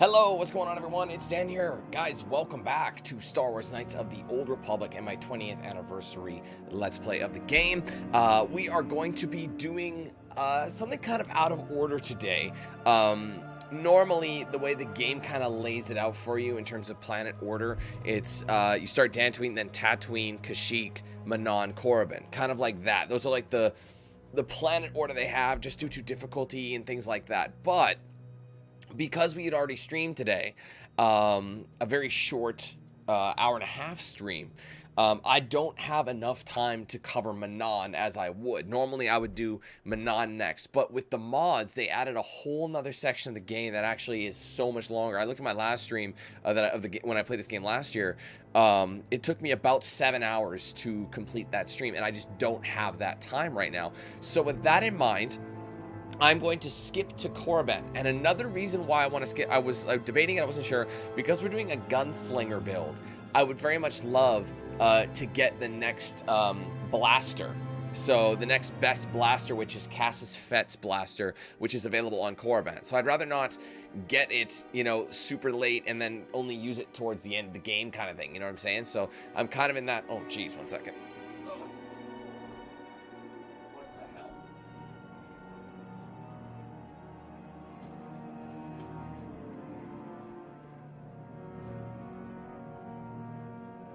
Hello, what's going on everyone? It's Dan here. Guys, welcome back to Star Wars Knights of the Old Republic and my 20th anniversary Let's Play of the game. We are going to be doing something kind of out of order today. Normally, the way the game kind of lays it out for you in terms of planet order, it's you start Dantooine, then Tatooine, Kashyyyk, Manaan, Korriban. Kind of like that. Those are like the planet order they have just due to difficulty and things like that. But because we had already streamed today, a very short hour and a half stream, I don't have enough time to cover Manaan as I would. Normally I would do Manaan next, but with the mods, they added a whole nother section of the game that actually is so much longer. I looked at my last stream when I played this game last year. It took me about 7 hours to complete that stream, and I just don't have that time right now. So with that in mind, I'm going to skip to Korriban. And another reason why I want to skip, I was debating it, I wasn't sure, because we're doing a gunslinger build. I would very much love to get the next blaster. So the next best blaster, which is Cassis Fett's blaster, which is available on Korriban. So I'd rather not get it, you know, super late and then only use it towards the end of the game kind of thing. You know what I'm saying? So I'm kind of in that, oh geez, 1 second.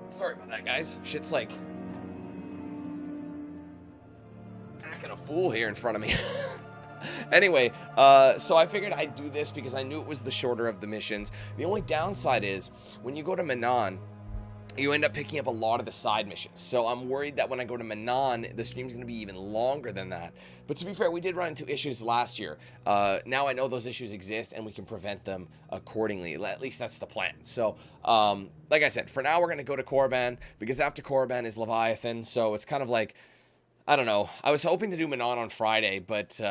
Sorry about that, guys. Shit's like acting a fool here in front of me. Anyway, so I figured I'd do this because I knew it was the shorter of the missions. The only downside is when you go to Manaan, you end up picking up a lot of the side missions. So I'm worried that when I go to Manaan, the stream's going to be even longer than that. But to be fair, we did run into issues last year. Now I know those issues exist and we can prevent them accordingly. At least that's the plan. So, like I said, for now we're going to go to Korriban because after Korriban is Leviathan. So it's kind of like, I don't know. I was hoping to do Manaan on Friday, but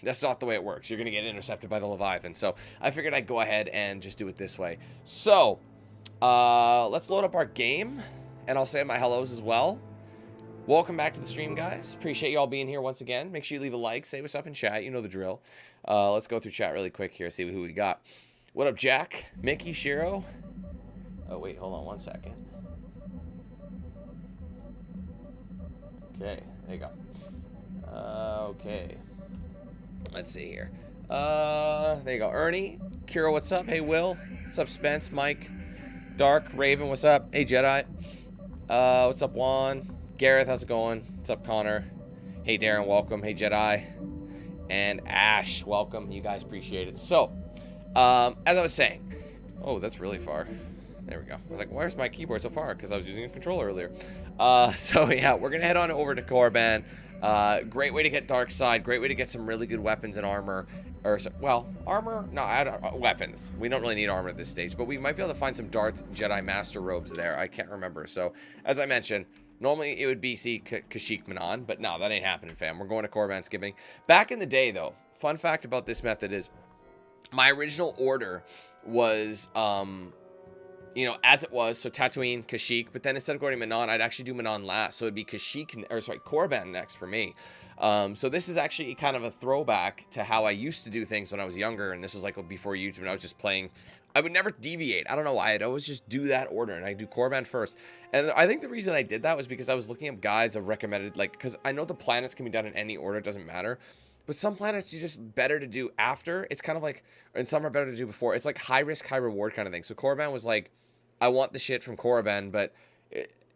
that's not the way it works. You're going to get intercepted by the Leviathan. So I figured I'd go ahead and just do it this way. So let's load up our game, and I'll say my hellos as well. Welcome back to the stream, guys. Appreciate you all being here once again. Make sure you leave a like, say what's up in chat. You know the drill. Let's go through chat really quick here, see who we got. What up, Jack? Mickey, Shiro? Oh, wait, hold on 1 second. Okay, there you go. Okay. Let's see here. There you go. Ernie, Kira, what's up? Hey, Will. What's up, Spence? Mike? Dark, Raven, what's up? Hey, Jedi. What's up, Juan? Gareth, how's it going? What's up, Connor? Hey, Darren, welcome. Hey, Jedi. And Ash, welcome. You guys appreciate it. So, as I was saying, oh, that's really far. There we go. I was like, where's my keyboard so far? Because I was using a controller earlier. So, yeah, we're going to head on over to Korriban. Great way to get dark side. Great way to get some really good weapons and armor. Or, well, armor? No, weapons. We don't really need armor at this stage, but we might be able to find some Darth Jedi Master robes there. I can't remember. So, as I mentioned, normally it would be Kashyyyk Manaan, but no, that ain't happening, fam. We're going to Korriban skipping. Back in the day, though, fun fact about this method is my original order was, you know, as it was, so Tatooine, Kashyyyk, but then instead of going to Manaan, I'd actually do Manaan last. So it'd be Korriban next for me. So this is actually kind of a throwback to how I used to do things when I was younger, and this was like before YouTube, and I was just playing. I would never deviate. I don't know why. I'd always just do that order, and I'd do Korriban first. And I think the reason I did that was because I was looking up guides of recommended, like, because I know the planets can be done in any order, it doesn't matter. But some planets you just better to do after. It's kind of like, and some are better to do before. It's like high risk, high reward kind of thing. So Korriban was like, I want the shit from Korriban, but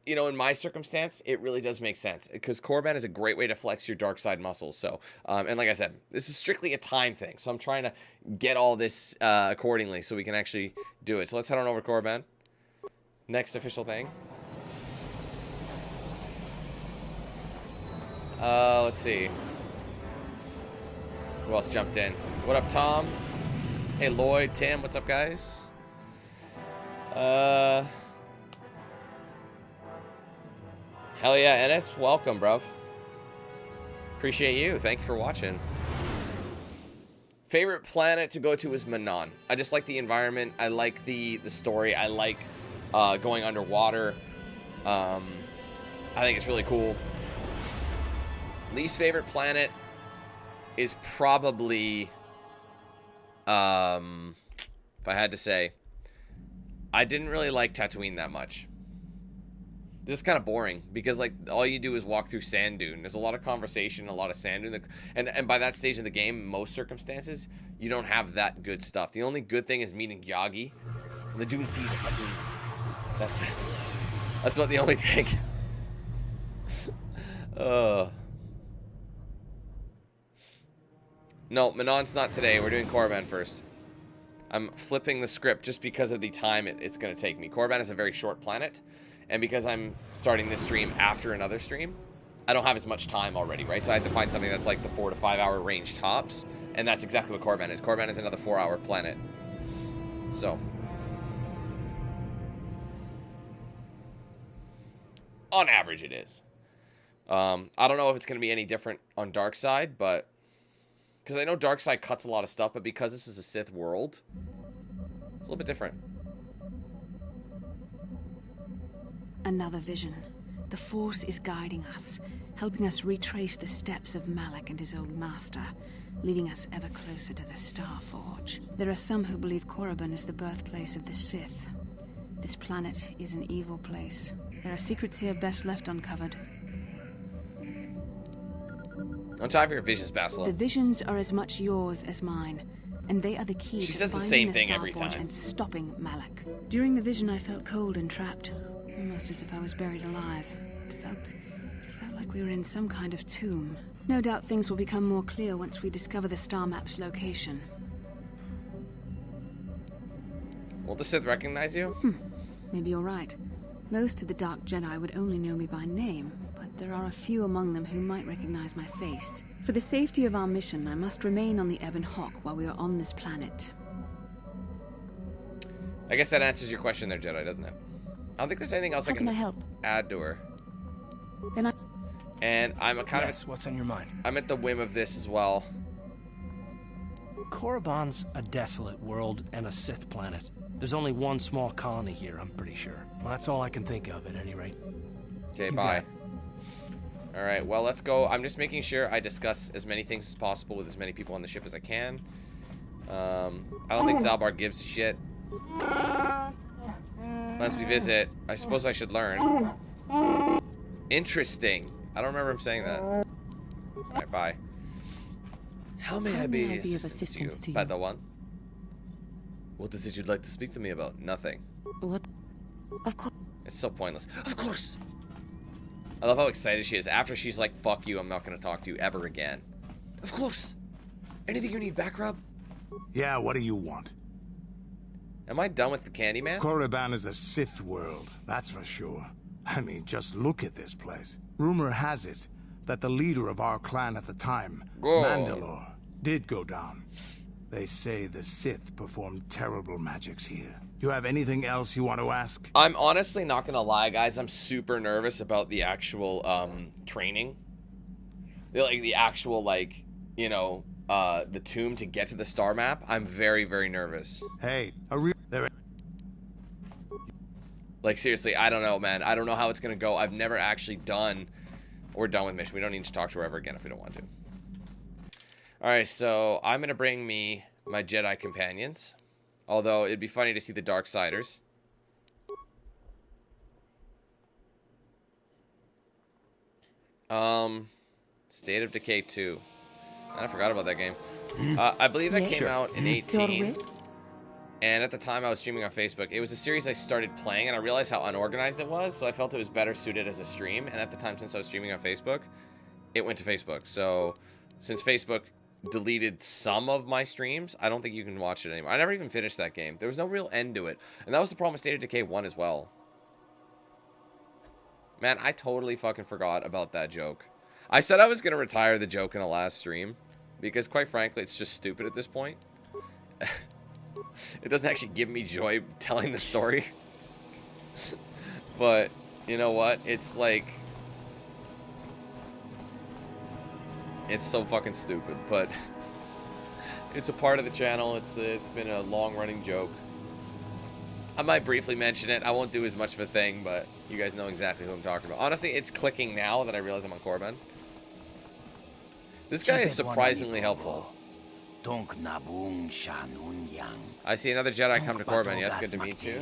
you know, in my circumstance, it really does make sense because Korriban is a great way to flex your dark side muscles. So, and like I said, this is strictly a time thing. So I'm trying to get all this accordingly so we can actually do it. So let's head on over to Korriban. Next official thing. Let's see. Who else jumped in? What up, Tom? Hey, Lloyd, Tim, what's up, guys? Hell yeah, NS, welcome, bro. Appreciate you. Thank you for watching. Favorite planet to go to is Manaan. I just like the environment. I like the story. I like going underwater. I think it's really cool. Least favorite planet is probably if I had to say, I didn't really like Tatooine that much. This is kind of boring because like all you do is walk through sand dune. There's a lot of conversation, a lot of sand dune, and by that stage of the game, most circumstances, you don't have that good stuff. The only good thing is meeting Yagi and the dune seas of Tatooine. That's about the only thing. No, Manon's not today. We're doing Korriban first. I'm flipping the script just because of the time it's going to take me. Korriban is a very short planet. And because I'm starting this stream after another stream, I don't have as much time already, right? So I have to find something that's like the 4 to 5 hour range tops. And that's exactly what Korriban is. Korriban is another 4-hour planet. So. On average, it is. I don't know if it's going to be any different on Darkside, but... Because I know Darkside cuts a lot of stuff, but because this is a Sith world, it's a little bit different. Another vision. The Force is guiding us, helping us retrace the steps of Malak and his old master, leading us ever closer to the Star Forge. There are some who believe Korriban is the birthplace of the Sith. This planet is an evil place. There are secrets here best left uncovered. On top of your visions, Basilar. The visions are as much yours as mine, and they are the key She to says the finding same the thing Star every Forge time. and stopping Malak. During the vision, I felt cold and trapped, almost as if I was buried alive. It felt like we were in some kind of tomb. No doubt things will become more clear once we discover the star map's location. Won't the Sith recognize you? Maybe you're right. Most of the Dark Jedi would only know me by name, but there are a few among them who might recognize my face. For the safety of our mission, I must remain on the Ebon Hawk while we are on this planet. I guess that answers your question there, Jedi, doesn't it? I don't think there's anything else How can I help? add to her. Then And I'm what's on your mind? I'm at the whim of this as well. Korriban's a desolate world and a Sith planet. There's only one small colony here, I'm pretty sure. Well, that's all I can think of at any rate. Okay, You bye. bet. Alright, well, let's go. I'm just making sure I discuss as many things as possible with as many people on the ship as I can. I don't think Zalbar gives a shit. Once we visit, I suppose I should learn. Interesting. I don't remember him saying that. Alright, bye. How may I be of assistance to you? By the one. What is it you'd like to speak to me about? Nothing. what? Of course. It's so pointless. Of course! I love how excited she is. After she's like, fuck you, I'm not going to talk to you ever again. Of course! Anything you need, back rub? Yeah, what do you want? Am I done with the Candyman? Korriban is a Sith world, that's for sure. I mean, just look at this place. Rumor has it that the leader of our clan at the time, Mandalore, did go down. They say the Sith performed terrible magics here. You have anything else you want to ask? I'm honestly not gonna lie, guys. I'm super nervous about the actual training. Like the actual, like, you know, the tomb to get to the star map. I'm very, very nervous. Hey, Like, seriously, I don't know, man. I don't know how it's gonna go. I've never actually done. We're done with mission. We don't need to talk to her ever again if we don't want to. Alright, so I'm gonna bring me my Jedi companions. Although, it'd be funny to see the Darksiders. State of Decay 2. I forgot about that game. I believe that came out in 18. And at the time I was streaming on Facebook. It was a series I started playing, and I realized how unorganized it was, so I felt it was better suited as a stream. And at the time, since I was streaming on Facebook, it went to Facebook. So, since Facebook deleted some of my streams, I don't think you can watch it anymore. I never even finished that game. There was no real end to it. And that was the problem with State of Decay 1 as well. Man, I totally fucking forgot about that joke. I said I was going to retire the joke in the last stream, because quite frankly, it's just stupid at this point. It doesn't actually give me joy telling the story. But, you know what? It's like... It's so fucking stupid, but... It's a part of the channel. It's been a long-running joke. I might briefly mention it. I won't do as much of a thing, but you guys know exactly who I'm talking about. Honestly, it's clicking now that I realize I'm on Korriban. This guy is surprisingly helpful. I see another Jedi come to Korriban. Yes, good to meet you.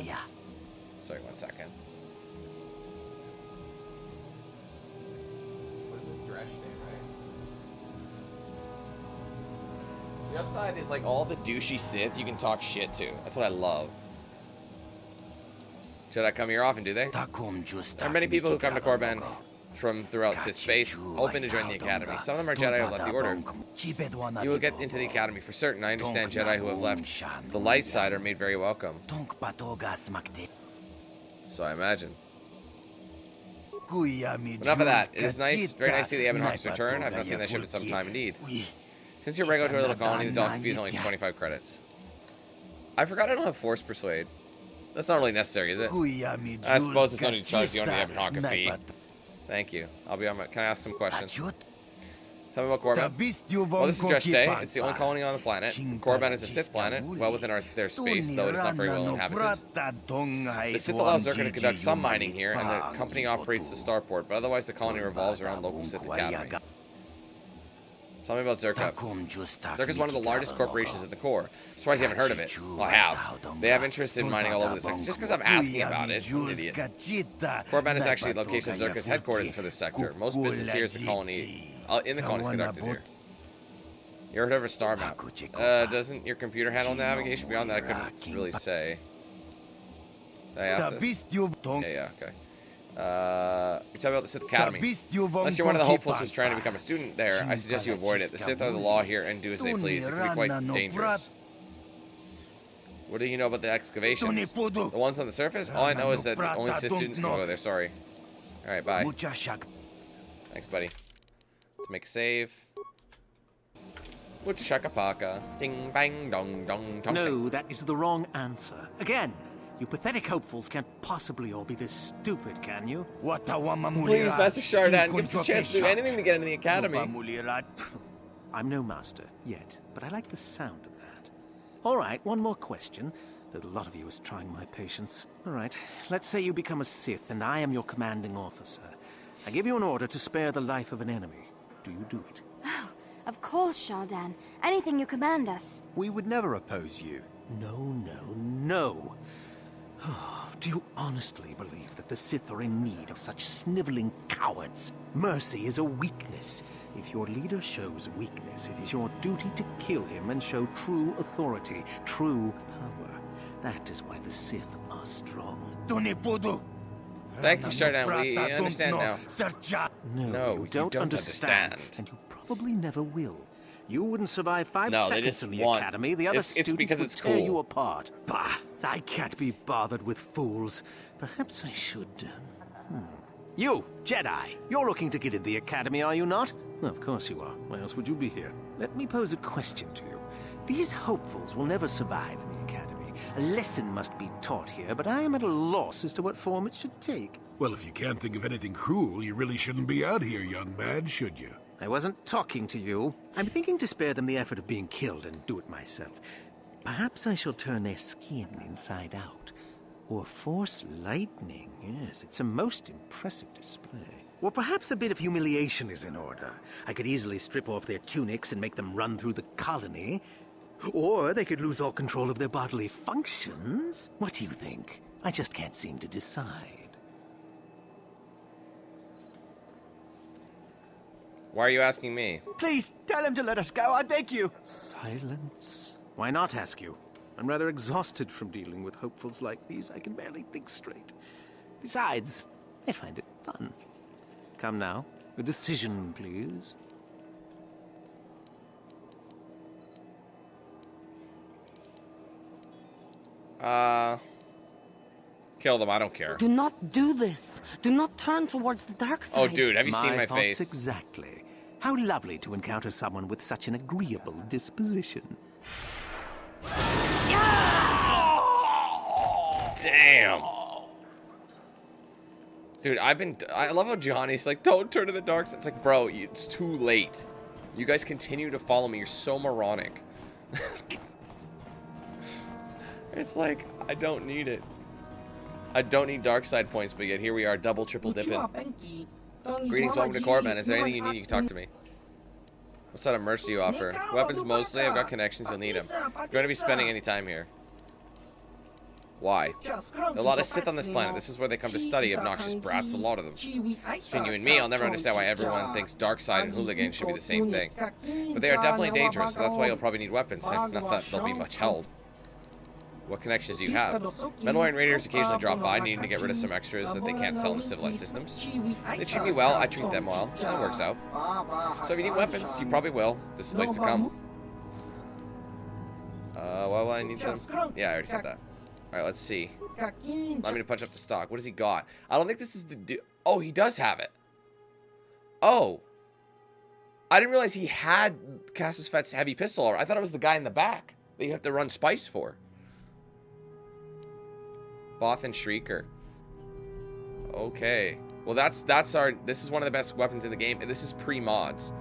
Sorry, 1 second. What is this? Dreshdae, right? The upside is like all the douchey Sith you can talk shit to. That's what I love. Jedi come here often, do they? There are many people who come to Korriban from throughout Sith space, open to join the Academy. Some of them are Jedi who have left the Order. You will get into the Academy for certain. I understand Jedi who have left the light side are made very welcome. So I imagine. Enough of that. It is nice, very nice to see the Ebon Hawk's return. I've not seen that ship in some time indeed. Since you're regular to a little colony, the dock fee is only 25 credits. I forgot I don't have Force Persuade. That's not really necessary, is it? I suppose it's no need to charge the owner of the Ebon Hawk a fee. Thank you. I'll be on my... Can I ask some questions? Tell me about Korriban. Well, this is Dreshdae. It's the only colony on the planet. Korriban is a Sith planet, well within their space, though it is not very well inhabited. The Sith allow Zerka to conduct some mining here, and the company operates the starport, but otherwise the colony revolves around local Sith Academy. Tell me about Zerka. Zerka is one of the largest corporations in the core. I'm surprised you haven't heard of it. Well, I have. They have interest in mining all over the sector. Just because I'm asking about it, I'm an idiot. Korriban is actually the location of Zerka's headquarters for this sector. Most business here is the colony, in the colony is conducted here. You ever heard of a star map? Doesn't your computer handle navigation? Beyond that, I couldn't really say. Did I ask this? Yeah, okay. You're talking about the Sith Academy. Unless you're one of the hopefuls who's trying to become a student there, I suggest you avoid it. The Sith are the law here and do as they please. It can be quite dangerous. What do you know about the excavations? The ones on the surface? All I know is that only Sith students can go there. Sorry. Alright, bye. Thanks, buddy. Let's make a save. Mucha shakapaka. Ding, bang, dong, dong, tong. No, that is the wrong answer. Again. You pathetic hopefuls can't possibly all be this stupid, can you? Please, Master Shyrack, give us a chance to do anything to get into the Academy. I'm no master, yet, but I like the sound of that. All right, one more question, though a lot of you is trying my patience. All right, let's say you become a Sith, and I am your commanding officer. I give you an order to spare the life of an enemy. Do you do it? Oh, of course, Shaldan. Anything you command us. We would never oppose you. No. Do you honestly believe that the Sith are in need of such sniveling cowards? Mercy is a weakness. If your leader shows weakness, it is your duty to kill him and show true authority, true power. That is why the Sith are strong. Thank you, Shyrack. We understand now. No, you don't understand. And you probably never will. You wouldn't survive 5 seconds in the Academy. The other students would tear you apart. Bah! I can't be bothered with fools. Perhaps I should... You, Jedi! You're looking to get into the Academy, are you not? Of course you are. Why else would you be here? Let me pose a question to you. These hopefuls will never survive in the Academy. A lesson must be taught here, but I am at a loss as to what form it should take. Well, if you can't think of anything cruel, you really shouldn't be out here, young man, should you? I wasn't talking to you. I'm thinking to spare them the effort of being killed and do it myself. Perhaps I shall turn their skin inside out. Or force lightning. Yes, it's a most impressive display. Or perhaps a bit of humiliation is in order. I could easily strip off their tunics and make them run through the colony. Or they could lose all control of their bodily functions. What do you think? I just can't seem to decide. Why are you asking me? Please, tell him to let us go, I beg you. Silence. Why not ask you? I'm rather exhausted from dealing with hopefuls like these. I can barely think straight. Besides, I find it fun. Come now, a decision, please. Kill them, I don't care. Do not do this. Do not turn towards the dark side. Oh, dude, have you seen my face? Exactly. How lovely to encounter someone with such an agreeable disposition. Damn. Dude, I love how Johnny's like, don't turn to the dark side. It's like, bro, it's too late. You guys continue to follow me. You're so moronic. It's like, I don't need it. I don't need dark side points, but yet here we are, double, triple dipping. Greetings, welcome to Korriban. Is there anything you need? You can talk to me. What sort of merch do you offer? Weapons mostly. I've got connections. You'll need them. You're going to be spending any time here. Why? There are a lot of Sith on this planet. This is where they come to study obnoxious brats, a lot of them. Between you and me, I'll never understand why everyone thinks dark side and hooligan should be the same thing. But they are definitely dangerous, so that's why you'll probably need weapons. Not that they'll be much help. What connections do you have? Mandalorian raiders occasionally drop by, needing to get rid of some extras that they can't sell in civilized systems. They treat me well, I treat them well. That works out. So if you need weapons, you probably will. This is the place to come. Why will I need them? Yeah, I already said that. Alright, let's see. Allow me to punch up the stock. What has he got? I don't think this is the oh, he does have it. Oh. I didn't realize he had Cassius Fett's heavy pistol. I thought it was the guy in the back that you have to run spice for. Both and Shrieker. Okay. Well, this is one of the best weapons in the game, and this is pre-mods.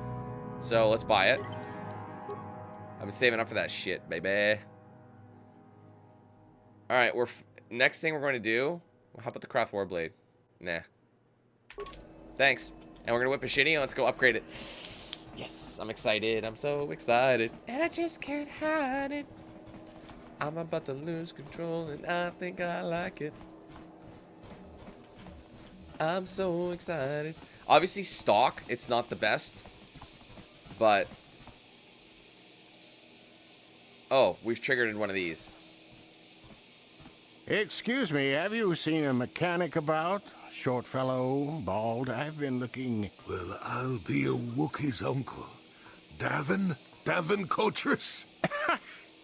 So, let's buy it. I've been saving up for that shit, baby. Alright, next thing we're going to do... How about the Craft Warblade? Nah. Thanks. And we're going to whip a shitty, and let's go upgrade it. Yes, I'm excited. I'm so excited. And I just can't hide it. I'm about to lose control, and I think I like it. I'm so excited. Obviously, stock, it's not the best. But... Oh, we've triggered one of these. Excuse me, have you seen a mechanic about? Short fellow, bald, I've been looking... Well, I'll be a Wookiee's uncle. Davin Coatress?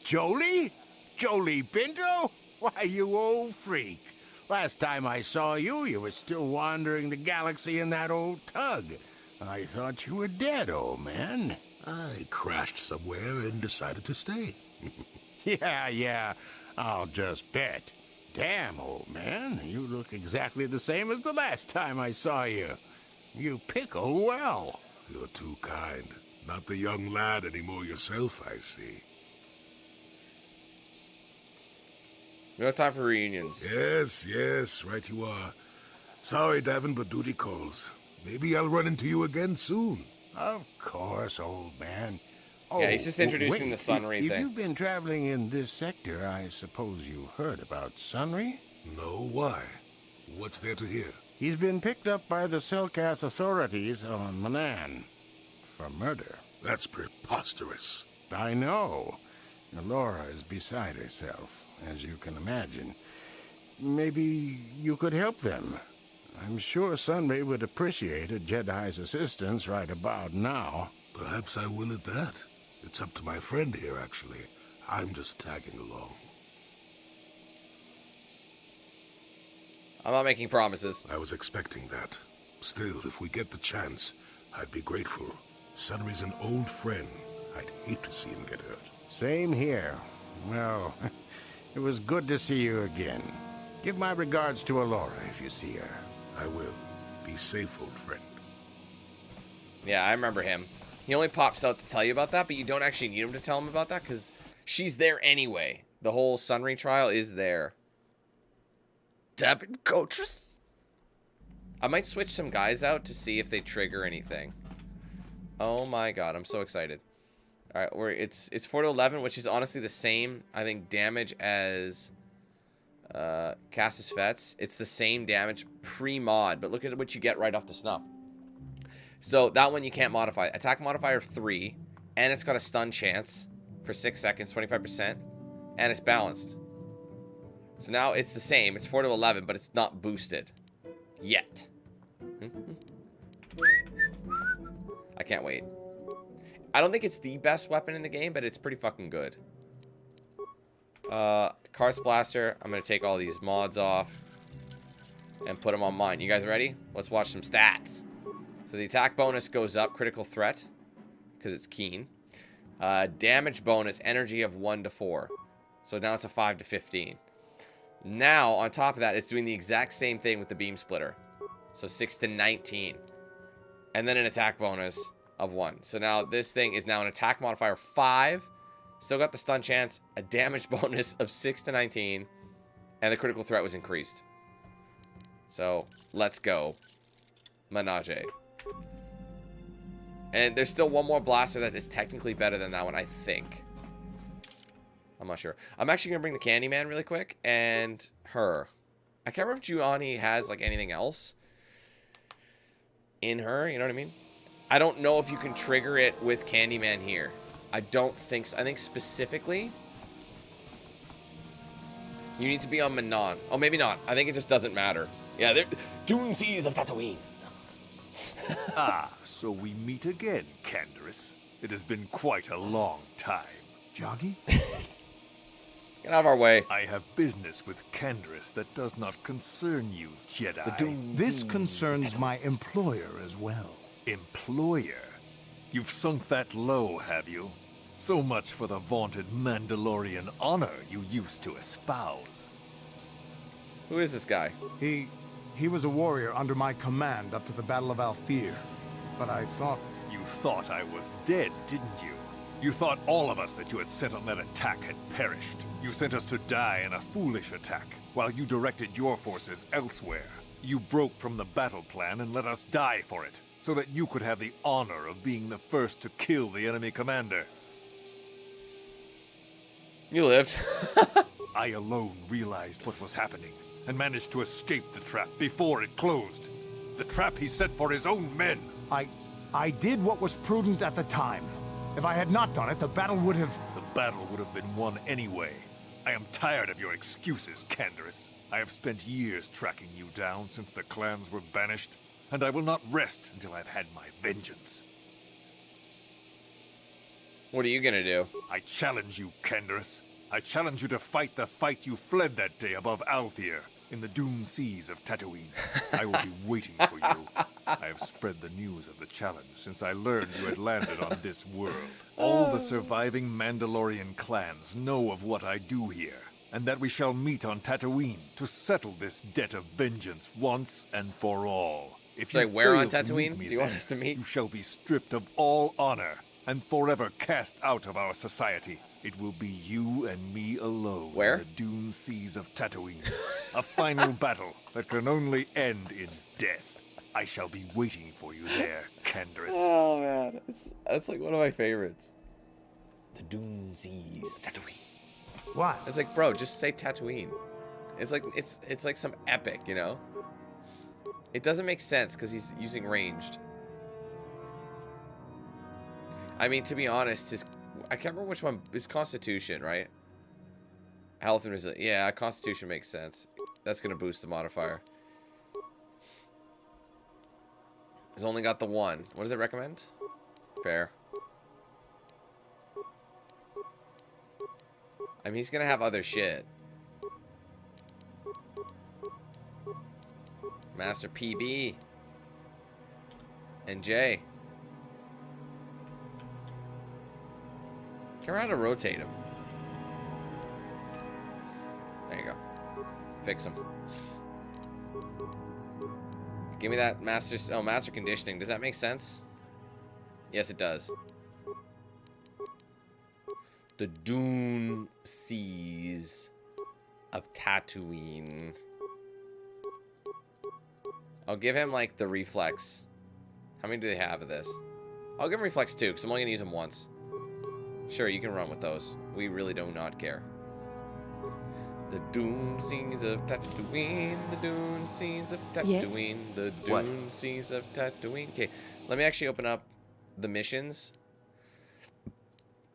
Jolie? Jolie Pinto? Why, you old freak. Last time I saw you, you were still wandering the galaxy in that old tug. I thought you were dead, old man. I crashed somewhere and decided to stay. Yeah, I'll just bet. Damn, old man, you look exactly the same as the last time I saw you. You pickle well. You're too kind. Not the young lad anymore yourself, I see. No time for reunions. Yes, right you are. Sorry, Davin, but duty calls. Maybe I'll run into you again soon. Of course, old man. Oh, yeah, he's just introducing the Sunry thing. If you've been traveling in this sector, I suppose you heard about Sunry? No, why? What's there to hear? He's been picked up by the Selkath authorities on Manan for murder. That's preposterous. I know. Laura is beside herself, as you can imagine. Maybe you could help them. I'm sure Sunry would appreciate a Jedi's assistance right about now. Perhaps I will at that. It's up to my friend here, actually. I'm just tagging along. I'm not making promises. I was expecting that. Still, if we get the chance, I'd be grateful. Sunry's an old friend. I'd hate to see him get hurt. Same here. Well, it was good to see you again. Give my regards to Alora if you see her. I will. Be safe, old friend. Yeah, I remember him. He only pops out to tell you about that, but you don't actually need him to tell him about that, because she's there anyway. The whole Sunry trial is there. Davin Coatress? I might switch some guys out to see if they trigger anything. Oh my god, I'm so excited. Alright, it's 4 to 11, which is honestly the same, I think, damage as Cassius Fett's. It's the same damage pre-mod, but look at what you get right off the snap. So that one you can't modify. Attack modifier 3, and it's got a stun chance for 6 seconds, 25%, and it's balanced. So now it's the same. It's 4 to 11, but it's not boosted yet. I can't wait. I don't think it's the best weapon in the game, but it's pretty fucking good. Karst Blaster. I'm gonna take all these mods off and put them on mine. You guys ready? Let's watch some stats. So the attack bonus goes up, critical threat, because it's keen. Damage bonus, energy of 1 to 4. So now it's a 5 to 15. Now, on top of that, it's doing the exact same thing with the beam splitter. So 6 to 19. And then an attack bonus of 1. So now this thing is now an attack modifier 5. Still got the stun chance, a damage bonus of 6 to 19. And the critical threat was increased. So, let's go. Menage. And there's still one more blaster that is technically better than that one, I think. I'm not sure. I'm actually going to bring the Candyman really quick. And her. I can't remember if Juhani has, like, anything else in her. You know what I mean? I don't know if you can trigger it with Candyman here. I don't think so. I think specifically, you need to be on Manon. Oh, maybe not. I think it just doesn't matter. Yeah, they're Dune Seas of Tatooine. Ah, so we meet again, Canderous. It has been quite a long time. Joggy? Get out of our way. I have business with Canderous that does not concern you, Jedi. This concerns my employer as well. Employer? You've sunk that low, have you? So much for the vaunted Mandalorian honor you used to espouse. Who is this guy? He was a warrior under my command up to the Battle of Althir. But I thought... You thought I was dead, didn't you? You thought all of us that you had sent on that attack had perished. You sent us to die in a foolish attack, while you directed your forces elsewhere. You broke from the battle plan and let us die for it, so that you could have the honor of being the first to kill the enemy commander. You lived. I alone realized what was happening, and managed to escape the trap before it closed. The trap he set for his own men. I did what was prudent at the time. If I had not done it, the battle would have... The battle would have been won anyway. I am tired of your excuses, Canderous. I have spent years tracking you down since the clans were banished, and I will not rest until I've had my vengeance. What are you gonna do? I challenge you, Canderous. I challenge you to fight the fight you fled that day above Althir, in the Dune Seas of Tatooine. I will be waiting for you. I have spread the news of the challenge since I learned you had landed on this world. All the surviving Mandalorian clans know of what I do here, and that we shall meet on Tatooine to settle this debt of vengeance once and for all. If so you where fail on to Tatooine meet me do you want there, us to meet? You shall be stripped of all honor and forever cast out of our society. It will be you and me alone. Where? In the Dune Seas of Tatooine. A final battle that can only end in death. I shall be waiting for you there, Canderous. Oh man, that's like one of my favorites. The Dune Seas of Tatooine. What? It's like, bro, just say Tatooine. It's like it's like some epic, you know? It doesn't make sense because he's using ranged. I mean, to be honest, I can't remember which one. His Constitution, right? Health and resilience. Yeah, Constitution makes sense. That's going to boost the modifier. He's only got the one. What does it recommend? Fair. I mean, he's going to have other shit. Master PB. And J. Can't remember how to rotate him. There you go. Fix him. Give me that master... Oh, master conditioning. Does that make sense? Yes, it does. The Dune Seas of Tatooine. I'll give him, like, the reflex. How many do they have of this? I'll give him reflex 2, because I'm only going to use him once. Sure, you can run with those. We really do not care. The Dune Seas of Tatooine. The Dune Seas of Tatooine. Yes? The Dune Seas of Tatooine. Okay, let me actually open up the missions.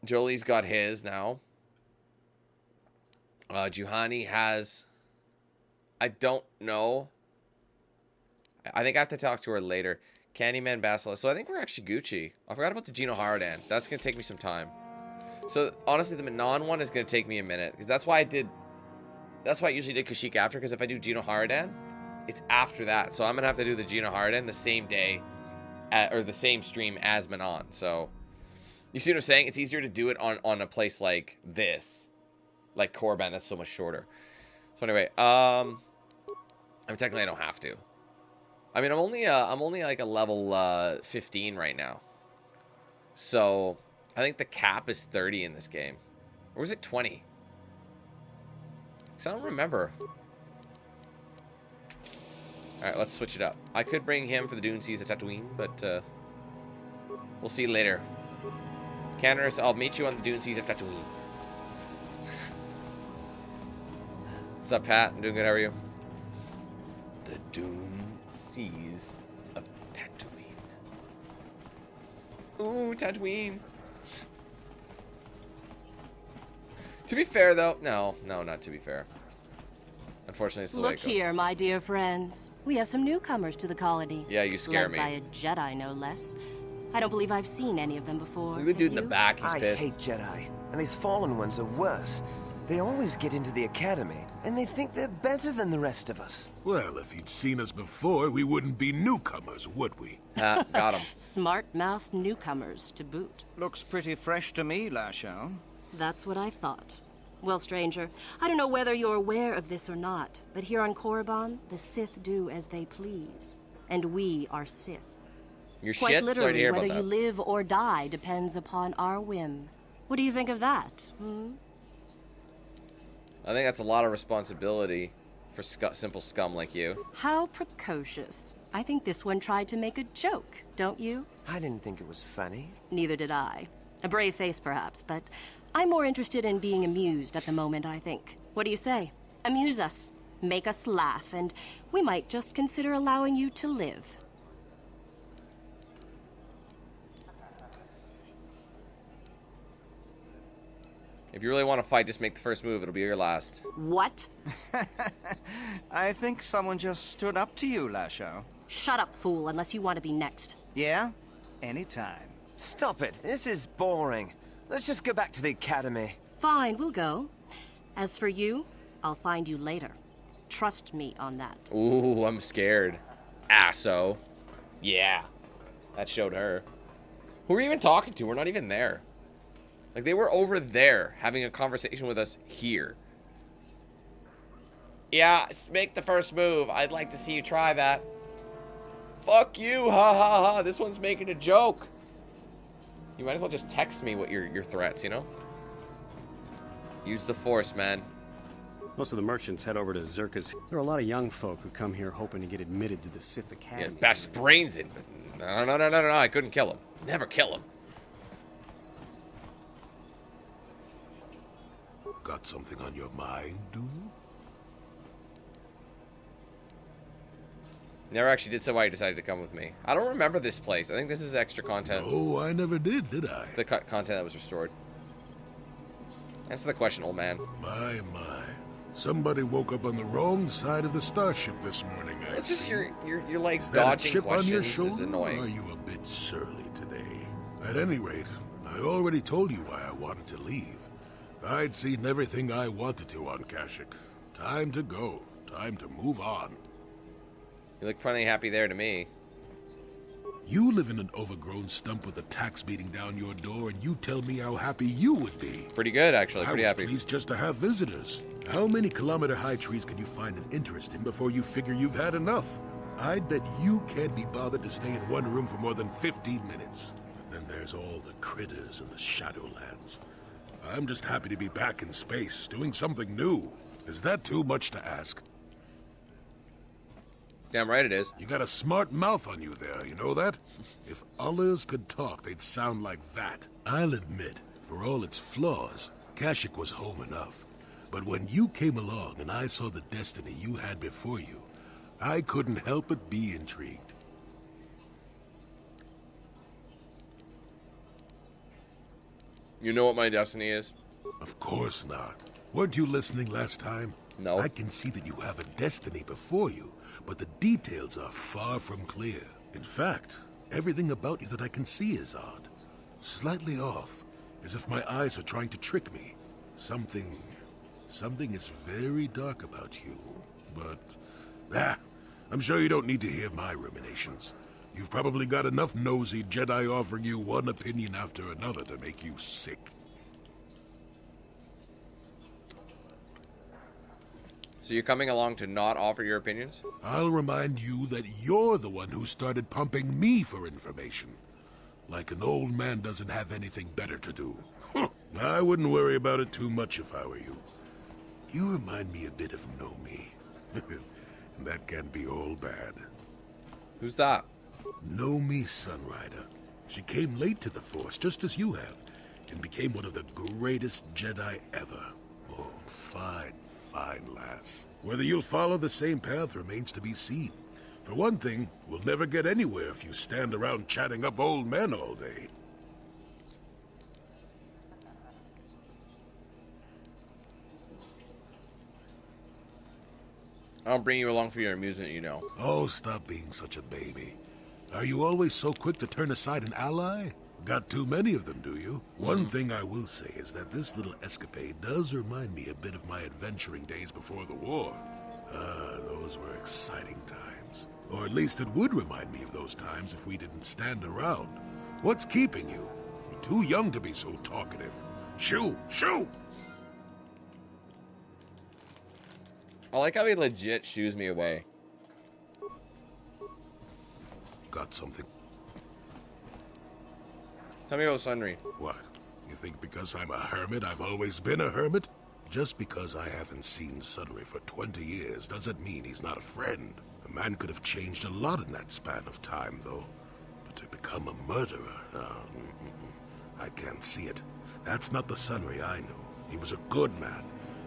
Jolie's got his now. Juhani has... I don't know. I think I have to talk to her later. Candyman Basilisk. So I think we're actually Gucci. I forgot about the Gino Haradan. That's going to take me some time. So honestly, the Manon one is going to take me a minute. Because that's why I did... That's why I usually did Kashyyyk after. Because if I do Gino Haradan, it's after that. So I'm going to have to do the Gino Haradan the same day. Or the same stream as Manon. So... You see what I'm saying? It's easier to do it on a place like this. Like Korriban, that's so much shorter. So anyway, I mean, technically I don't have to. I mean, I'm only like a level 15 right now. So, I think the cap is 30 in this game. Or was it 20? Because I don't remember. Alright, let's switch it up. I could bring him for the Dune Seas of Tatooine, but we'll see later. Canderous, I'll meet you on the Dune Seas of Tatooine. What's up, Pat? I'm doing good. How are you? The Doom Seas of Tatooine. Ooh, Tatooine. To be fair, though, no, not to be fair. Unfortunately, it's the way it goes. Look here, my dear friends. We have some newcomers to the colony. Yeah, you scare me. Led by a Jedi, no less. I don't believe I've seen any of them before. Look at the dude in the back. He's pissed. I hate Jedi, and these fallen ones are worse. They always get into the Academy, and they think they're better than the rest of us. Well, if you'd seen us before, we wouldn't be newcomers, would we? Got him. Smart-mouthed newcomers, to boot. Looks pretty fresh to me, Lashao. That's what I thought. Well, stranger, I don't know whether you're aware of this or not, but here on Korriban, the Sith do as they please. And we are Sith. Your Quite shit? literally, Sorry to hear whether about you that. live or die depends upon our whim. What do you think of that, I think that's a lot of responsibility for simple scum like you. How precocious. I think this one tried to make a joke, don't you? I didn't think it was funny. Neither did I. A brave face, perhaps, but I'm more interested in being amused at the moment, I think. What do you say? Amuse us. Make us laugh, and we might just consider allowing you to live. If you really want to fight, just make the first move. It'll be your last. What? I think someone just stood up to you, Lashao. Shut up, fool, unless you want to be next. Yeah? Anytime. Stop it. This is boring. Let's just go back to the Academy. Fine, we'll go. As for you, I'll find you later. Trust me on that. Ooh, I'm scared. Asso. Yeah. That showed her. Who are you even talking to? We're not even there. Like, they were over there having a conversation with us here. Yeah, make the first move. I'd like to see you try that. Fuck you, ha ha ha. This one's making a joke. You might as well just text me what your threats, you know? Use the Force, man. Most of the merchants head over to Zerka's. There are a lot of young folk who come here hoping to get admitted to the Sith Academy. Yeah, bash his brains in, but no, I couldn't kill him. Never kill him. Got something on your mind, do you? Never actually did so why you decided to come with me. I don't remember this place. I think this is extra content. Oh, I never did I? The content that was restored. Answer the question, old man. My. Somebody woke up on the wrong side of the starship this morning, I It's just see. you're like Is dodging that a chip on your questions shoulder, is annoying. or are you a bit surly today? At any rate, I already told you why I wanted to leave. I'd seen everything I wanted to on Kashyyyk. Time to go. Time to move on. You look plenty happy there to me. You live in an overgrown stump with a tax beating down your door, and you tell me how happy you would be. Pretty good, actually. Pretty I was happy. pleased just to have visitors. How many kilometer-high trees can you find an interest in before you figure you've had enough? I'd bet you can't be bothered to stay in one room for more than 15 minutes. And then there's all the critters in the Shadowlands. I'm just happy to be back in space, doing something new. Is that too much to ask? Damn right it is. You got a smart mouth on you there, you know that? If others could talk, they'd sound like that. I'll admit, for all its flaws, Kashyyyk was home enough. But when you came along and I saw the destiny you had before you, I couldn't help but be intrigued. You know what my destiny is? Of course not. Weren't you listening last time? No. I can see that you have a destiny before you, but the details are far from clear. In fact, everything about you that I can see is odd. Slightly off, as if my eyes are trying to trick me. Something is very dark about you. But, I'm sure you don't need to hear my ruminations. You've probably got enough nosy Jedi offering you one opinion after another to make you sick. So you're coming along to not offer your opinions? I'll remind you that you're the one who started pumping me for information. Like an old man doesn't have anything better to do. I wouldn't worry about it too much if I were you. You remind me a bit of Nomi. And that can't be all bad. Who's that? Nomi Sunrider. She came late to the Force, just as you have, and became one of the greatest Jedi ever. Oh, fine, fine lass. Whether you'll follow the same path remains to be seen. For one thing, we'll never get anywhere if you stand around chatting up old men all day. I'll bring you along for your amusement, you know. Oh, stop being such a baby. Are you always so quick to turn aside an ally? Got too many of them, do you? One thing I will say is that this little escapade does remind me a bit of my adventuring days before the war. Those were exciting times. Or at least it would remind me of those times if we didn't stand around. What's keeping you? You're too young to be so talkative. Shoo! Shoo! I like how he legit shoos me away. Got something? Tell me about Sunry. What? You think because I'm a hermit, I've always been a hermit? Just because I haven't seen Sunry for 20 years doesn't mean he's not a friend. A man could have changed a lot in that span of time, though. But to become a murderer, I can't see it. That's not the Sunry I knew. He was a good man.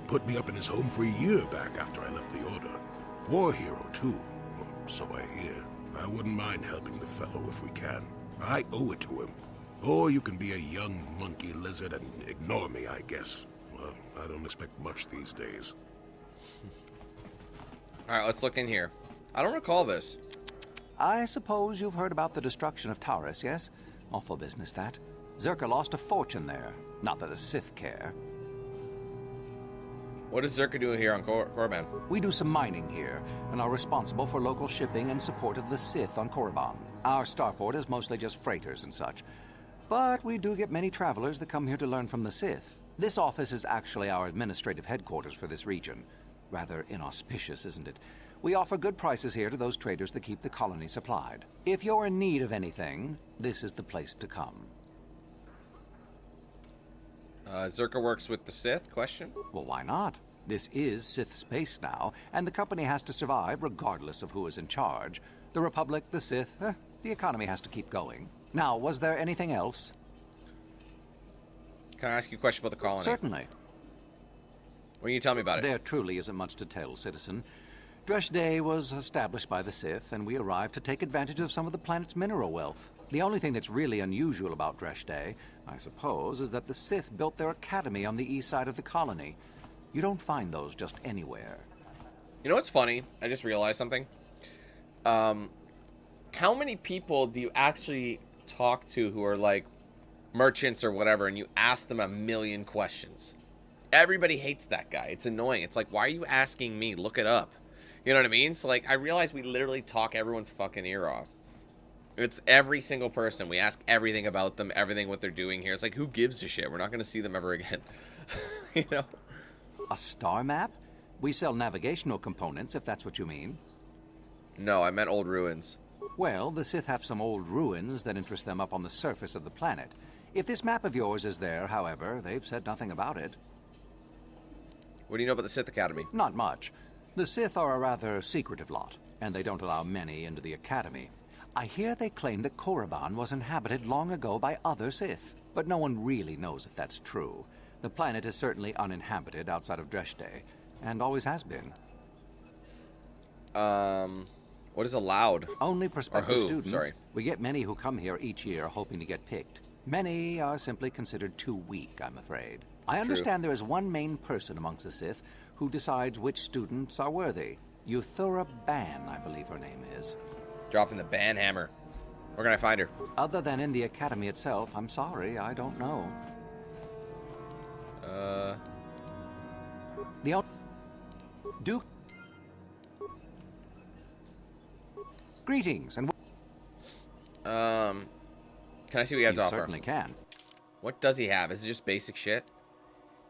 Put me up in his home for a year back after I left the Order. War hero, too. Or so I hear. I wouldn't mind helping the fellow if we can. I owe it to him. Or you can be a young monkey lizard and ignore me, I guess. Well, I don't expect much these days. Alright, let's look in here. I don't recall this. I suppose you've heard about the destruction of Taurus, yes? Awful business, that. Zerka lost a fortune there. Not that the Sith care. What does Zerka do here on Korriban? We do some mining here, and are responsible for local shipping and support of the Sith on Korriban. Our starport is mostly just freighters and such. But we do get many travelers that come here to learn from the Sith. This office is actually our administrative headquarters for this region. Rather inauspicious, isn't it? We offer good prices here to those traders that keep the colony supplied. If you're in need of anything, this is the place to come. Zerka works with the Sith? Question? Well, why not? This is Sith space now, and the company has to survive regardless of who is in charge. The Republic, the Sith, the economy has to keep going. Now, was there anything else? Can I ask you a question about the colony? Certainly. What can you tell me about it? There truly isn't much to tell, citizen. Dreshdae was established by the Sith, and we arrived to take advantage of some of the planet's mineral wealth. The only thing that's really unusual about Dreshdae, I suppose, is that the Sith built their academy on the east side of the colony. You don't find those just anywhere. You know what's funny? I just realized something. How many people do you actually talk to who are like merchants or whatever, and you ask them a million questions? Everybody hates that guy. It's annoying. It's like, why are you asking me? Look it up. You know what I mean? So like, I realize we literally talk everyone's fucking ear off. It's every single person. We ask everything about them, everything what they're doing here. It's like, who gives a shit? We're not going to see them ever again. You know? A star map? We sell navigational components, if that's what you mean. No, I meant old ruins. Well, the Sith have some old ruins that interest them up on the surface of the planet. If this map of yours is there, however, they've said nothing about it. What do you know about the Sith Academy? Not much. The Sith are a rather secretive lot, and they don't allow many into the Academy. I hear they claim that Korriban was inhabited long ago by other Sith, but no one really knows if that's true. The planet is certainly uninhabited outside of Dreshdae, and always has been. What is allowed? Only prospective students. Sorry. We get many who come here each year hoping to get picked. Many are simply considered too weak, I'm afraid. I understand there is one main person amongst the Sith who decides which students are worthy. Euthura Ban, I believe her name is. Dropping the ban hammer. Where can I find her? Other than in the Academy itself, I'm sorry, I don't know. Duke. Greetings and. Can I see what you have to offer? You certainly can. What does he have? Is it just basic shit?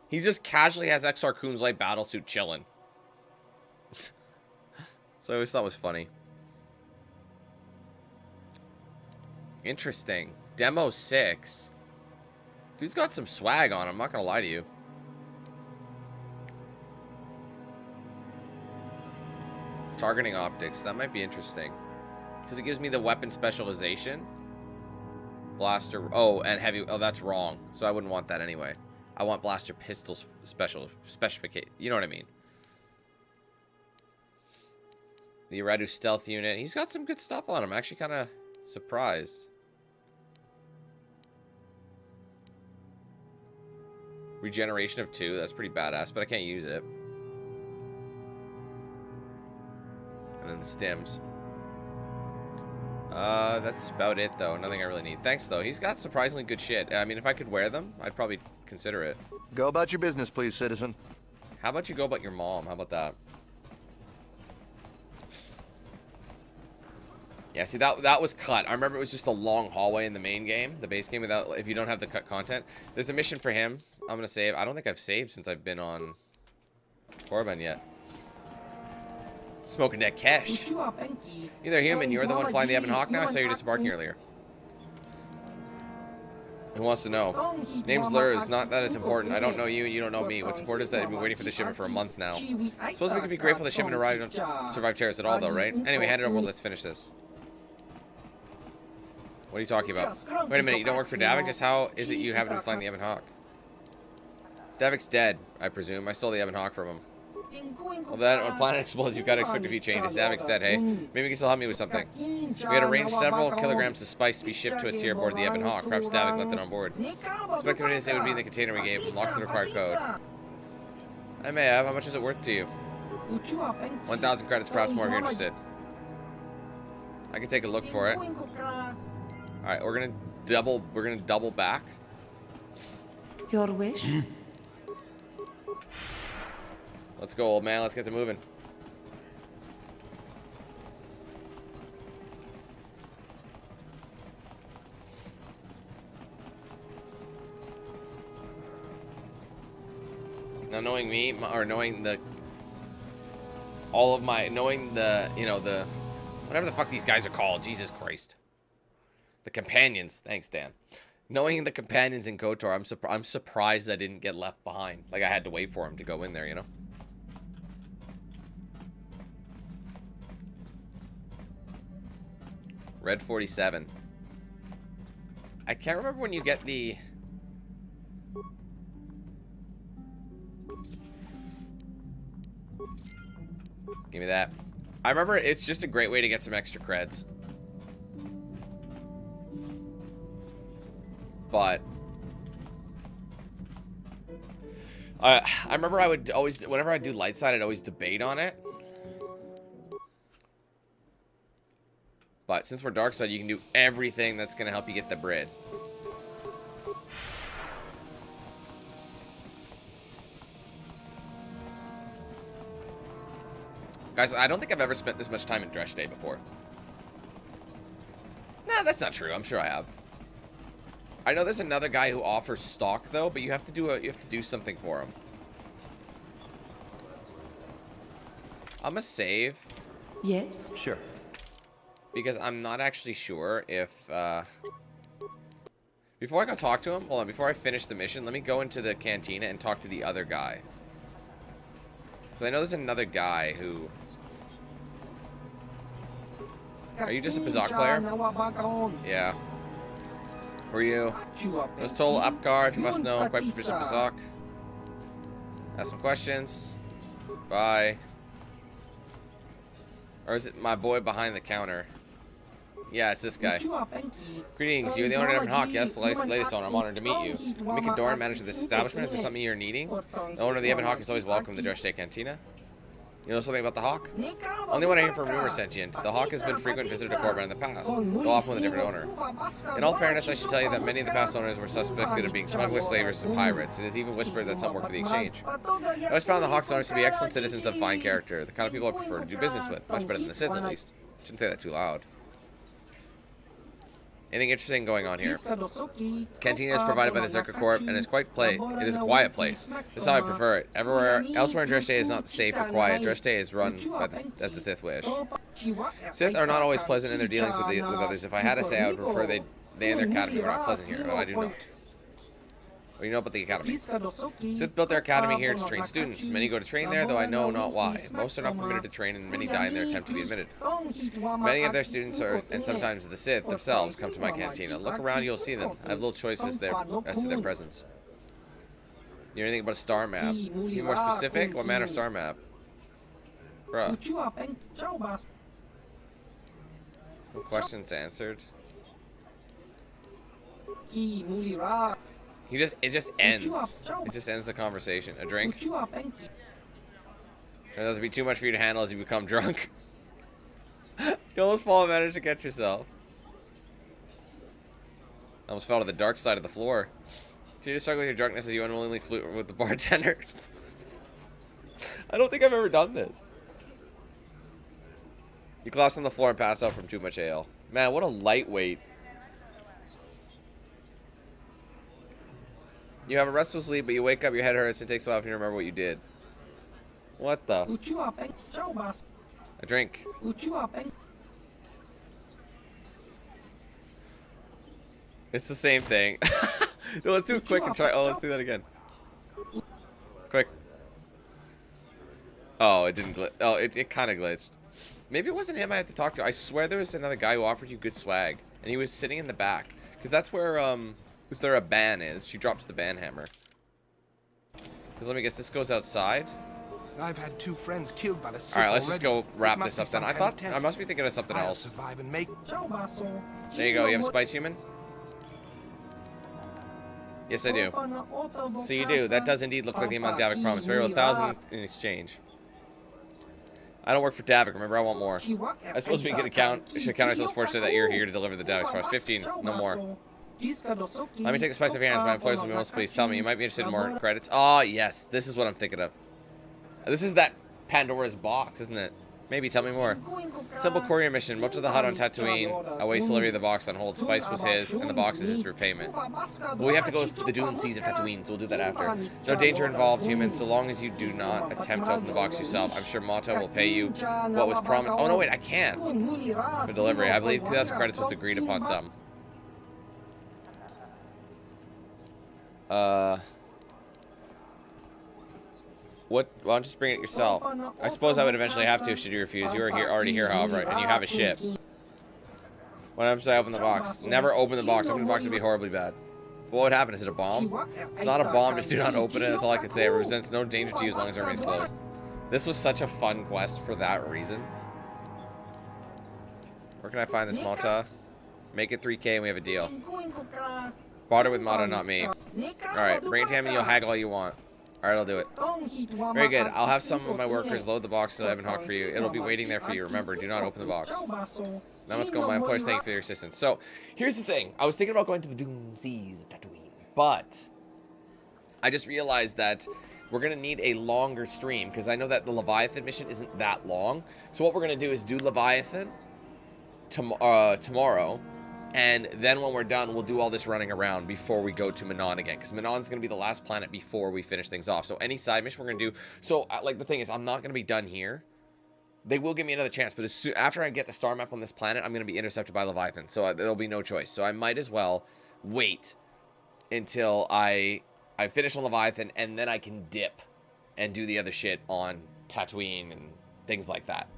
He just casually has Exar Kun's light battlesuit chilling. So I always thought it was funny. Interesting. Demo 6. Dude's got some swag on him, I'm not gonna lie to you. Targeting optics, that might be interesting. Because it gives me the weapon specialization. Blaster, oh, and heavy, oh, that's wrong. So I wouldn't want that anyway. I want blaster pistols specification. You know what I mean? The Iradu stealth unit. He's got some good stuff on him. I'm actually kind of surprised. Regeneration of 2. That's pretty badass, but I can't use it. And then the stems. That's about it, though. Nothing I really need. Thanks, though. He's got surprisingly good shit. I mean, if I could wear them, I'd probably consider it. Go about your business, please, citizen. How about you go about your mom? How about that? Yeah, see, that was cut. I remember it was just a long hallway in the main game, the base game, without, if you don't have the cut content. There's a mission for him. I'm going to save. I don't think I've saved since I've been on Korriban yet. Smoking that cash. You're human. You're the one flying the Ebon Hawk now? I saw you disembarking earlier. Who wants to know? Name's Lurs. Not that it's important. I don't know you, and you don't know me. What's important is that I've been waiting for the shipment for a month now. Suppose we could be grateful the shipment arrived and don't survive terrorists at all, though, right? Anyway, hand it over. Let's finish this. What are you talking about? Wait a minute. You don't work for Davik? Just how is it you haven't been flying the Ebon Hawk? Davik's dead, I presume. I stole the Ebon Hawk from him. Well, then, when planet explodes, you've got to expect a few changes. Davik's dead, hey? Maybe you can still help me with something. We had arranged several kilograms of spice to be shipped to us here aboard the Ebon Hawk. Perhaps Davik left it on board. Expecting it would be in the container we gave him. Locked the required code. I may have. How much is it worth to you? 1,000 credits, perhaps more if you're interested. I can take a look for it. Alright, we're gonna double back. Your wish? Let's go, old man. Let's get to moving. Now, knowing me, or knowing the, knowing the, you know, the, whatever the fuck these guys are called. Jesus Christ. The companions. Thanks, Dan. Knowing the companions in KotOR, I'm surprised I didn't get left behind. Like, I had to wait for him to go in there, you know? Red 47. I can't remember when you get the... Give me that. I remember it's just a great way to get some extra creds. But... I remember I would always... Whenever I do light side, I'd always debate on it. But since we're dark side, you can do everything that's going to help you get the bread. Guys, I don't think I've ever spent this much time in Dreshdae before. Nah, that's not true. I'm sure I have. I know there's another guy who offers stock though, but you have to do something for him. I'm gonna save. Yes. Sure. Because I'm not actually sure if, before I go talk to him, hold on, before I finish the mission, let me go into the cantina and talk to the other guy. Because I know there's another guy who... Are you just a Bazak player? Yeah. Who are you? Those total Upgar, if you must know, quite proficient Bazak. Ask some questions. Bye. Or is it my boy behind the counter? Yeah, it's this guy. Greetings, you're the owner of Ebon Hawk, yes, the latest owner. I'm honored to meet you. I'm KotOR, manager of this establishment. Is there something you're needing? The owner of the Ebon Hawk is always welcome to the Dreshdae Cantina. You know something about the Hawk? Only what I hear from rumor sentient. The Hawk has been a frequent visitor to Korriban in the past, though often with a different owner. In all fairness, I should tell you that many of the past owners were suspected of being smugglers, slavers, and pirates. It is even whispered that some work for the exchange. I always found the Hawk's owners to be excellent citizens of fine character, the kind of people I prefer to do business with, much better than the Sith at least. Shouldn't say that too loud. Anything interesting going on here? Cantina is provided by the Zerka Corp and is it is a quiet place. This is how I prefer it. Elsewhere in Dreshdae is not safe or quiet. Dreshdae is run by as the Sith wish. Sith are not always pleasant in their dealings with others. If I had to say, I would prefer they and their academy were not pleasant here, but I do not. What do you know about the academy? Sith built their academy here to train students. Many go to train there, though I know not why. Most are not permitted to train, and many die in their attempt to be admitted. Many of their students and sometimes the Sith themselves, come to my cantina. Look around, you'll see them. I have little choices there as to their presence. You know anything about a star map? Be more specific? What manner star map? Bruh. Some questions answered. It just ends. It just ends the conversation. A drink? Turns out to be too much for you to handle as you become drunk. You almost fall and manage to catch yourself. I almost fell to the dark side of the floor. Did you just struggle with your drunkenness as you unwillingly flew with the bartender? I don't think I've ever done this. You collapse on the floor and pass out from too much ale. Man, what a lightweight. You have a restful sleep, but you wake up, your head hurts, and it takes a while for you to remember what you did. What the? A drink. It's the same thing. No, let's do it quick and try. Oh, let's do that again. Quick. Oh, it didn't glitch. Oh, it kind of glitched. Maybe it wasn't him I had to talk to. I swear there was another guy who offered you good swag. And he was sitting in the back. Because that's where, if there a ban is, she drops the ban hammer. Because let me guess, this goes outside? I've had 2 friends killed by the Sith. Alright, let's just go wrap this up then. I thought, I must be thinking of something else. Survive and make... There you go, you have a spice human? Yes, I do. So you do. That does indeed look like the amount Davik promised. Very well, 1,000 in exchange. I don't work for Davik. Remember, I want more. I suppose we can count. I should count ourselves fortunate that you're here to deliver the Davik spice. 15, no more. Let me take the spice off your hands. My employers will be most pleased. Tell me, you might be interested in more credits. Oh, yes. This is what I'm thinking of. This is that Pandora's box, isn't it? Maybe, tell me more. Simple courier mission. Go to the hut on Tatooine. Awaits delivery of the box on Hold. Spice was his, and the box is his for payment. But we have to go to the Dune Seas of Tatooine, so we'll do that after. No danger involved, human. So long as you do not attempt to open the box yourself, I'm sure Mata will pay you what was promised. Oh, no, wait, I can't. For delivery. I believe 2,000 credits was agreed upon some. What? Why don't you just bring it yourself? I suppose I would eventually have to should you refuse. You are here already here, however, and you have a ship. What happens if I open the box? Never open the box. Opening the box would be horribly bad. What would happen? Is it a bomb? It's not a bomb. Just do not open it. That's all I can say. It represents no danger to you as long as it remains closed. This was such a fun quest for that reason. Where can I find this Mata? Make it 3K and we have a deal. Barter with Mata, not me. Alright, bring it to him and you'll haggle all you want. Alright, I'll do it. Very good. I'll have some of my workers load the box to Ebon Hawk for you. It'll be waiting there for you. Remember, do not open the box. Now let's go. My employers, thank you for your assistance. So, here's the thing. I was thinking about going to the Dune Seas of Tatooine, but I just realized that we're going to need a longer stream, because I know that the Leviathan mission isn't that long. So what we're going to do is do Leviathan tomorrow, and then when we're done, we'll do all this running around before we go to Manon again. Because Manon's going to be the last planet before we finish things off. So any side mission we're going to do... So, like, the thing is, I'm not going to be done here. They will give me another chance. But after I get the star map on this planet, I'm going to be intercepted by Leviathan. So there'll be no choice. So I might as well wait until I finish on Leviathan. And then I can dip and do the other shit on Tatooine and things like that.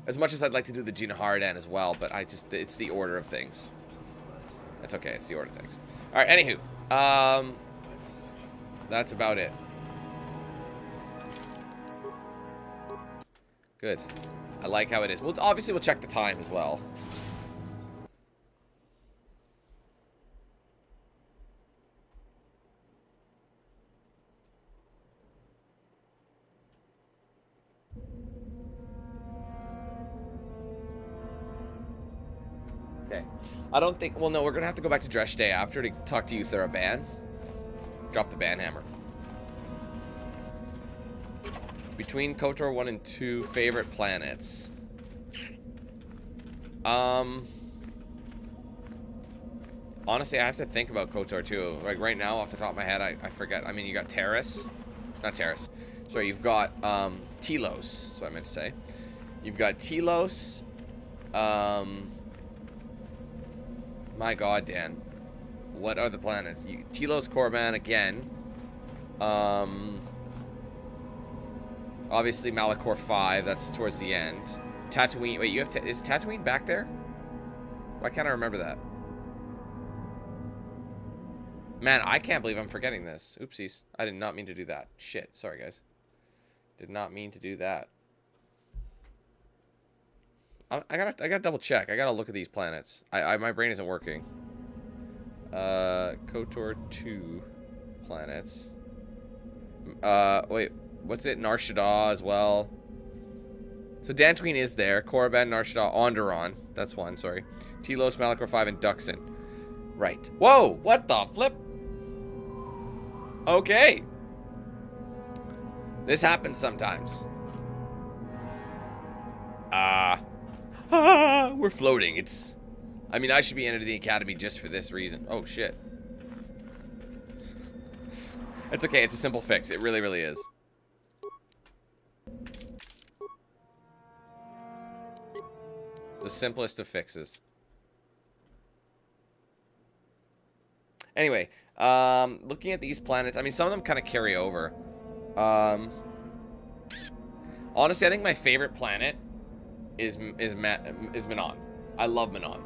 As much as I'd like to do the Gina Hardan as well, but it's the order of things. That's okay, it's the order of things. Alright, anywho. That's about it. Good. I like how it is. Well, obviously we'll check the time as well. I don't think... Well, no, we're going to have to go back to Dreshdae after to talk to Uther Ban. Drop the ban hammer. Between KotOR 1 and 2 favorite planets. Honestly, I have to think about KotOR 2. Like, right now, off the top of my head, I forget. I mean, you got Terrace. Not Terrace. Sorry, you've got Telos. That's what I meant to say. You've got Telos. My god, Dan. What are the planets? Telos, Korriban again. Obviously Malachor 5, that's towards the end. Tatooine, wait, you have is Tatooine back there? Why can't I remember that? Man, I can't believe I'm forgetting this. Oopsies. I did not mean to do that. Shit. Sorry, guys. Did not mean to do that. I gotta double check. I gotta look at these planets. My brain isn't working. KotOR 2 planets. Wait. What's it? Nar Shaddaa as well. So Dantooine is there. Korriban, Nar Shaddaa, Onderon. That's one, sorry. Telos, Malachor 5, and Duxon. Right. Whoa! What the flip? Okay. This happens sometimes. We're floating. I mean, I should be entered the Academy just for this reason. Oh, shit. It's okay. It's a simple fix. It really, really is. The simplest of fixes. Anyway, looking at these planets, I mean, some of them kind of carry over. Honestly, I think my favorite planet is Manon. I love Manon.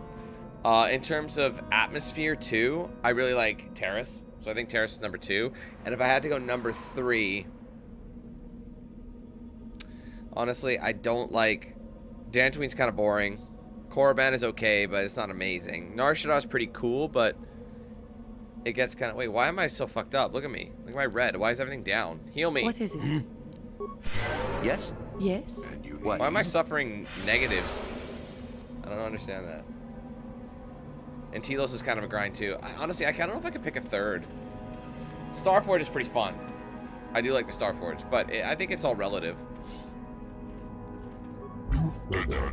In terms of atmosphere, too, I really like Terrace. So I think Terrace is number 2. And if I had to go number 3, honestly, I don't like... Dantooine's kind of boring. Korriban is okay, but it's not amazing. Nar Shaddaa is pretty cool, but it gets kind of... Wait, why am I so fucked up? Look at me. Look at my red. Why is everything down? Heal me. What is it? Yes? Yes? What? Why am I suffering negatives? I don't understand that. And Telos is kind of a grind, too. Honestly, I don't know if I could pick a third. Starforge is pretty fun. I do like the Starforge, but I think it's all relative.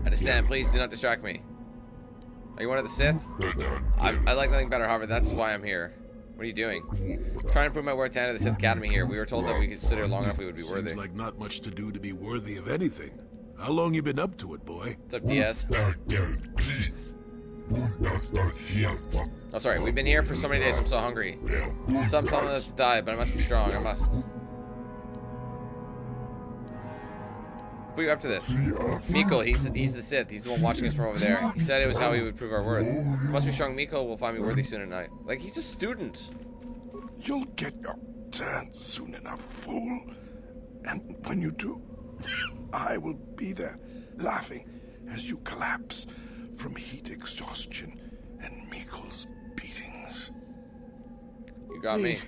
Understand, please do not distract me. Are you one of the Sith? I like nothing better, however, that's why I'm here. What are you doing? Trying to prove my worth to enter the Sith Academy here. We were told that we could sit here long enough we would be worthy. Seems like not much to do to be worthy of anything. How long you been up to it, boy? What's up, DS? Oh, sorry. We've been here for so many days. I'm so hungry. Some of us died, but I must be strong. I must. Put you up to this. Miko, he's the Sith. He's the one watching us from over there. He said it was how he would prove our worth. Must be strong. Miko will find me worthy soon tonight. Like, he's a student. You'll get your turn soon enough, fool. And when you do, I will be there, laughing as you collapse from heat exhaustion and Miko's beatings. You got me.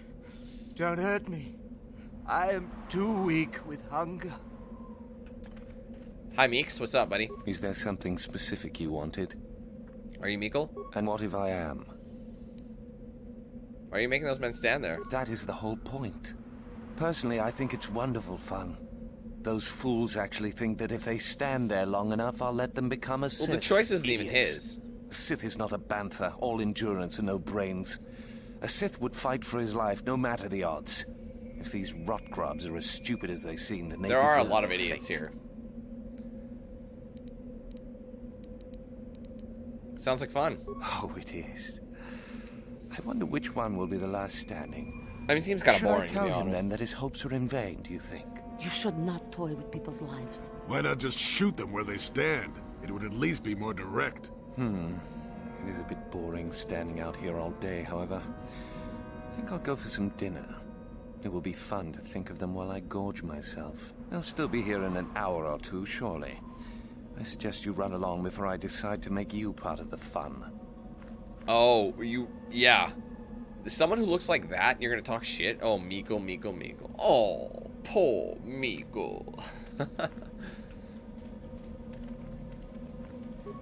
Don't hurt me. I am too weak with hunger. Hi, Meeks. What's up, buddy? Is there something specific you wanted? Are you Meekle? And what if I am? Why are you making those men stand there? That is the whole point. Personally, I think it's wonderful fun. Those fools actually think that if they stand there long enough, I'll let them become a Sith. Well, the choice isn't even his. A Sith is not a bantha, all endurance and no brains. A Sith would fight for his life, no matter the odds. If these rot grubs are as stupid as they seem, then they There are a deserve lot of idiots fate. here. Sounds like fun. Oh, it is. I wonder which one will be the last standing. I mean, it seems kind of boring, Should I tell to be him honest. then that his hopes are in vain, do you think? You should not toy with people's lives. Why not just shoot them where they stand? It would at least be more direct. It is a bit boring standing out here all day, however. I think I'll go for some dinner. It will be fun to think of them while I gorge myself. They'll still be here in an hour or two, surely. I suggest you run along before I decide to make you part of the fun. Oh, yeah. Someone who looks like that, and you're gonna talk shit? Oh, Miko. Oh, poor Miko.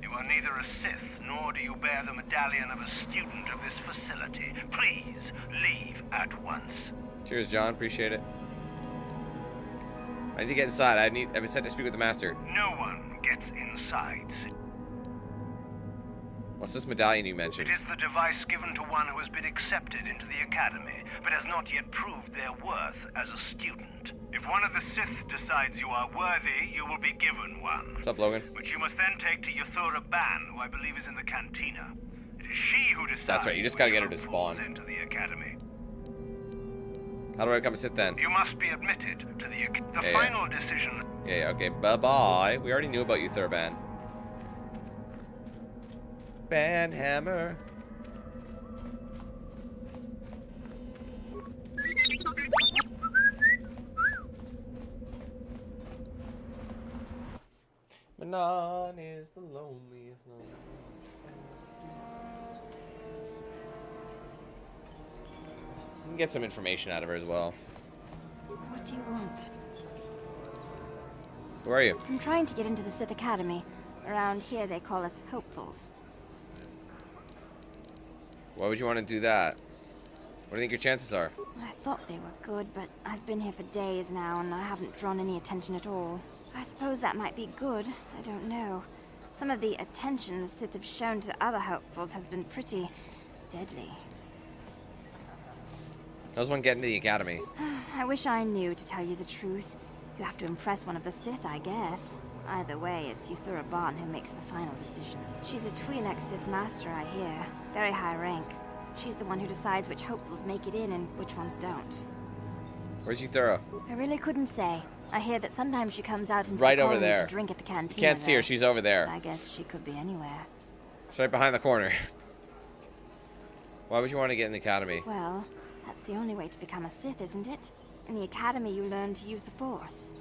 You are neither a Sith, nor do you bear the medallion of a student of this facility. Please, leave at once. Cheers, John. Appreciate it. I need to get inside. I've been sent to speak with the master. No one gets inside. What's this medallion you mentioned? It is the device given to one who has been accepted into the Academy, but has not yet proved their worth as a student. If one of the Sith decides you are worthy, you will be given one. What's up, Logan? Which you must then take to Yuthura Ban, who I believe is in the cantina. It is she who decides. That's right. You just gotta get her to spawn. Into the Academy. How do I become a Sith then? You must be admitted to the final decision. Yeah, okay. Bye-bye. We already knew about you, Thurban. Banhammer. Anon is the loneliest. You can get some information out of her as well. What do you want? Who are you? I'm trying to get into the Sith Academy. Around here they call us hopefuls. Why would you want to do that? What do you think your chances are? I thought they were good, but I've been here for days now and I haven't drawn any attention at all. I suppose that might be good. I don't know. Some of the attention the Sith have shown to other hopefuls has been pretty deadly. How's one getting to the academy? I wish I knew, to tell you the truth. You have to impress one of the Sith, I guess. Either way, it's Korriban who makes the final decision. She's a Twi'lek Sith Master, I hear. Very high rank. She's the one who decides which hopefuls make it in and which ones don't. Where's Euthura? I really couldn't say. I hear that sometimes she comes out into right the over there. To drink at the canteen. You can't see her, she's over there. I guess she could be anywhere. She's right behind the corner. Why would you want to get in the academy? Well, that's the only way to become a Sith, isn't it? In the academy, you learn to use the Force.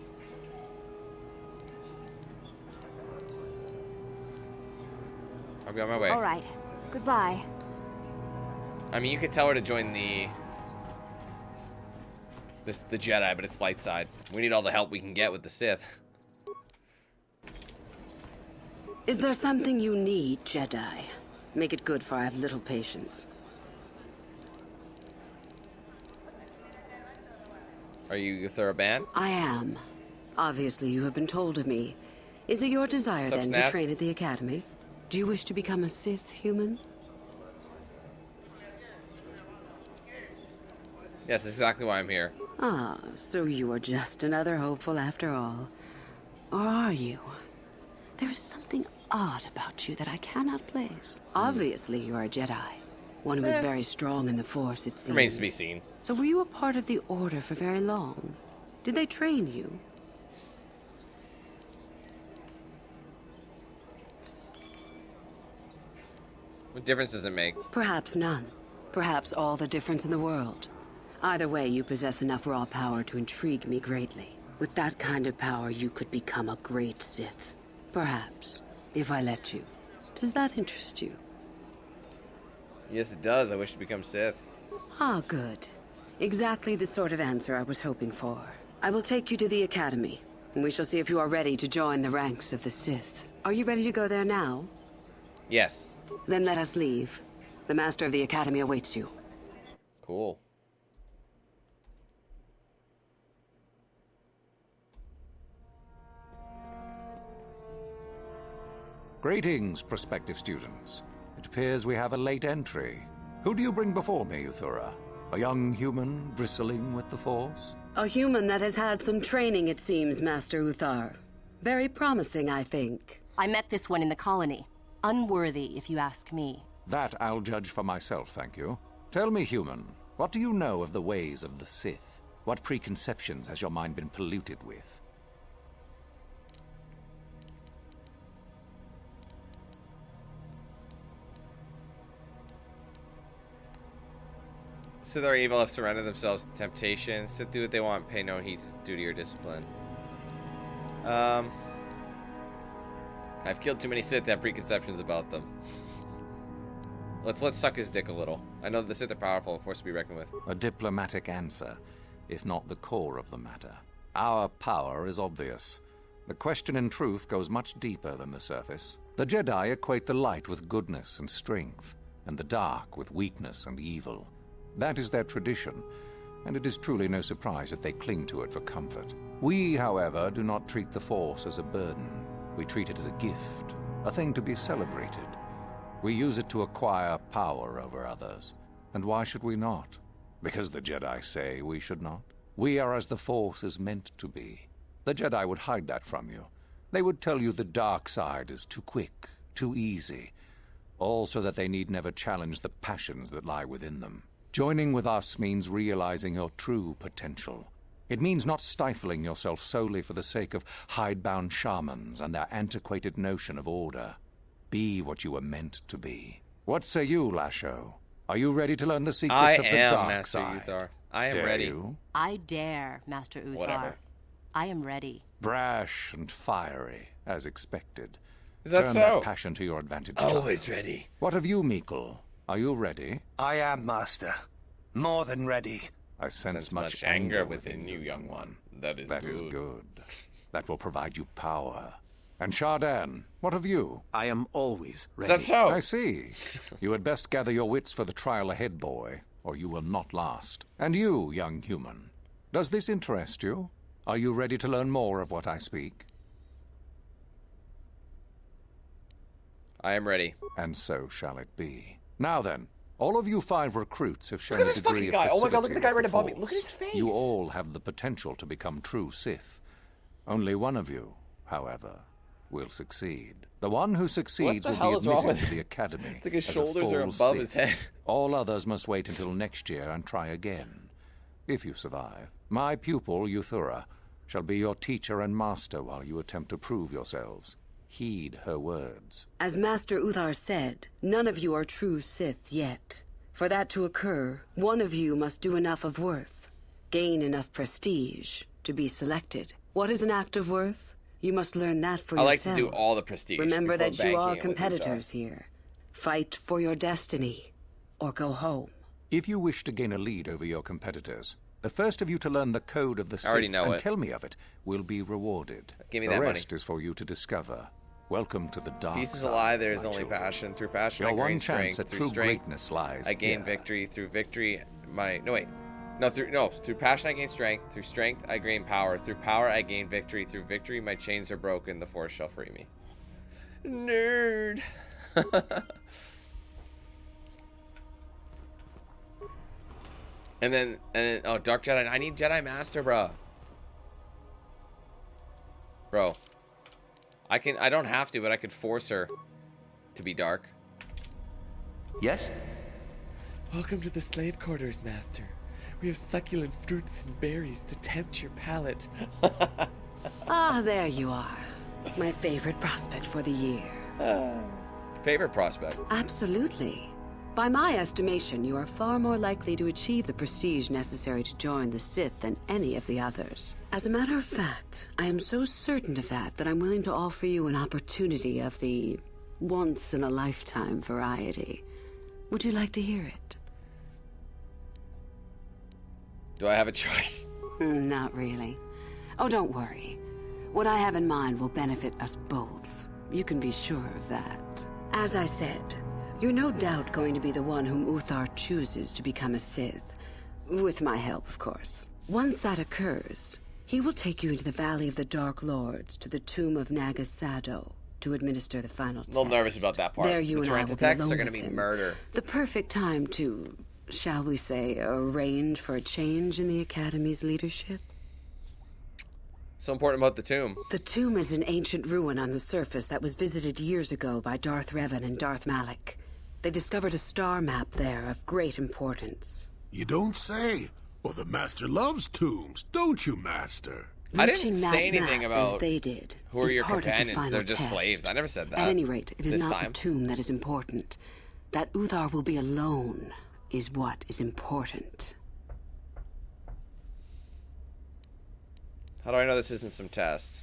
I'll be on my way. All right. Goodbye. I mean, you could tell her to join the Jedi, but it's light side. We need all the help we can get with the Sith. Is there something you need, Jedi? Make it good, for I have little patience. Are you Korriban? I am. Obviously, you have been told of me. Is it your desire, then, to train at the Academy? Do you wish to become a Sith human? Yes, that's exactly why I'm here. Ah, so you are just another hopeful after all. Or are you? There is something odd about you that I cannot place. Obviously, you are a Jedi. One who is very strong in the Force, it seems. Remains to be seen. So were you a part of the Order for very long? Did they train you? What difference does it make? Perhaps none. Perhaps all the difference in the world. Either way, you possess enough raw power to intrigue me greatly. With that kind of power, you could become a great Sith. Perhaps, if I let you. Does that interest you? Yes, it does. I wish to become Sith. Ah, good. Exactly the sort of answer I was hoping for. I will take you to the Academy, and we shall see if you are ready to join the ranks of the Sith. Are you ready to go there now? Yes. Then let us leave. The Master of the Academy awaits you. Cool. Greetings, prospective students. It appears we have a late entry. Who do you bring before me, Euthura? A young human bristling with the Force? A human that has had some training, it seems, Master Uthar. Very promising, I think. I met this one in the colony. Unworthy, if you ask me. That I'll judge for myself, thank you. Tell me, human, what do you know of the ways of the Sith? What preconceptions has your mind been polluted with? Sith are evil, have surrendered themselves to temptation. Sith do what they want, pay no heed to duty or discipline. I've killed too many Sith to have preconceptions about them. Let's suck his dick a little. I know that the Sith are powerful, a force to be reckoned with. A diplomatic answer, if not the core of the matter. Our power is obvious. The question in truth goes much deeper than the surface. The Jedi equate the light with goodness and strength, and the dark with weakness and evil. That is their tradition, and it is truly no surprise that they cling to it for comfort. We, however, do not treat the Force as a burden. We treat it as a gift, a thing to be celebrated. We use it to acquire power over others. And why should we not? Because the Jedi say we should not. We are as the Force is meant to be. The Jedi would hide that from you. They would tell you the dark side is too quick, too easy, all so that they need never challenge the passions that lie within them. Joining with us means realizing your true potential. It means not stifling yourself solely for the sake of hidebound shamans and their antiquated notion of order. Be what you were meant to be. What say you, Lasho? Are you ready to learn the secrets of the dark side? I am, Master Uthar. I am Dare ready. I dare, Master Uthar. Whatever. I am ready. Brash and fiery, as expected. Is that Turn so? that passion to your advantage. Always ready. What of you, Mikkel? Are you ready? I am, Master. More than ready. I sense much anger within you, young one. That is good. That will provide you power. And Shardan, what of you? I am always ready. Is that so? I see. You had best gather your wits for the trial ahead, boy, or you will not last. And you, young human, does this interest you? Are you ready to learn more of what I speak? I am ready. And so shall it be. Now then, all of you 5 recruits have shown Look at a this degree fucking of guy. Oh my god, look at the guy right facility above me. with Look at his face. You all have the potential to become true Sith. Only one of you, however, will succeed. The one who succeeds will be admitted to the Academy. It's like his as a shoulders are full above his Sith. head. All others must wait until next year and try again. If you survive, my pupil, Euthura, shall be your teacher and master while you attempt to prove yourselves. Heed her words. As Master Uthar said, none of you are true Sith yet. For that to occur, one of you must do enough of worth, gain enough prestige, to be selected. What is an act of worth? You must learn that for yourselves. I like to do all the prestige. Remember that you are banking competitors here. Fight for your destiny, or go home. If you wish to gain a lead over your competitors, the first of you to learn the code of the Sith and tell me of it will be rewarded. Give me the that money. The rest is for you to discover. Welcome to the dark Peace is side, a lie, there is my only children. passion. Through passion, Your I gain one chance strength. at Through true strength, greatness lies I gain here. victory. Through victory, through passion I gain strength. Through strength I gain power. Through power I gain victory. Through victory my chains are broken. The Force shall free me. Nerd. And then, oh, Dark Jedi. I need Jedi Master, bro. I don't have to, but I could force her to be dark. Yes? Welcome to the slave quarters, Master. We have succulent fruits and berries to tempt your palate. Ah, there you are. My favorite prospect for the year. Favorite prospect? Absolutely. By my estimation, you are far more likely to achieve the prestige necessary to join the Sith than any of the others. As a matter of fact, I am so certain of that I'm willing to offer you an opportunity of the once-in-a-lifetime variety. Would you like to hear it? Do I have a choice? Not really. Oh, don't worry. What I have in mind will benefit us both. You can be sure of that. As I said, you're no doubt going to be the one whom Uthar chooses to become a Sith. With my help, of course. Once that occurs, he will take you into the Valley of the Dark Lords to the tomb of Naga Sadow to administer the final test. A little nervous about that part. There you the and I will be attacks alone are going to with be him. murder. The perfect time to, shall we say, arrange for a change in the Academy's leadership. So important about the tomb. The tomb is an ancient ruin on the surface that was visited years ago by Darth Revan and Darth Malak. They discovered a star map there of great importance. You don't say. Well, the Master loves tombs, don't you, Master? I didn't say anything about they did, who are your part of the companions. final They're just test. slaves. I never said that. At any rate, it is this not time. the tomb that is important. That Uthar will be alone is what is important. How do I know this isn't some test?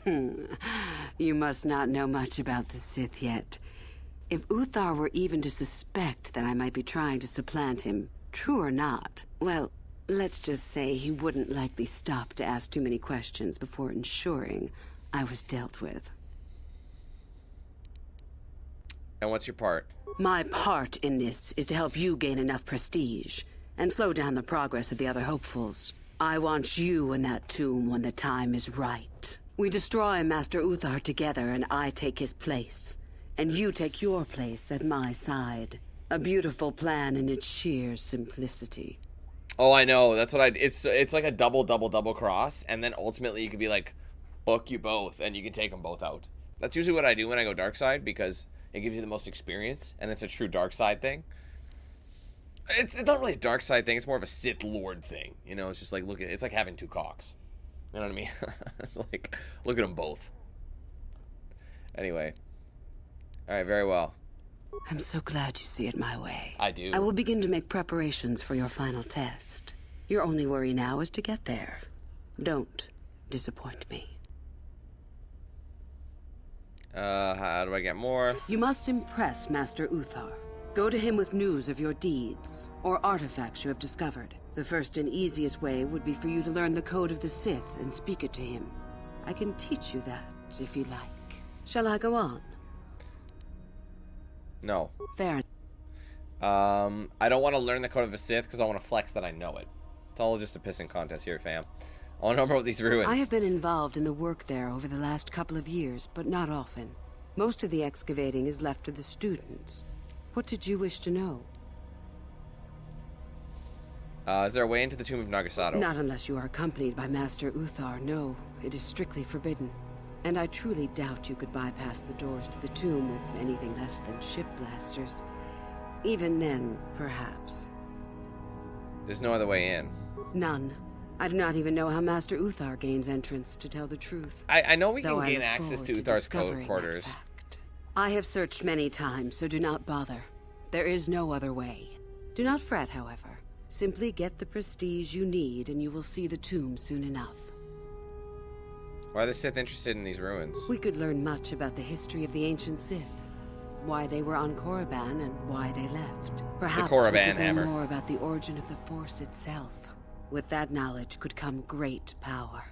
You must not know much about the Sith yet. If Uthar were even to suspect that I might be trying to supplant him, true or not, well, let's just say he wouldn't likely stop to ask too many questions before ensuring I was dealt with. And what's your part? My part in this is to help you gain enough prestige and slow down the progress of the other hopefuls. I want you in that tomb when the time is right. We destroy Master Uthar together and I take his place. And you take your place at my side. A beautiful plan in its sheer simplicity. Oh, I know. That's what it's like a double cross, and then ultimately you could be like, book you both, and you can take them both out. That's usually what I do when I go dark side, because it gives you the most experience, and it's a true dark side thing. It's not really a dark side thing. It's more of a Sith Lord thing. You know, it's just like it's like having two cocks. You know what I mean? It's like, look at them both. Anyway. All right, very well. I'm so glad you see it my way. I do. I will begin to make preparations for your final test. Your only worry now is to get there. Don't disappoint me. How do I get more? You must impress Master Uthar. Go to him with news of your deeds, or artifacts you have discovered. The first and easiest way would be for you to learn the code of the Sith and speak it to him. I can teach you that, if you like. Shall I go on? No. Fair. I don't want to learn the code of the Sith because I want to flex that I know it. It's all just a pissing contest here, fam. I want to know about these ruins. I have been involved in the work there over the last couple of years, but not often. Most of the excavating is left to the students. What did you wish to know? Is there a way into the tomb of Naga? Not unless you are accompanied by Master Uthar. No, it is strictly forbidden. And I truly doubt you could bypass the doors to the tomb with anything less than ship blasters. Even then, perhaps. There's no other way in. None. I do not even know how Master Uthar gains entrance, to tell the truth. I know we can gain access to Uthar's quarters. I have searched many times, so do not bother. There is no other way. Do not fret, however. Simply get the prestige you need, and you will see the tomb soon enough. Why are the Sith interested in these ruins? We could learn much about the history of the ancient Sith. Why they were on Korriban and why they left. Perhaps the Korriban we could hammer. learn more about the origin of the Force itself. With that knowledge could come great power.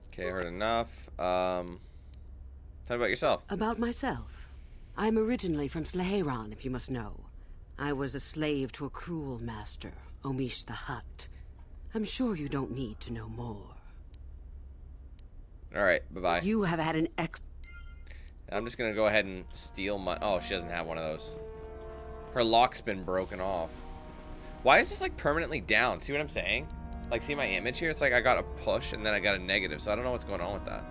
Okay, I heard enough. Tell me about yourself. About myself. I am originally from Slaheron, if you must know. I was a slave to a cruel master, Omish the Hutt. I'm sure you don't need to know more. Alright, bye-bye. You have had an I'm just gonna go ahead and steal my... Oh, she doesn't have one of those. Her lock's been broken off. Why is this, like, permanently down? See what I'm saying? Like, see my image here? It's like I got a push and then I got a negative, so I don't know what's going on with that.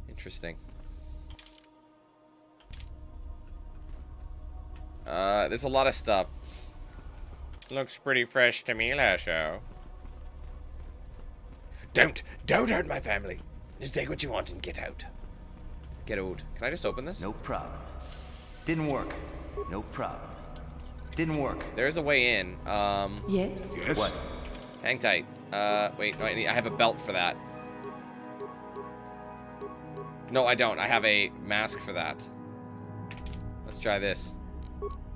Interesting. There's a lot of stuff. Looks pretty fresh to me, Lasho. Don't hurt my family. Just take what you want and get out. Get out. Can I just open this? No problem. Didn't work. No problem. Didn't work. There's a way in. Yes? Yes? What? Hang tight. Wait, no, I have a belt for that. No, I don't. I have a mask for that. Let's try this.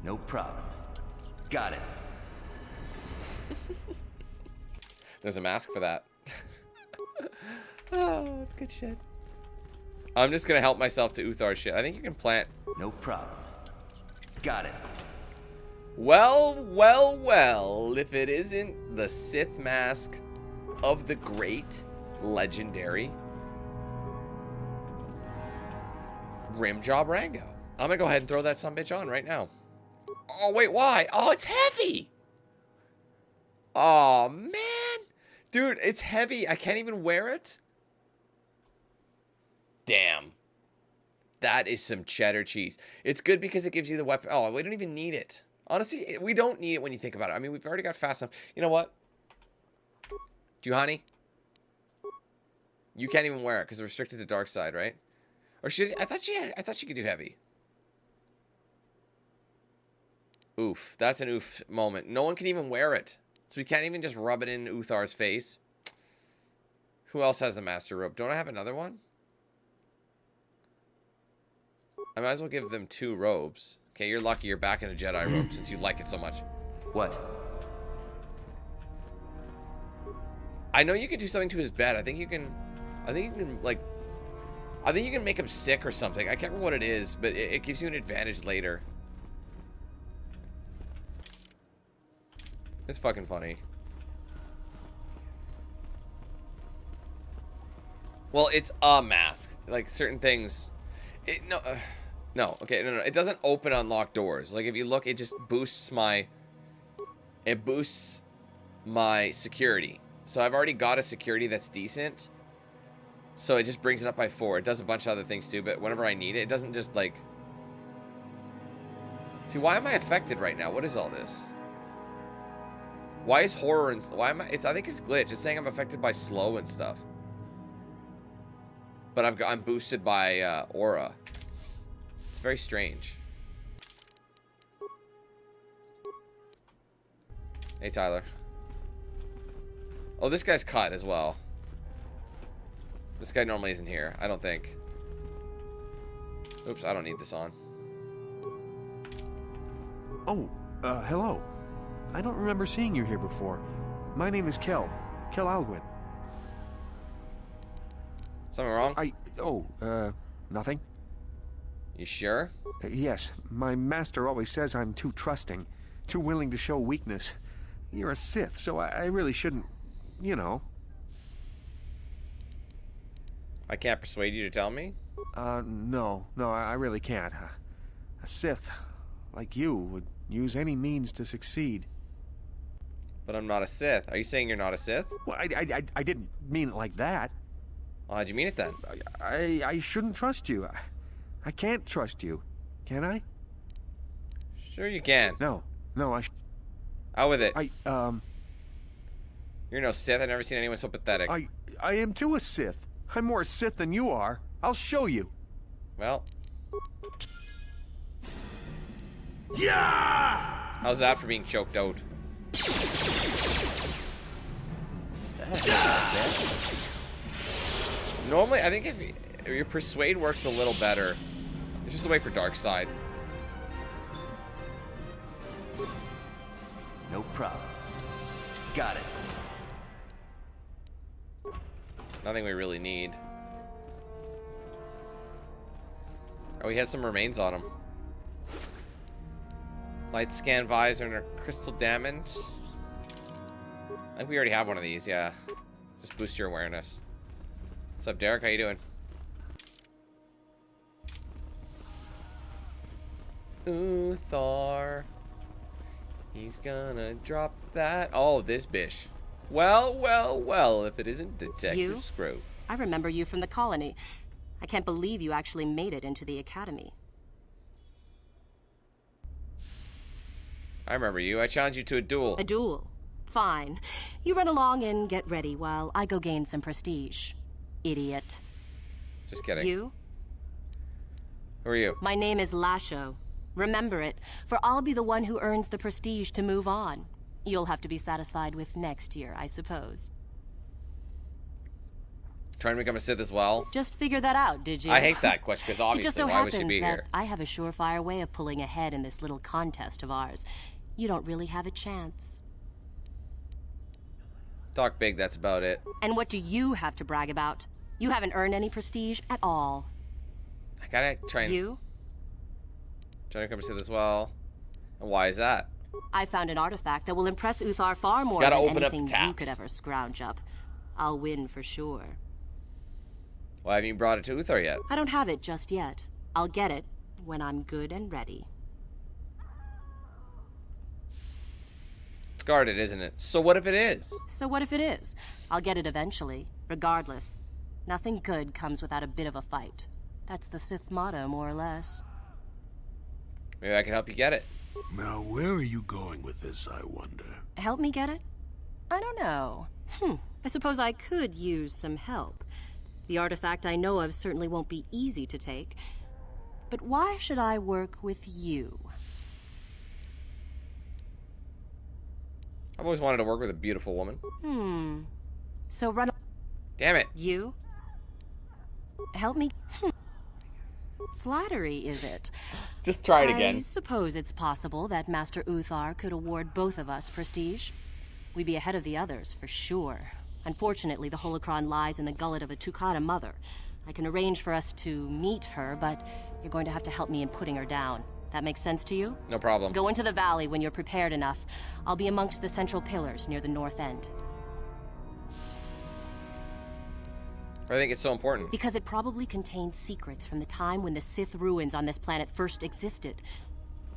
No problem. Got it. There's a mask for that. Oh, that's good shit. I'm just gonna help myself to Uthar's shit. I think you can plant. No problem. Got it. Well, well, well. If it isn't the Sith mask of the great, legendary Rimjob Rango. I'm gonna go ahead and throw that sumbitch on right now. Oh, wait, why? Oh, it's heavy. Oh, man. Dude, it's heavy. I can't even wear it. Damn. That is some cheddar cheese. It's good because it gives you the weapon. Oh, we don't even need it. Honestly, we don't need it when you think about it. I mean, we've already got fast enough. You know what? Juhani? You can't even wear it because it's restricted to dark side, right? Or I thought she could do heavy. Oof. That's an oof moment. No one can even wear it. So we can't even just rub it in Uthar's face. Who else has the master robe? Don't I have another one? I might as well give them 2 robes. Okay, you're lucky you're back in a Jedi robe since you like it so much. What? I know you can do something to his bed. I think you can like... I think you can make him sick or something. I can't remember what it is, but it gives you an advantage later. It's fucking funny. Well, it's a mask. Like, certain things... No, okay, no. It doesn't open unlock doors. Like, if you look, it just boosts my... It boosts my security. So I've already got a security that's decent. So it just brings it up by 4. It does a bunch of other things too, but whenever I need it, it doesn't just, like... See, why am I affected right now? What is all this? Why is horror and... Why am I... I think it's glitch. It's saying I'm affected by slow and stuff. But I'm boosted by aura. It's very strange. Hey, Tyler. Oh, this guy's cut as well. This guy normally isn't here, I don't think. Oops, I don't need this on. Oh, hello. I don't remember seeing you here before. My name is Kel Alwyn. Something wrong? Nothing. You sure? Yes. My master always says I'm too trusting, too willing to show weakness. You're a Sith, so I really shouldn't, you know. I can't persuade you to tell me? No, I really can't. A Sith, like you, would use any means to succeed. But I'm not a Sith. Are you saying you're not a Sith? Well, I didn't mean it like that. Well, how'd you mean it then? I shouldn't trust you. I can't trust you. Can I? Sure you can. No, Out with it. You're no Sith. I've never seen anyone so pathetic. I am too a Sith. I'm more a Sith than you are. I'll show you. Well. Yeah! How's that for being choked out? Normally, I think if your persuade works a little better. It's just a way for dark side. No problem. Got it. Nothing we really need. Oh, he has some remains on him. Light scan visor and a crystal diamond. I think we already have one of these, yeah. Just boost your awareness. What's up, Derek? How you doing? Uthar. He's gonna drop that. Oh, this bish. Well, if it isn't Detective Scroat. I remember you from the colony. I can't believe you actually made it into the Academy. I remember you. I challenged you to a duel. A duel? Fine. You run along and get ready while I go gain some prestige. Idiot. Just kidding. You? Who are you? My name is Lasho. Remember it, for I'll be the one who earns the prestige to move on. You'll have to be satisfied with next year, I suppose. Trying to become a Sith as well? Just figure that out, did you? I hate that question, because obviously, it just so why would she happens be that here? I have a surefire way of pulling ahead in this little contest of ours. You don't really have a chance. Talk big, that's about it. And what do you have to brag about? You haven't earned any prestige at all. I gotta try and... You? Trying to become a Sith as well. And why is that? I found an artifact that will impress Uthar far more Gotta than open up anything tabs. you could ever scrounge up. I'll win for sure. Why haven't you brought it to Uthar yet? I don't have it just yet. I'll get it when I'm good and ready. It's guarded, isn't it? So what if it is? So what if it is? I'll get it eventually, regardless. Nothing good comes without a bit of a fight. That's the Sith motto, more or less. Maybe I can help you get it. Now, where are you going with this, I wonder? Help me get it? I don't know. I suppose I could use some help. The artifact I know of certainly won't be easy to take. But why should I work with you? I've always wanted to work with a beautiful woman. So run... Damn it. You? Help me... Flattery, is it? Just try it again. I suppose it's possible that Master Uthar could award both of us prestige. We'd be ahead of the others, for sure. Unfortunately, the holocron lies in the gullet of a Tukata mother. I can arrange for us to meet her, but you're going to have to help me in putting her down. That makes sense to you? No problem. Go into the valley when you're prepared enough. I'll be amongst the central pillars near the north end. I think it's so important. Because it probably contains secrets from the time when the Sith ruins on this planet first existed.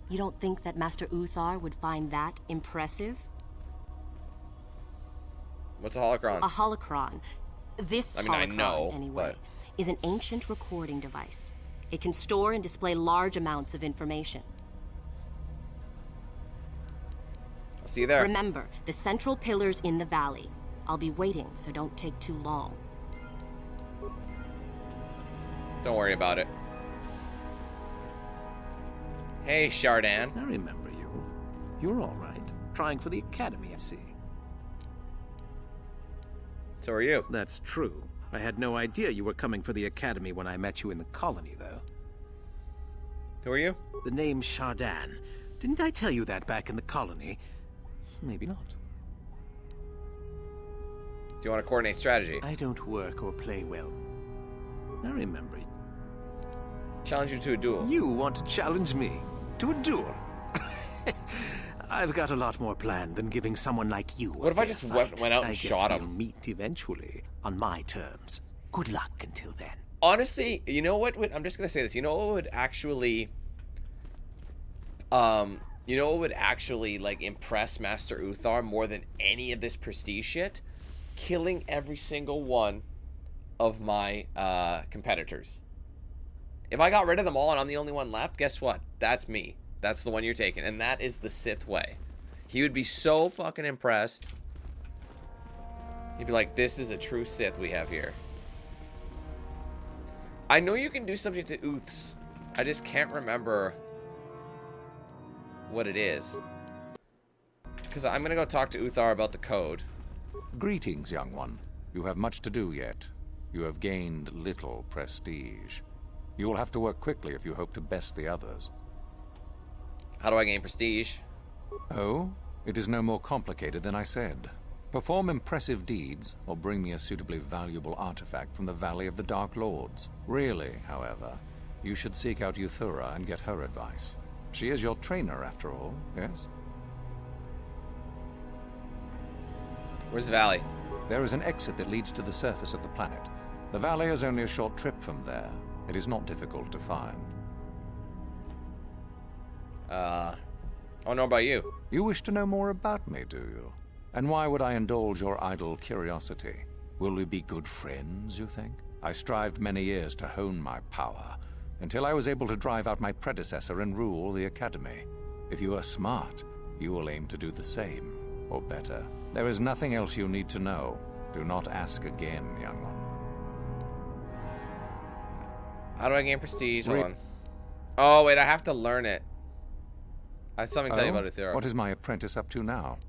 You don't think that Master Uthar would find that impressive? What's a holocron? A holocron. This holocron, I know, anyway, is an ancient recording device. It can store and display large amounts of information. I'll see you there. Remember, the central pillars in the valley. I'll be waiting, so don't take too long. Don't worry about it. Hey, Shardan. I remember you. You're all right. Trying for the Academy, I see. So are you. That's true. I had no idea you were coming for the Academy when I met you in the colony, though. Who are you? The name's Shardan. Didn't I tell you that back in the colony? Maybe not. Do you want to coordinate strategy? I don't work or play well. I remember you. Challenge you to a duel. You want to challenge me to a duel? I've got a lot more planned than giving someone like you. What if I just went out and shot him? We'll meet eventually on my terms. Good luck until then. Honestly, you know what? I'm just gonna say this. You know what would actually, like impress Master Uthar more than any of this prestige shit? Killing every single one of my competitors. If I got rid of them all and I'm the only one left, guess what? That's me. That's the one you're taking, and that is the Sith way. He would be so fucking impressed. He'd be like, this is a true Sith we have here. I know you can do something to Uths. I just can't remember what it is. Because I'm going to go talk to Uthar about the code. Greetings, young one. You have much to do yet. You have gained little prestige. You will have to work quickly if you hope to best the others. How do I gain prestige? Oh, it is no more complicated than I said. Perform impressive deeds, or bring me a suitably valuable artifact from the Valley of the Dark Lords. Really, however, you should seek out Uthura and get her advice. She is your trainer, after all, yes? Where's the valley? There is an exit that leads to the surface of the planet. The valley is only a short trip from there. It is not difficult to find. I don't know about you. You wish to know more about me, do you? And why would I indulge your idle curiosity? Will we be good friends, you think? I strived many years to hone my power, until I was able to drive out my predecessor and rule the Academy. If you are smart, you will aim to do the same, or better. There is nothing else you need to know. Do not ask again, young one. How do I gain prestige? Hold on. Oh, wait, I have to learn it. I have something to tell you about Uthura. What is my apprentice up to now?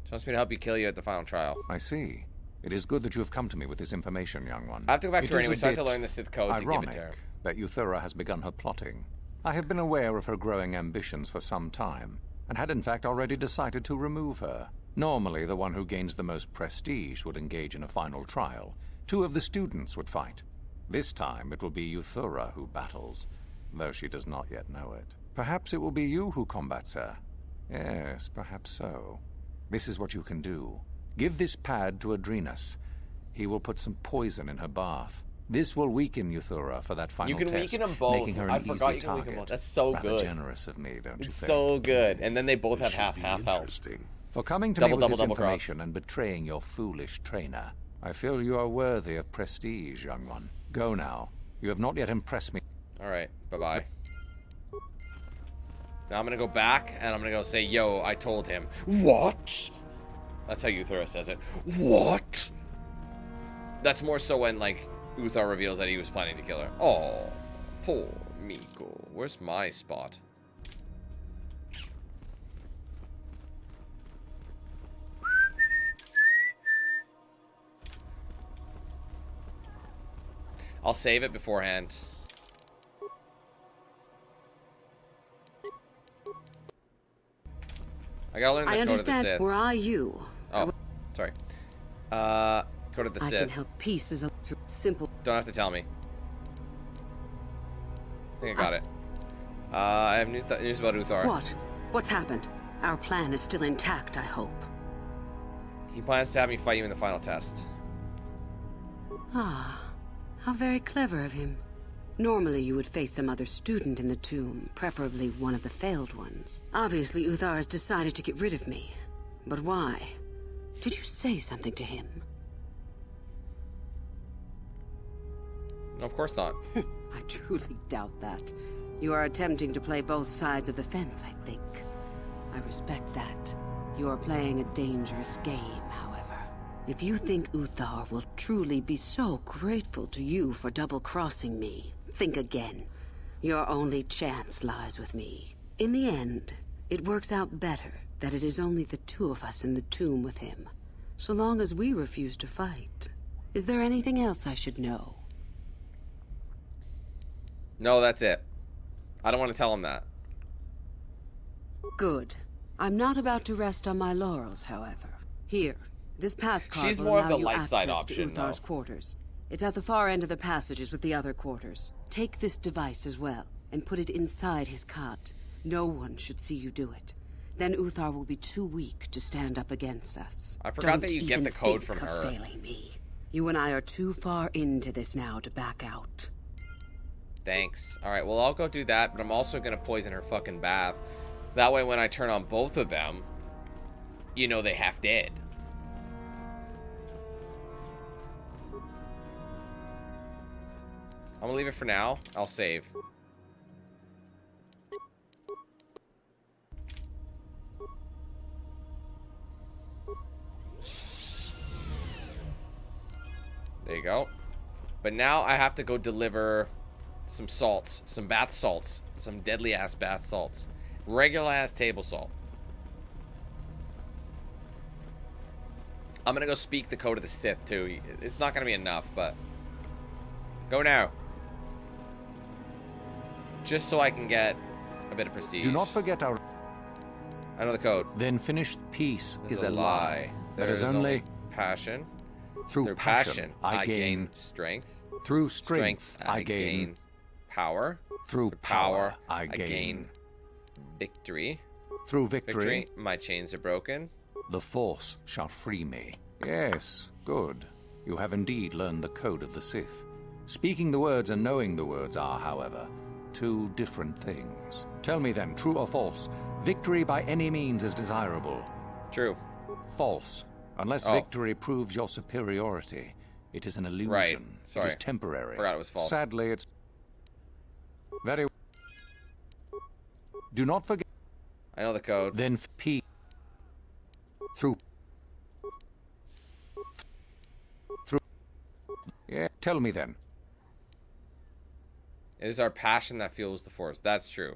She wants me to help you kill you at the final trial. I see. It is good that you have come to me with this information, young one. I have to go back to her anyway, so I have to learn the Sith code to give it to her. That Uthura has begun her plotting. I have been aware of her growing ambitions for some time, and had in fact already decided to remove her. Normally, the one who gains the most prestige would engage in a final trial. 2 of the students would fight. This time, it will be Uthura who battles, though she does not yet know it. Perhaps it will be you who combats her. Yes, perhaps so. This is what you can do. Give this pad to Adrenas. He will put some poison in her bath. This will weaken Uthura for that final test. You can weaken them both. Making her I an forgot easy you can weaken target. both. That's so good. Rather generous of me, don't you think? It's so good. And then they both have half health. For coming to me with this information and betraying your foolish trainer, I feel you are worthy of prestige, young one. Go now. You have not yet impressed me. All right. Bye-bye. Now I'm going to go back, and I'm going to go say, yo, I told him. What? That's how Uthura says it. What? That's more so when, like, Uthar reveals that he was planning to kill her. Oh, poor Miko. Where's my spot? I'll save it beforehand. I gotta learn the code of the Sith. Where are you? Oh, sorry. Code of the Sith. I can help pieces of simple. Don't have to tell me. I think I got it. I have news about Uthar. What? What's happened? Our plan is still intact, I hope. He plans to have me fight you in the final test. Ah, how very clever of him. Normally you would face some other student in the tomb, preferably one of the failed ones. Obviously Uthar has decided to get rid of me. But why? Did you say something to him? No, of course not. I truly doubt that. You are attempting to play both sides of the fence, I think. I respect that. You are playing a dangerous game, however. If you think Uthar will truly be so grateful to you for double-crossing me, think again. Your only chance lies with me. In the end, it works out better that it is only the 2 of us in the tomb with him. So long as we refuse to fight. Is there anything else I should know? No, that's it. I don't want to tell him that. Good. I'm not about to rest on my laurels, however. Here, this pass card She's will more allow of the you light side access option, to Uthar's quarters. It's at the far end of the passages with the other quarters. Take this device as well, and put it inside his cot. No one should see you do it. Then Uthar will be too weak to stand up against us. I forgot that you Don't get the even code think from of her. failing me. You and I are too far into this now to back out. Thanks. Alright, well, I'll go do that, but I'm also going to poison her fucking bath. That way, when I turn on both of them, you know they half dead. I'm gonna leave it for now. I'll save. There you go. But now I have to go deliver some salts, some bath salts, some deadly ass bath salts, regular ass table salt. I'm gonna go speak the code of the Sith too. It's not gonna be enough, but go now. Just so I can get a bit of prestige. Do not forget our... I know the code. Then finished peace is a lie. There is only passion. Through passion, I gain strength. Through strength, I gain power. Through power, I gain victory. Through victory, my chains are broken. The Force shall free me. Yes, good. You have indeed learned the code of the Sith. Speaking the words and knowing the words are, however, two different things. Tell me then, true or false, victory by any means is desirable. True. False. Unless victory proves your superiority, it is an illusion. Right. Sorry. It is temporary. Forgot it was false. Sadly, it's... Very... Do not forget... I know the code. Then P... Through... Yeah, tell me then. It is our passion that fuels the Force. That's true.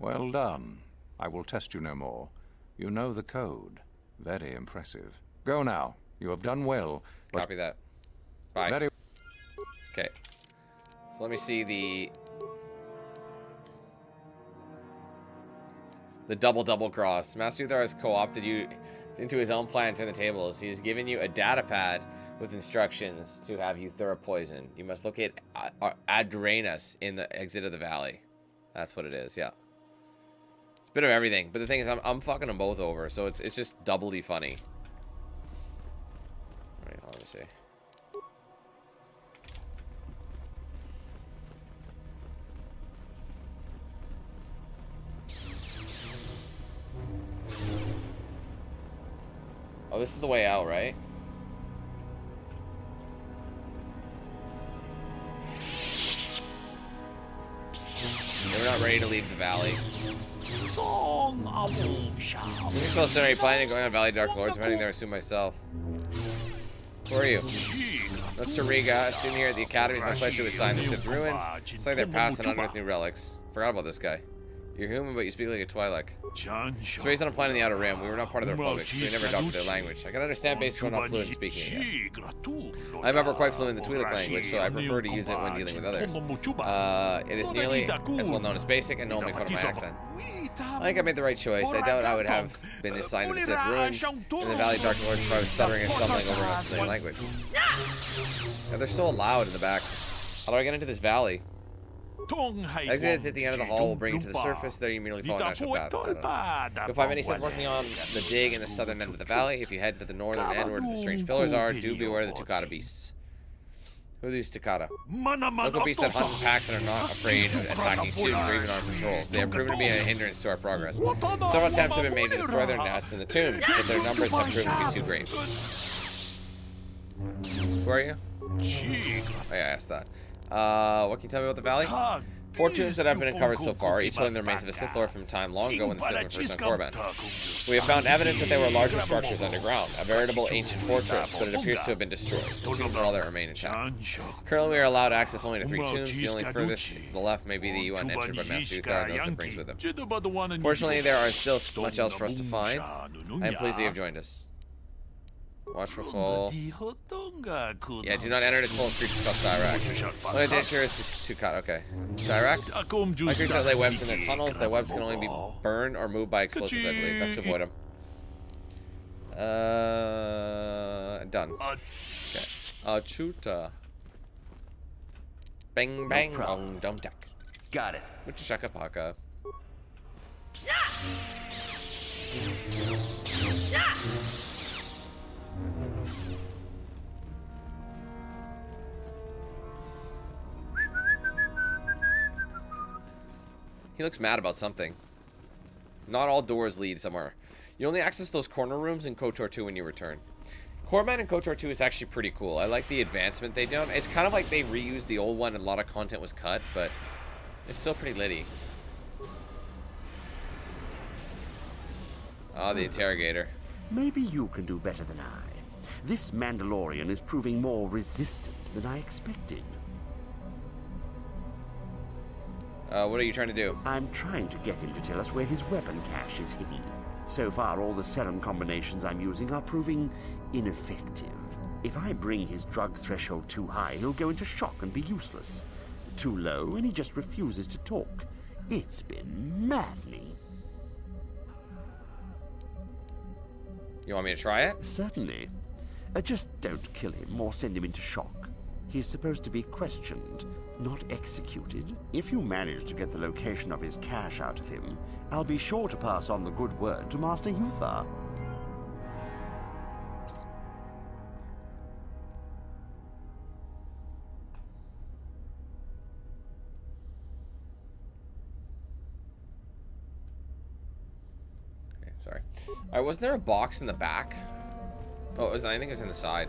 Well done. I will test you no more. You know the code. Very impressive. Go now. You have done well. Copy that. Bye. Okay. So let me see the double cross. Master Uthar has co-opted you into his own plan to turn the tables. He has given you a data pad with instructions to have Uthar poisoned. You must locate Adrenus in the exit of the valley. That's what it is, yeah. It's a bit of everything, but the thing is, I'm fucking them both over, so it's just doubly funny. All right, let me see. Oh, this is the way out, right? We're not ready to leave the valley. You're supposed to be planning on going on Valley Dark Lords. I'm heading there soon myself. Who are you? Mr. Riga, a student here at the Academy. It's my pleasure to assign the Sith ruins. It's like they're past and unearthed new relics. Forgot about this guy. You're human, but you speak like a Twi'lek. It's raised on a planet in the Outer Rim. We were not part of the Republic, so we never adopted their language. I can understand basic, but not fluent in speaking it. I remember quite fluent in the Twi'lek language, so I prefer to use it when dealing with others. It is nearly as well known as basic, and no one make fun of my accent. I think I made the right choice. I doubt I would have been assigned to the Sith ruins in the Valley Dark Lords if I was stuttering and stumbling over an unfamiliar language. Yeah, they're so loud in the back. How do I get into this valley? Exits at the end of the hall will bring you to the surface. There you merely follow a natural path. You'll find many Sith working on the dig in the southern end of the valley. If you head to the northern end where the strange pillars are, do beware of the Tukata beasts. Who are these Tukata? Local beasts that hunt in packs and are not afraid of attacking students or even on patrols. They have proven to be a hindrance to our progress. Several attempts have been made to destroy their nests in the tombs, but their numbers have proven to be too great. Who are you? Oh yeah, I asked that. What can you tell me about the valley? 4 tombs that have been uncovered so far, each holding the remains of a Sith Lord from time long ago when the Sith were first on Korriban. We have found evidence that there were larger structures underground, a veritable ancient fortress, but it appears to have been destroyed. The tombs are all that remain intact. Currently, we are allowed access only to 3 tombs. The only furthest to the left may be the unentered by Master Uthar and those it brings with him. Fortunately, there are still much else for us to find. I am pleased that you have joined us. Watch for full. Yeah, do not enter this full of creatures called Shyrack. Only danger is to cut. Okay. Shyrack? My creatures that lay webs in their tunnels. Their webs can only be burned or moved by explosives, I believe. Best to avoid them. Done. Okay. Ajunta. Bang bang bong dum duck. Got it. Which is shaka paka. He looks mad about something. Not all doors lead somewhere. You only access those corner rooms in KotOR 2 when you return. Korriban in KotOR 2 is actually pretty cool. I like the advancement they done. It's kind of like they reused the old one and a lot of content was cut, but it's still pretty litty. Ah, the interrogator. Maybe you can do better than I. This Mandalorian is proving more resistant than I expected. What are you trying to do? I'm trying to get him to tell us where his weapon cache is hidden. So far, all the serum combinations I'm using are proving ineffective. If I bring his drug threshold too high, he'll go into shock and be useless. Too low, and he just refuses to talk. It's been maddening. You want me to try it? Certainly. Just don't kill him or send him into shock. He's supposed to be questioned, not executed. If you manage to get the location of his cache out of him, I'll be sure to pass on the good word to Master Yuthar. Okay, sorry. Alright, wasn't there a box in the back? Oh, I think it was in the side.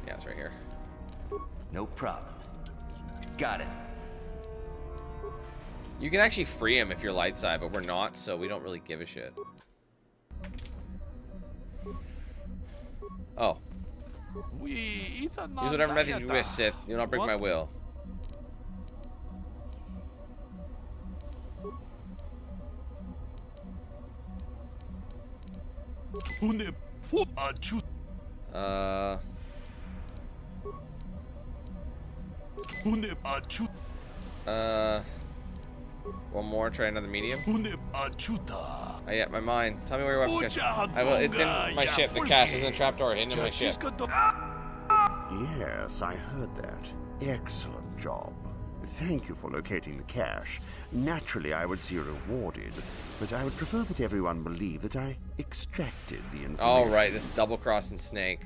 Yeah, it's right here. No problem. Got it. You can actually free him if you're light side, but we're not, so we don't really give a shit. Oh. Use whatever method you wish, Sith. Do not break my will. One more, try another medium. Yeah, my mind. Tell me where your weapon cache. It's in my ship. The cache is in the trapdoor hidden in my ship. Yes, I heard that. Excellent job. Thank you for locating the cache. Naturally, I would see you rewarded, but I would prefer that everyone believe that I extracted the information. All right, this double-crossing snake.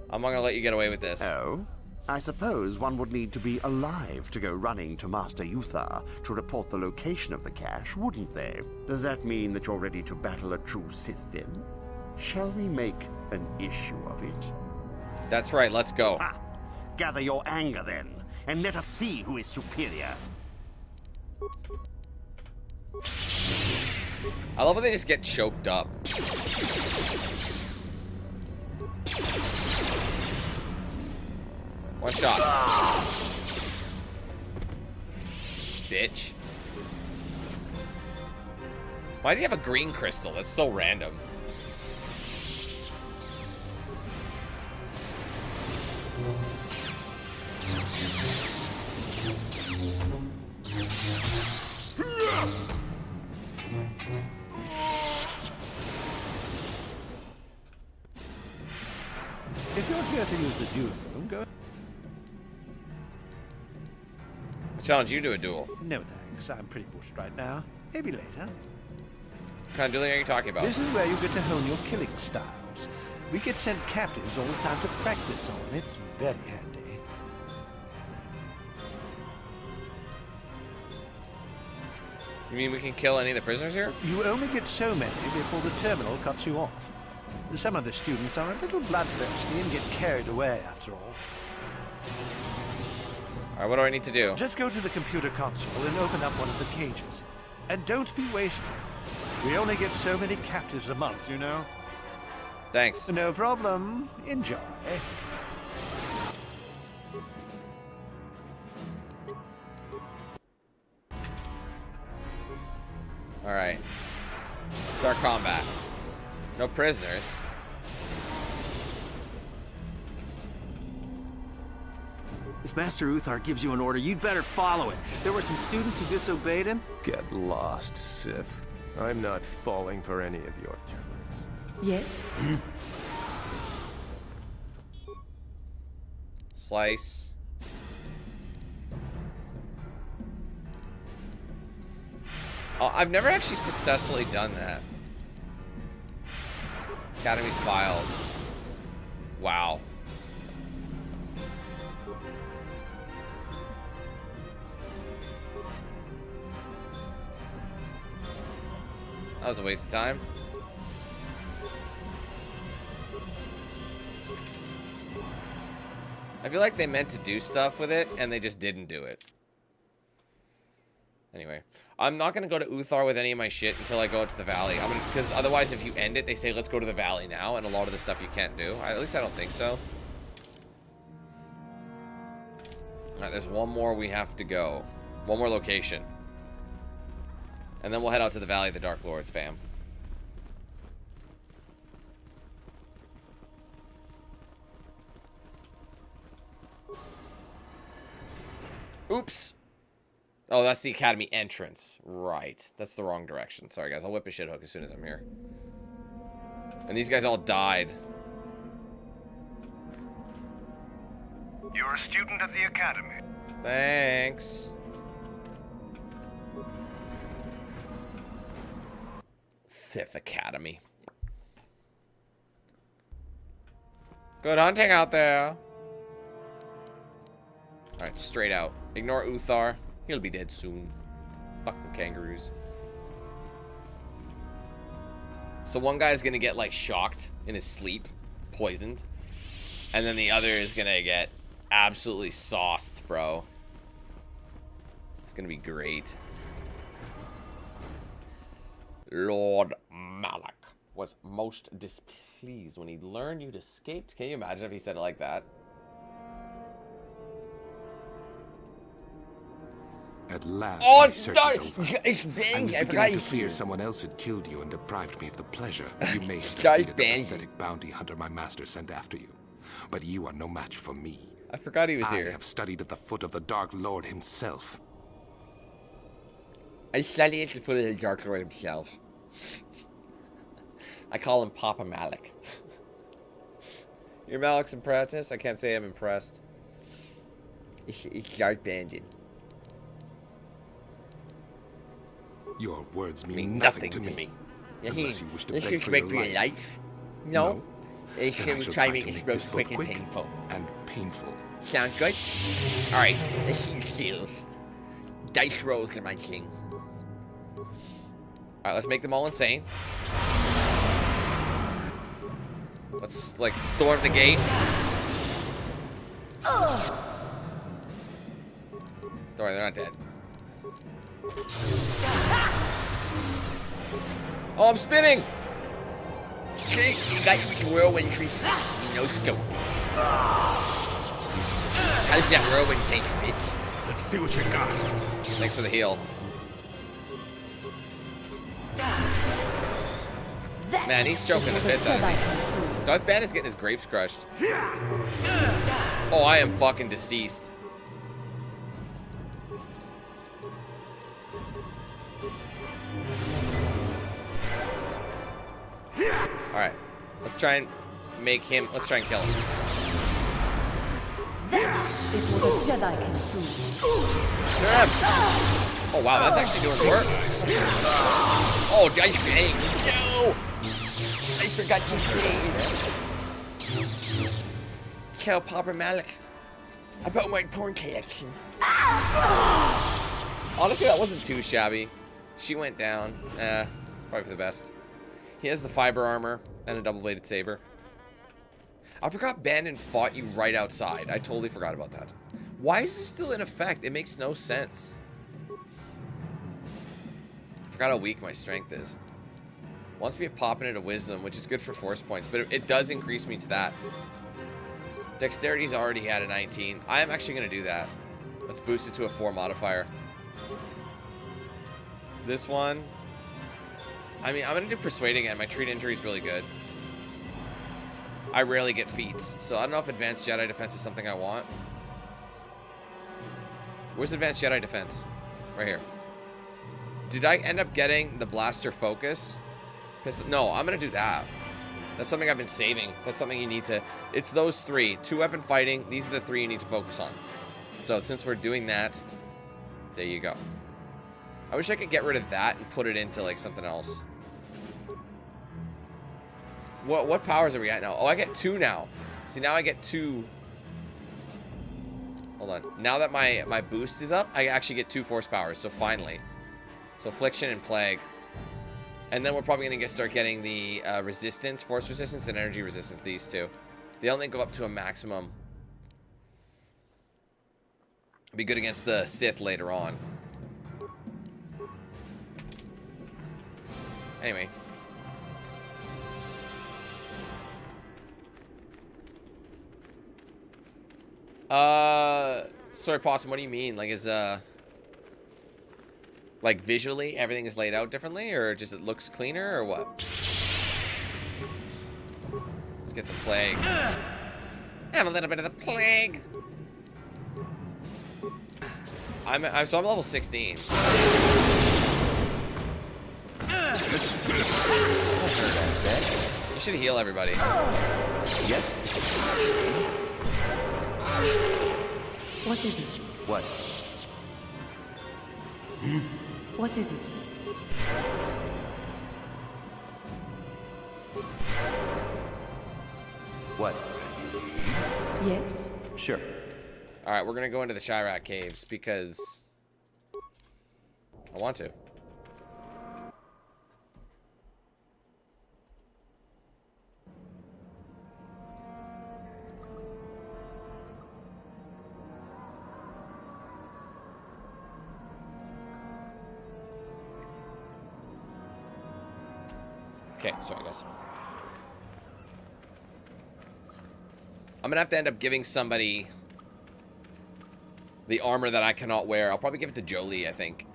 I'm not gonna let you get away with this. Oh? I suppose one would need to be alive to go running to Master Yuthar to report the location of the cache, wouldn't they? Does that mean that you're ready to battle a true Sith then? Shall we make an issue of it? That's right, let's go. Ha! Gather your anger then, and let us see who is superior. I love how they just get choked up. One shot. Bitch. Why do you have a green crystal? That's so random. If you're here to use the duel room, go. I challenge you to a duel. No thanks, I'm pretty bushed right now. Maybe later. What kind of dueling are you talking about? This is where you get to hone your killing styles. We get sent captives all the time to practice on. It's very handy. You mean we can kill any of the prisoners here? You only get so many before the terminal cuts you off. Some of the students are a little bloodthirsty and get carried away after all. Alright, what do I need to do? Just go to the computer console and open up one of the cages. And don't be wasteful. We only get so many captives a month, you know. Thanks. No problem. Enjoy. Alright. Start combat. No prisoners. If Master Uthar gives you an order, you'd better follow it. There were some students who disobeyed him. Get lost, Sith. I'm not falling for any of your tricks. Yes? Slice. Oh, I've never actually successfully done that. Academy's files. Wow. That was a waste of time. I feel like they meant to do stuff with it, and they just didn't do it. Anyway, I'm not going to go to Uthar with any of my shit until I go out to the valley. Because otherwise, if you end it, they say, let's go to the valley now, and a lot of the stuff you can't do. At least I don't think so. Alright, there's one more we have to go. One more location. And then we'll head out to the Valley of the Dark Lords, fam. Oops. Oh, that's the Academy entrance. Right. That's the wrong direction. Sorry, guys. I'll whip a shit hook as soon as I'm here. And these guys all died. You're a student at the Academy. Thanks. Sith Academy. Good hunting out there. Alright, straight out. Ignore Uthar. He'll be dead soon. Fucking kangaroos. So one guy's gonna get, like, shocked in his sleep. Poisoned. And then the other is gonna get absolutely sauced, bro. It's gonna be great. Lord Malak was most displeased when he learned you'd escaped. Can you imagine if he said it like that? At last, oh, my search is over. It's I was beginning to fear someone else had killed you and deprived me of the pleasure you may have defeated the pathetic bounty hunter my master sent after you. But you are no match for me. I forgot he was here. I have studied at the foot of the Dark Lord himself. I study at the foot of the Dark Lord himself. I call him Papa Malik. You're Malik's impressed? I can't say I'm impressed. It's Darth Bandit. Your words mean nothing to me. Unless you wish to beg for your life. No. It's should try to make this roast quick and painful. Sounds good? Alright, let's see your skills. Dice rolls are my thing. Alright, let's make them all insane. Let's, like, storm the gate. Don't worry, they're not dead. Oh, I'm spinning! See, you got your whirlwind trees. No scope. How's that whirlwind taste, bitch? Let's see what you got. Thanks for the heal. Man, he's choking the piss out of me. Darth Bandit's getting his grapes crushed. Oh, I am fucking deceased. Alright. Let's try and make him. Let's try and kill him. That is what a Jedi can do. Oh wow, that's actually doing work. Oh, dice bang. No! I forgot to save. Kill Papa Malik about my porn collection. Honestly, that wasn't too shabby. She went down. Probably for the best. He has the fiber armor and a double-bladed saber. I forgot Bandit fought you right outside. I totally forgot about that. Why is this still in effect? It makes no sense. I forgot how weak my strength is. Wants me popping into wisdom, which is good for force points, but it does increase me to that. Dexterity's already at a 19. I am actually going to do that. Let's boost it to a 4 modifier. This one. I mean, I'm going to do Persuade again. My treat injury is really good. I rarely get feats, so I don't know if Advanced Jedi Defense is something I want. Where's Advanced Jedi Defense? Right here. Did I end up getting the blaster focus? No, I'm going to do that. That's something I've been saving. That's something you need to... It's those three. 2-weapon fighting. These are the three you need to focus on. So since we're doing that, there you go. I wish I could get rid of that and put it into like something else. What powers are we at now? Oh, I get 2 now. See, now I get 2. Hold on. Now that my boost is up, I actually get 2 force powers. So finally. So Affliction and Plague. And then we're probably going to start getting the resistance, force resistance, and energy resistance, these two. They only go up to a maximum. Be good against the Sith later on. Anyway. Sorry, Possum, what do you mean? Like, is, like, visually, everything is laid out differently? Or just it looks cleaner, or what? Let's get some Plague. Have a little bit of the Plague. So I'm level 16. You should heal everybody. Yes? What is it? What? What is it? What? Yes? Sure. Alright, we're gonna go into the Shyrack Caves because I want to. Okay, sorry guys. I'm gonna have to end up giving somebody the armor that I cannot wear. I'll probably give it to Jolie, I think.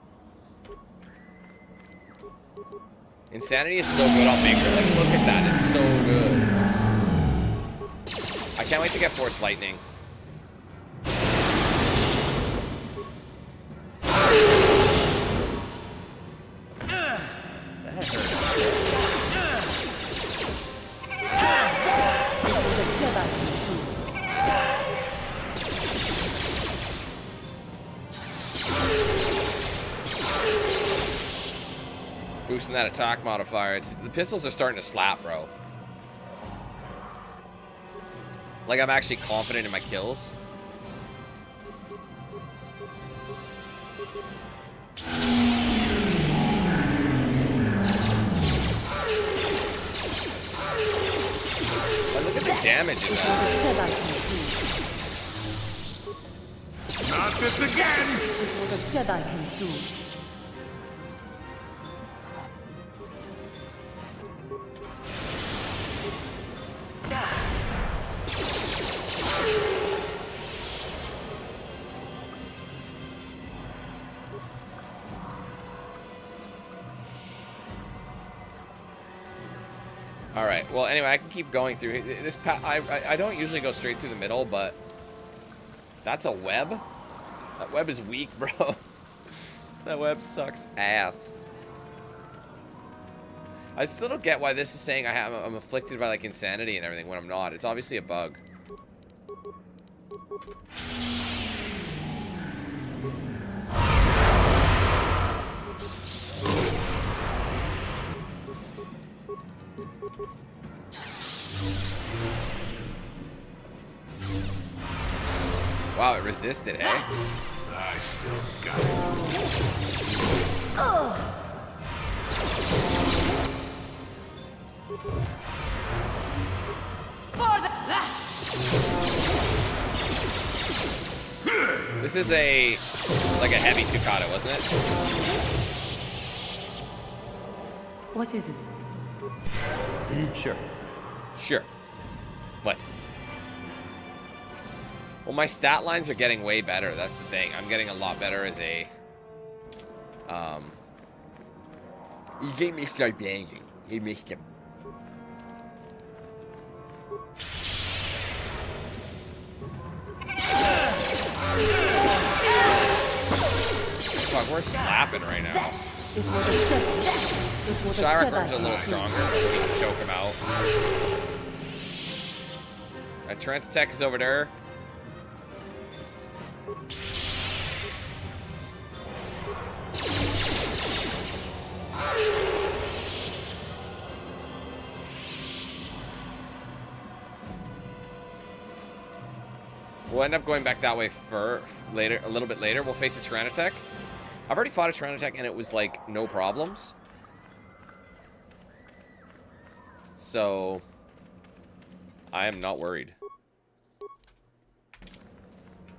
Insanity is so good on Maker. Like, look at that. It's so good. I can't wait to get Force Lightning. That hurt. Boosting that attack modifier. The pistols are starting to slap, bro. Like, I'm actually confident in my kills. But look at the damage in that. Not this again! What a Jedi can do. Alright, well, anyway, I can keep going through this path. I don't usually go straight through the middle, but that's a web? That web is weak, bro. That web sucks ass. I still don't get why this is saying I'm afflicted by, like, insanity and everything when I'm not. It's obviously a bug. Wow, it resisted, eh? I still got it. This is like a heavy Tucata, wasn't it? What is it? Sure. Sure. What? Well, my stat lines are getting way better. That's the thing. I'm getting a lot better as a... He missed our banging. He missed him. we're slapping right now. Shyrack Caves are a little stronger, but we'll just choke him out. That Trance Tech is over there. We'll end up going back that way for later, a little bit later. We'll face a Tyrannotech. I've already fought a Tyrannotech and it was like no problems. So I am not worried.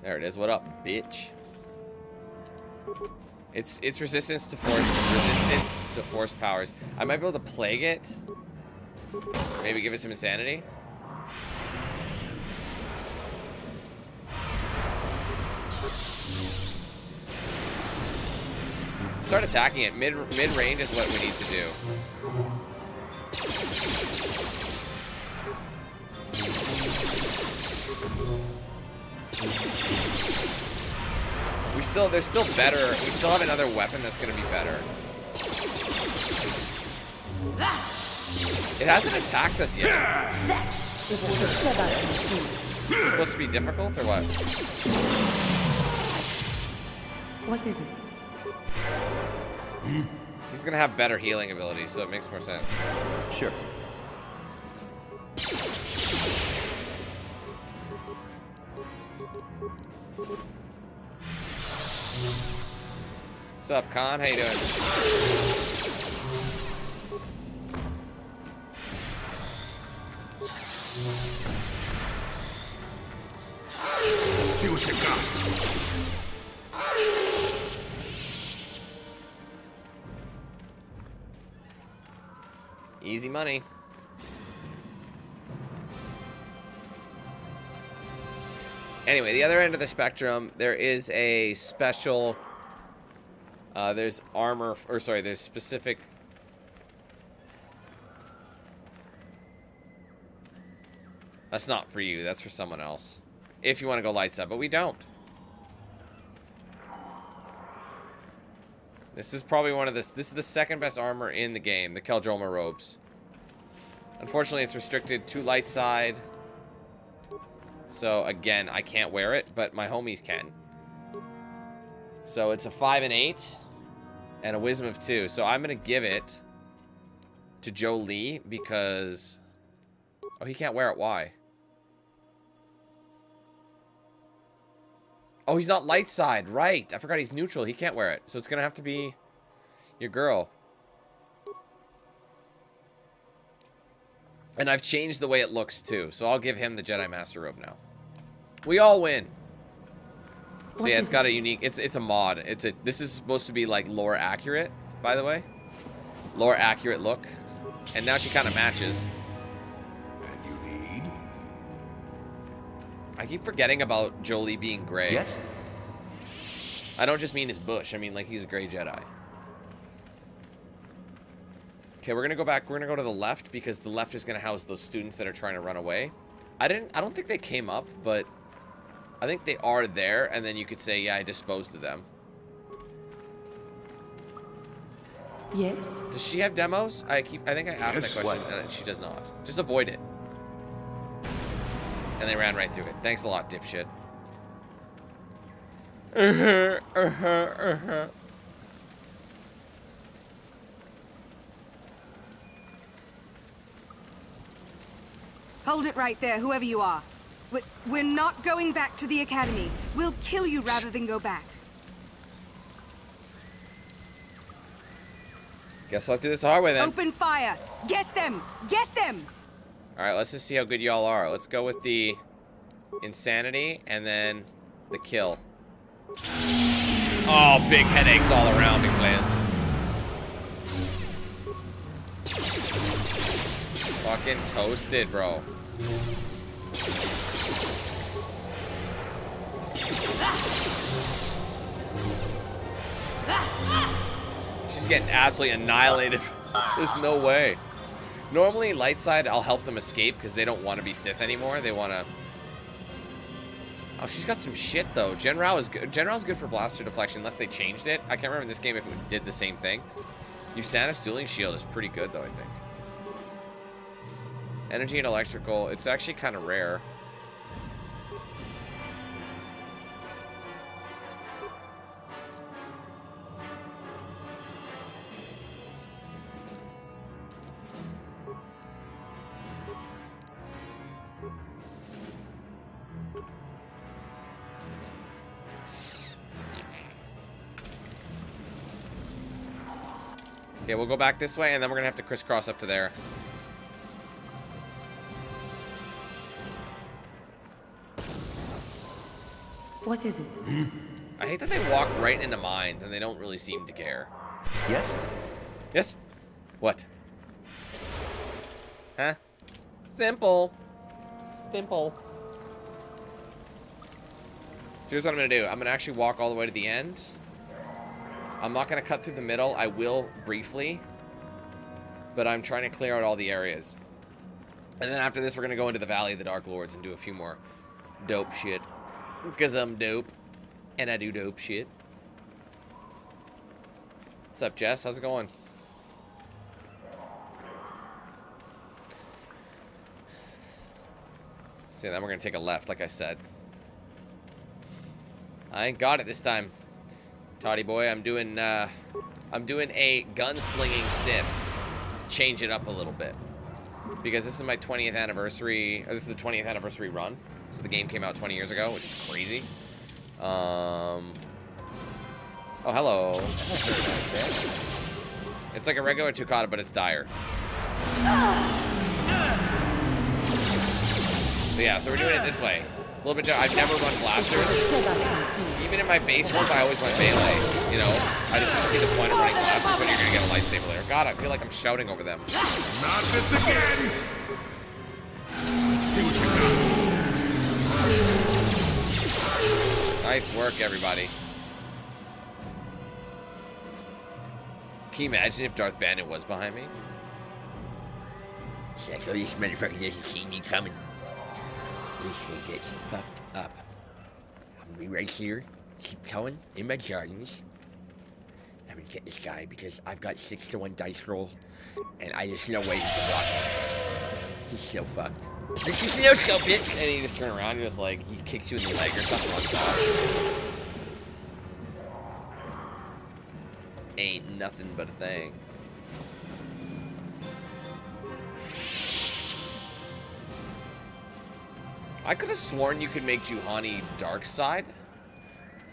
There it is. What up, bitch? It's resistant to force powers. I might be able to plague it. Maybe give it some insanity. Start attacking it. Mid range is what we need to do. There's still better. We still have another weapon that's gonna be better. It hasn't attacked us yet. Is this supposed to be difficult or what? What is it? He's gonna have better healing ability, so it makes more sense. Sure. What's up, Khan? How you doing? Let's see what you got. Easy money. Anyway, the other end of the spectrum, there is a special... there's armor, or sorry, there's specific... That's not for you, that's for someone else. If you want to go light side, but we don't. This is probably one of this is the second best armor in the game, the Keldroma robes. Unfortunately, it's restricted to light side. So again, I can't wear it, but my homies can. So it's a 5 and 8 and a wisdom of 2. So I'm gonna give it to Joe Lee because oh, he can't wear it. Why? Oh, he's not light side, right? I forgot he's neutral. He can't wear it, so it's gonna have to be your girl. And I've changed the way it looks too, so I'll give him the Jedi Master robe now. We all win. So yeah, it's got a unique. It's a mod. This is supposed to be like lore accurate, by the way. Lore accurate look, and now she kind of matches. And you need? I keep forgetting about Jolie being gray. Yes. I don't just mean his bush. I mean like he's a gray Jedi. Okay, we're gonna go back. We're gonna go to the left because the left is gonna house those students that are trying to run away. I don't think they came up, but I think they are there. And then you could say, yeah, I disposed of them. Yes. Does she have demos? I think I asked that question, and she does not. Just avoid it. And they ran right through it. Thanks a lot, dipshit. Hold it right there, whoever you are. We're not going back to the Academy. We'll kill you rather than go back. Guess we'll have to do this the hard way then. Open fire! Get them! Get them! Alright, let's just see how good y'all are. Let's go with the insanity and then the kill. Oh, big headaches all around me, players. Fucking toasted, bro. She's getting absolutely annihilated. There's no way. Normally, light side, I'll help them escape because they don't want to be Sith anymore. They want to... Oh, she's got some shit, though. Gen Rao is good. Gen Rao's good for blaster deflection, unless they changed it. I can't remember in this game if it did the same thing. Usanus Dueling Shield is pretty good, though, I think. Energy and electrical. It's actually kind of rare. Okay, we'll go back this way, and then we're gonna have to crisscross up to there. What is it? I hate that they walk right into mines, and they don't really seem to care. Yes? Yes? What? Huh? Simple. Simple. So here's what I'm gonna do. I'm gonna actually walk all the way to the end. I'm not going to cut through the middle. I will briefly. But I'm trying to clear out all the areas. And then after this, we're going to go into the Valley of the Dark Lords and do a few more dope shit. Because I'm dope. And I do dope shit. What's up, Jess? How's it going? So then we're going to take a left, like I said. I ain't got it this time. Toddy boy, I'm doing a gunslinging Sith to change it up a little bit, because this is my 20th anniversary. Or this is the 20th anniversary run. So the game came out 20 years ago, which is crazy. Oh, hello. It's like a regular Tukata, but it's dire. So yeah, so we're doing it this way. A little bit. I've never run blasters. Even in my base ones, I always went melee. You know, I just didn't see the point of running blasters when you're gonna get a lightsaber later. God, I feel like I'm shouting over them. Not this again! See what you got. Nice work, everybody. Can you imagine if Darth Bandit was behind me? So this motherfucker doesn't see me coming. This thing gets fucked up. I'm gonna be right here, keep going in my gardens. I'm gonna get this guy because I've got 6-to-1 dice roll, and I just no way he can block him. He's so fucked. This is no so bitch. And he just turn around and just like he kicks you in the leg or something like that. Ain't nothing but a thing. I could have sworn you could make Juhani dark side,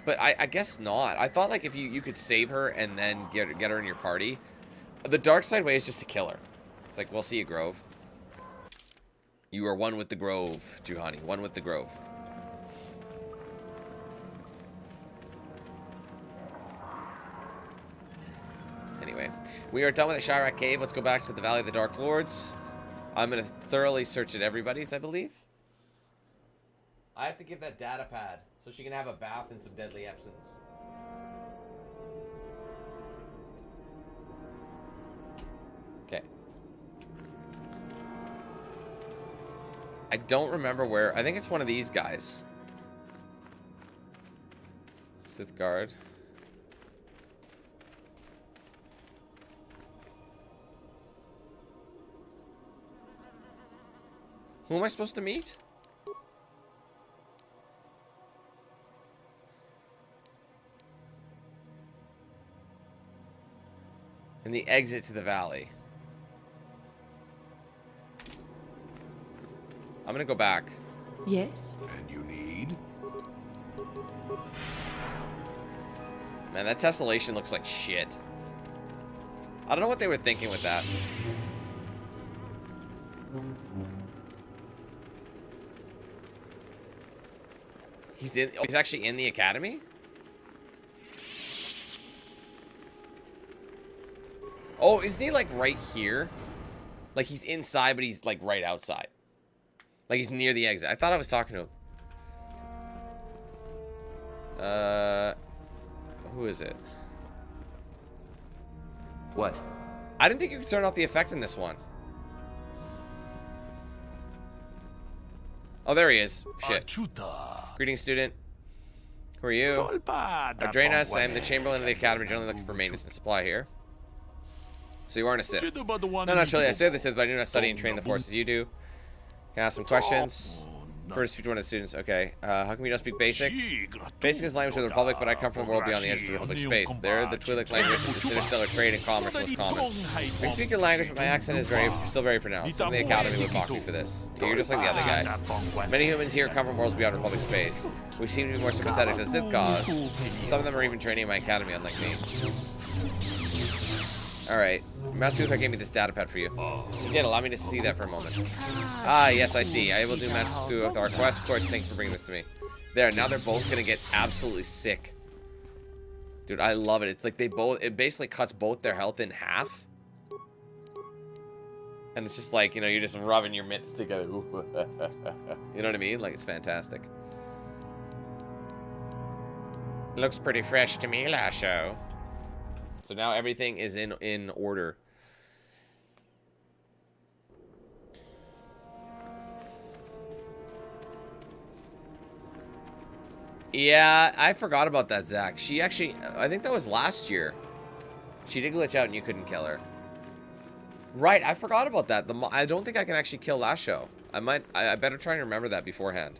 but I guess not. I thought like if you could save her and then get her in your party. The dark side way is just to kill her. It's like, we'll see you, Grove. You are one with the Grove, Juhani. One with the Grove. Anyway, we are done with the Shyrack Cave. Let's go back to the Valley of the Dark Lords. I'm going to thoroughly search at everybody's, I believe. I have to give that data pad so she can have a bath and some deadly absence. Okay. I don't remember where. I think it's one of these guys. Sith Guard. Who am I supposed to meet? And the exit to the valley. I'm gonna go back. Yes. And you need? Man, that tessellation looks like shit. I don't know what they were thinking with that. He's actually in the academy? Oh, isn't he like right here? Like he's inside, but he's like right outside. Like he's near the exit. I thought I was talking to him. Who is it? What? I didn't think you could turn off the effect in this one. Oh, there he is. Shit. Greetings, student. Who are you? Adrenas, I am the Chamberlain of the Academy, generally looking for maintenance and supply here. So you aren't a Sith. No, not surely. I study the Sith, but I do not study and train the Force as you do. Can I ask some questions? First, speak to one of the students. Okay. How come you don't speak Basic? Basic is the language of the Republic, but I come from the world beyond the edge of the Republic space. There, the Twi'lek language is the interstellar trade and commerce most common. I speak your language, but my accent is still very pronounced. Some in the Academy would mock me for this. You're just like the other guy. Many humans here come from worlds beyond Republic space. We seem to be more sympathetic to the Sith cause. Some of them are even training in my academy, unlike me. Alright. Master Uther gave me this data pad for you. You did. Allow me to see that for a moment. Ah, yes, I see. I will do Master Uther quest. Of course, thank you for bringing this to me. There, now they're both gonna get absolutely sick. Dude, I love it. It's like it basically cuts both their health in half. And it's just like, you know, you're just rubbing your mitts together. You know what I mean? Like, it's fantastic. Looks pretty fresh to me, Lasho. So now everything is in order. Yeah, I forgot about that, Zach. She actually, I think that was last year. She did glitch out and you couldn't kill her. Right, I forgot about that. I don't think I can actually kill Lasho. I better try and remember that beforehand.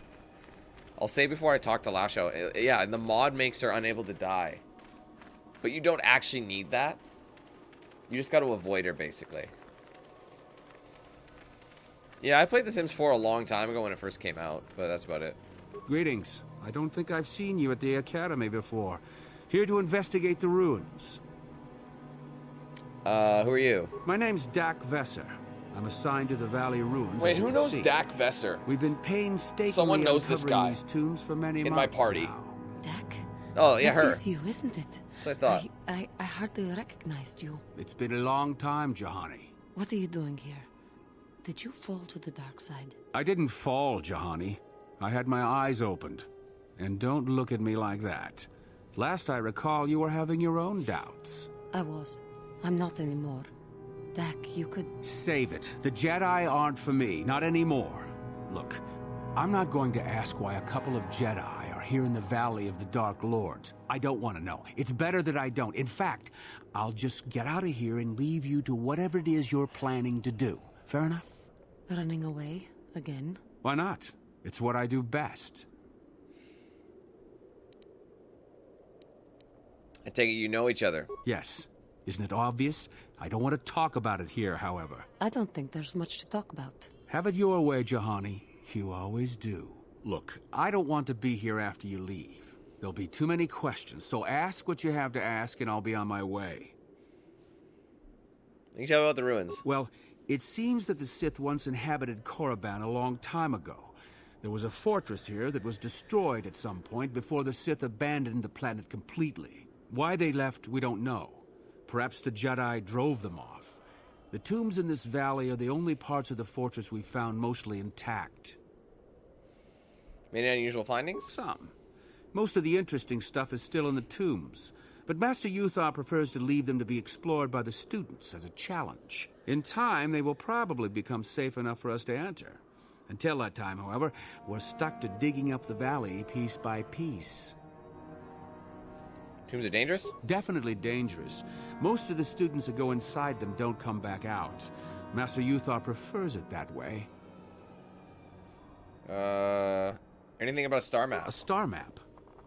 I'll say before I talk to Lasho. Yeah, and the mod makes her unable to die. But you don't actually need that. You just got to avoid her, basically. Yeah, I played The Sims 4 a long time ago when it first came out, but that's about it. Greetings. I don't think I've seen you at the Academy before. Here to investigate the ruins. Who are you? My name's Dak Vesser. I'm assigned to the Valley Ruins. Wait, who knows Dak Vesser? We've been painstakingly Someone knows this guy these tombs for many in months my party. now. Dak? Oh, yeah, her. That is you, isn't it? That's what I thought. I hardly recognized you. It's been a long time, Jahani. What are you doing here? Did you fall to the dark side? I didn't fall, Jahani. I had my eyes opened. And don't look at me like that. Last I recall, you were having your own doubts. I was. I'm not anymore. Dak, you could... Save it. The Jedi aren't for me. Not anymore. Look, I'm not going to ask why a couple of Jedi are here in the Valley of the Dark Lords. I don't want to know. It's better that I don't. In fact, I'll just get out of here and leave you to whatever it is you're planning to do. Fair enough? Running away? Again? Why not? It's what I do best. I take it you know each other. Yes. Isn't it obvious? I don't want to talk about it here, however. I don't think there's much to talk about. Have it your way, Jahani. You always do. Look, I don't want to be here after you leave. There'll be too many questions, so ask what you have to ask and I'll be on my way. You can tell me about the ruins. Well, it seems that the Sith once inhabited Korriban a long time ago. There was a fortress here that was destroyed at some point before the Sith abandoned the planet completely. Why they left, we don't know. Perhaps the Jedi drove them off. The tombs in this valley are the only parts of the fortress we found mostly intact. Any unusual findings? Some. Most of the interesting stuff is still in the tombs, but Master Uther prefers to leave them to be explored by the students as a challenge. In time, they will probably become safe enough for us to enter. Until that time, however, we're stuck to digging up the valley piece by piece. Tombs are dangerous? Definitely dangerous. Most of the students that go inside them don't come back out. Master Uther prefers it that way. Anything about a star map? A star map?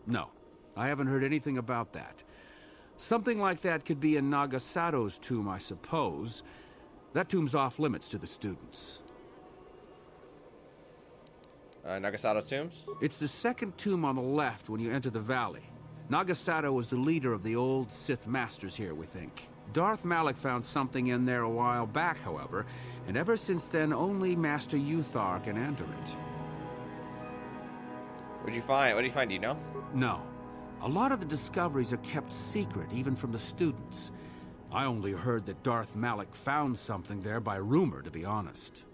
No. I haven't heard anything about that. Something like that could be in Naga Sadow's tomb, I suppose. That tomb's off limits to the students. Naga Sadow's tombs? It's the second tomb on the left when you enter the valley. Naga Sadow was the leader of the old Sith Masters here, we think. Darth Malak found something in there a while back, however, and ever since then, only Master Uther can enter it. What did you find? What did you find? Do you know? No. A lot of the discoveries are kept secret, even from the students. I only heard that Darth Malak found something there by rumor, to be honest.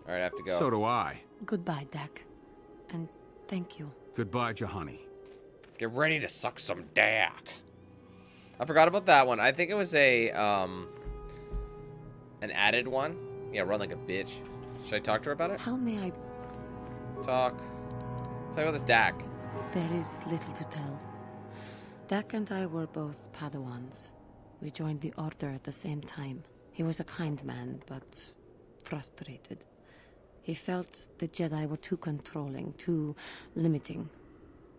All right, I have to go. So do I. Goodbye, Dak. And thank you. Goodbye, Jahani. Get ready to suck some Dak. I forgot about that one. I think it was a an added one. Yeah, run like a bitch. Should I talk to her about it? How may I Talk. Tell me about this Dak. There is little to tell. Dak and I were both Padawans. We joined the Order at the same time. He was a kind man, but frustrated. He felt the Jedi were too controlling, too limiting,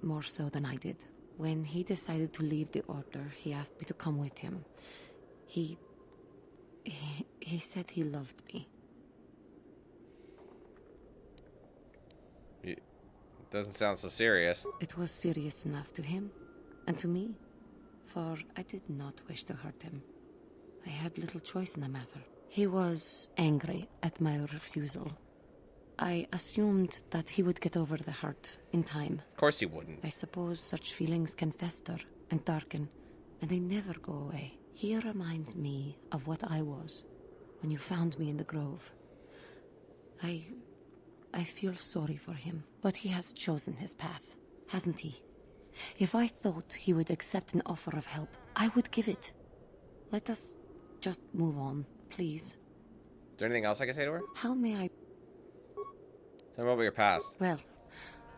more so than I did. When he decided to leave the Order, he asked me to come with him. He said he loved me. It doesn't sound so serious. It was serious enough to him, and to me, for I did not wish to hurt him. I had little choice in the matter. He was angry at my refusal. I assumed that he would get over the hurt in time. Of course he wouldn't. I suppose such feelings can fester and darken, and they never go away. He reminds me of what I was when you found me in the grove. I feel sorry for him, but he has chosen his path, hasn't he? If I thought he would accept an offer of help, I would give it. Let us just move on, please. Is there anything else I can say to her? How may I... Tell me about your past. Well,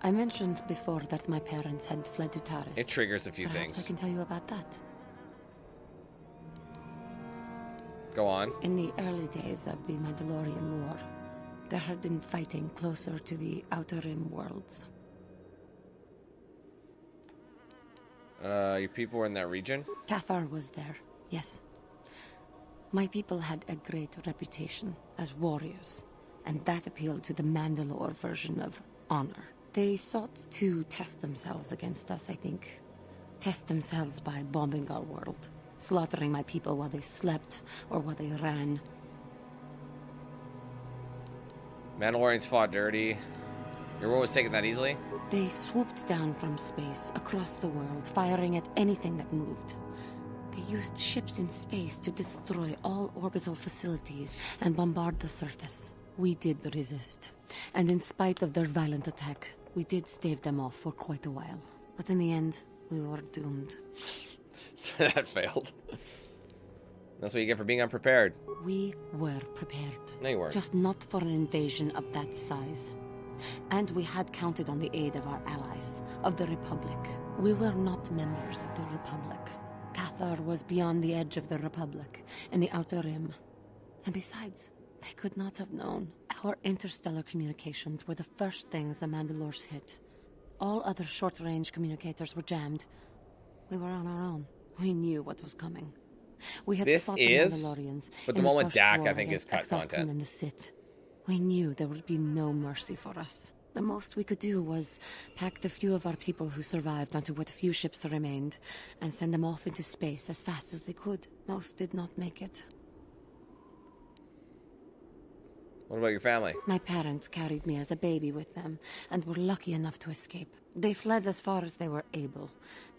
I mentioned before that my parents had fled to Taris. It triggers a few Perhaps things. I can tell you about that. Go on. In the early days of the Mandalorian War, there had been fighting closer to the Outer Rim worlds. Your people were in that region? KotOR was there, yes. My people had a great reputation as warriors, and that appealed to the Mandalore version of honor. They sought to test themselves against us, I think. Test themselves by bombing our world, slaughtering my people while they slept or while they ran. Mandalorians fought dirty. Your war was taken that easily? They swooped down from space across the world, firing at anything that moved. They used ships in space to destroy all orbital facilities and bombard the surface. We did resist, and in spite of their violent attack, we did stave them off for quite a while. But in the end, we were doomed. So that failed. That's what you get for being unprepared. We were prepared. No, you weren't. Just not for an invasion of that size. And we had counted on the aid of our allies, of the Republic. We were not members of the Republic. KotOR was beyond the edge of the Republic, in the Outer Rim. And besides, they could not have known. Our interstellar communications were the first things the Mandalores hit. All other short-range communicators were jammed. We were on our own. We knew what was coming. We had fought the Mandalorians, but the moment Dak, I think, is cut content. And the Sith. We knew there would be no mercy for us. The most we could do was pack the few of our people who survived onto what few ships remained and send them off into space as fast as they could. Most did not make it. What about your family? My parents carried me as a baby with them and were lucky enough to escape. They fled as far as they were able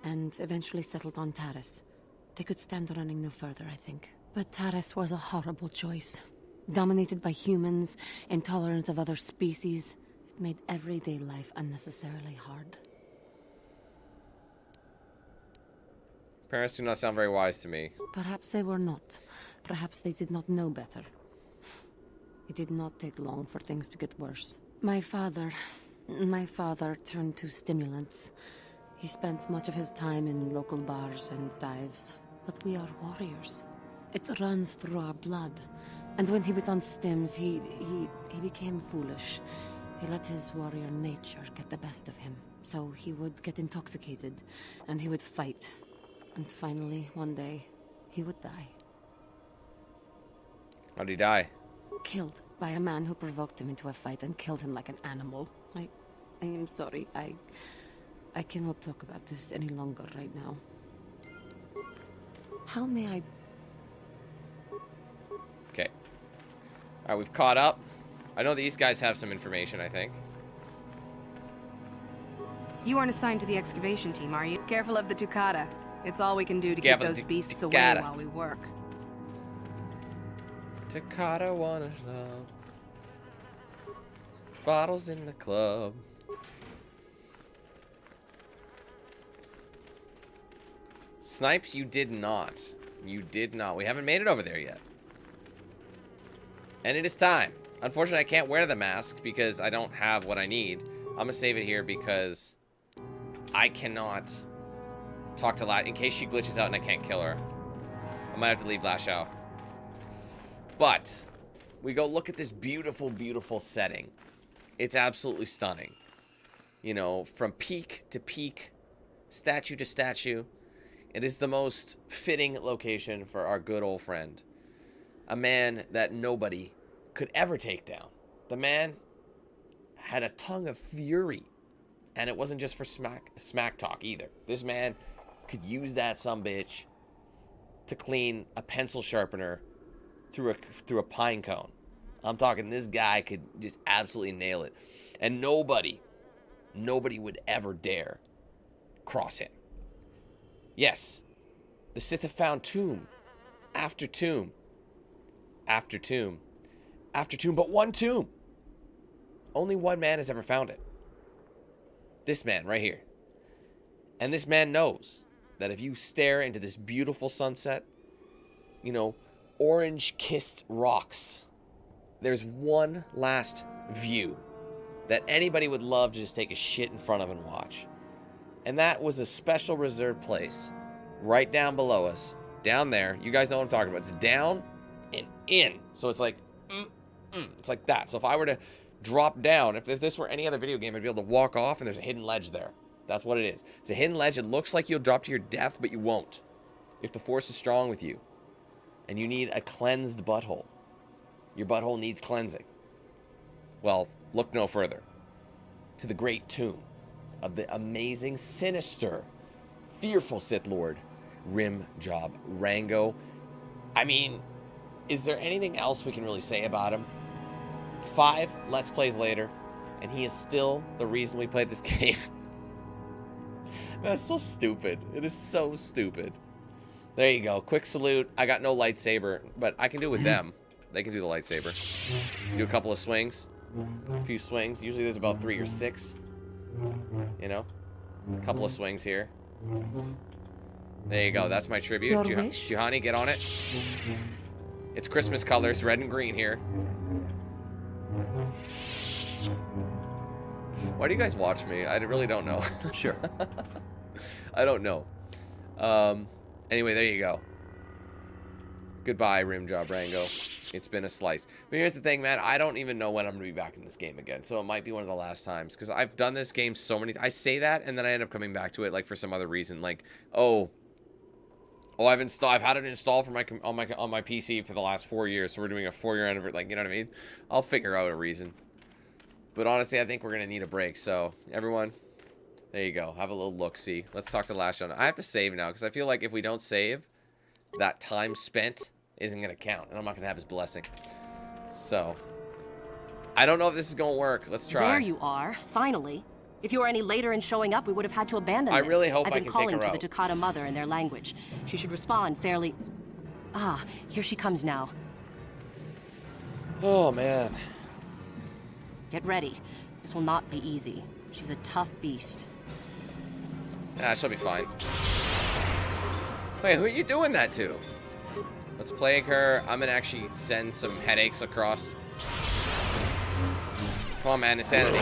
and eventually settled on Taris. They could stand running no further, I think. But Taris was a horrible choice. Dominated by humans, intolerant of other species, it made everyday life unnecessarily hard. Parents do not sound very wise to me. Perhaps they were not. Perhaps they did not know better. It did not take long for things to get worse. My father turned to stimulants. He spent much of his time in local bars and dives. But we are warriors. It runs through our blood. And when he was on stims, he became foolish. He let his warrior nature get the best of him. So he would get intoxicated, and he would fight. And finally, one day, he would die. How did he die? Killed by a man who provoked him into a fight and killed him like an animal. I am sorry. I cannot talk about this any longer right now. How may I... Okay. Alright, we've caught up. I know these guys have some information, I think. You aren't assigned to the excavation team, are you? Careful of the Tukata. It's all we can do to keep those beasts away while we work. Tukata wanna love. Bottles in the club. Snipes, you did not. You did not. We haven't made it over there yet. And it is time. Unfortunately, I can't wear the mask because I don't have what I need. I'm gonna save it here because I cannot talk to Lash in case she glitches out and I can't kill her. I might have to leave Lash out. But we go look at this beautiful, beautiful setting. It's absolutely stunning. You know, from peak to peak, statue to statue. It is the most fitting location for our good old friend. A man that nobody could ever take down. The man had a tongue of fury. And it wasn't just for smack talk either. This man could use that sumbitch to clean a pencil sharpener through a pine cone. I'm talking this guy could just absolutely nail it. And nobody would ever dare cross him. Yes, the Sith have found tomb after tomb after tomb after tomb, but one tomb. Only one man has ever found it. This man right here. And this man knows that if you stare into this beautiful sunset, you know, orange-kissed rocks, there's one last view that anybody would love to just take a shit in front of and watch. And that was a special reserved place right down below us. Down there. You guys know what I'm talking about. It's down and in. So it's like, it's like that. So if I were to drop down, if this were any other video game, I'd be able to walk off and there's a hidden ledge there. That's what it is. It's a hidden ledge. It looks like you'll drop to your death, but you won't. If the Force is strong with you. And you need a cleansed butthole. Your butthole needs cleansing. Well, look no further. To the great tomb of the amazing, sinister, fearful Sith Lord, Rimjob Rango. I mean, is there anything else we can really say about him? 5 Let's Plays later, and he is still the reason we played this game. That's so stupid. It is so stupid. There you go. Quick salute. I got no lightsaber, but I can do it with them. They can do the lightsaber. Do a couple of swings. A few swings. Usually there's about 3 or 6. You know? A couple of swings here. There you go. That's my tribute. Juhani, get on it. It's Christmas colors, red and green here. Why do you guys watch me? I really don't know. Sure. I don't know. Anyway, there you go. Goodbye, Rimjob Rango. It's been a slice. But here's the thing, man. I don't even know when I'm going to be back in this game again. So it might be one of the last times. Because I've done this game so many... I say that, and then I end up coming back to it, like, for some other reason. Like, I've had it installed for on my PC for the last 4 years. So we're doing a 4-year anniversary. Like, you know what I mean? I'll figure out a reason. But honestly, I think we're going to need a break. So, everyone... There you go. Have a little look-see. Let's talk to Lash on it. I have to save now, because I feel like if we don't save, that time spent isn't going to count. And I'm not going to have his blessing. So, I don't know if this is going to work. Let's try. There you are. Finally. If you were any later in showing up, we would have had to abandon I this. really hope I can take her out. I've been calling to the Takata mother in their language. She should respond fairly... Ah, here she comes now. Oh, man. Get ready. This will not be easy. She's a tough beast. Ah, she'll be fine. Wait, who are you doing that to? Let's plague her. I'm gonna actually send some headaches across. Come on, man. Insanity.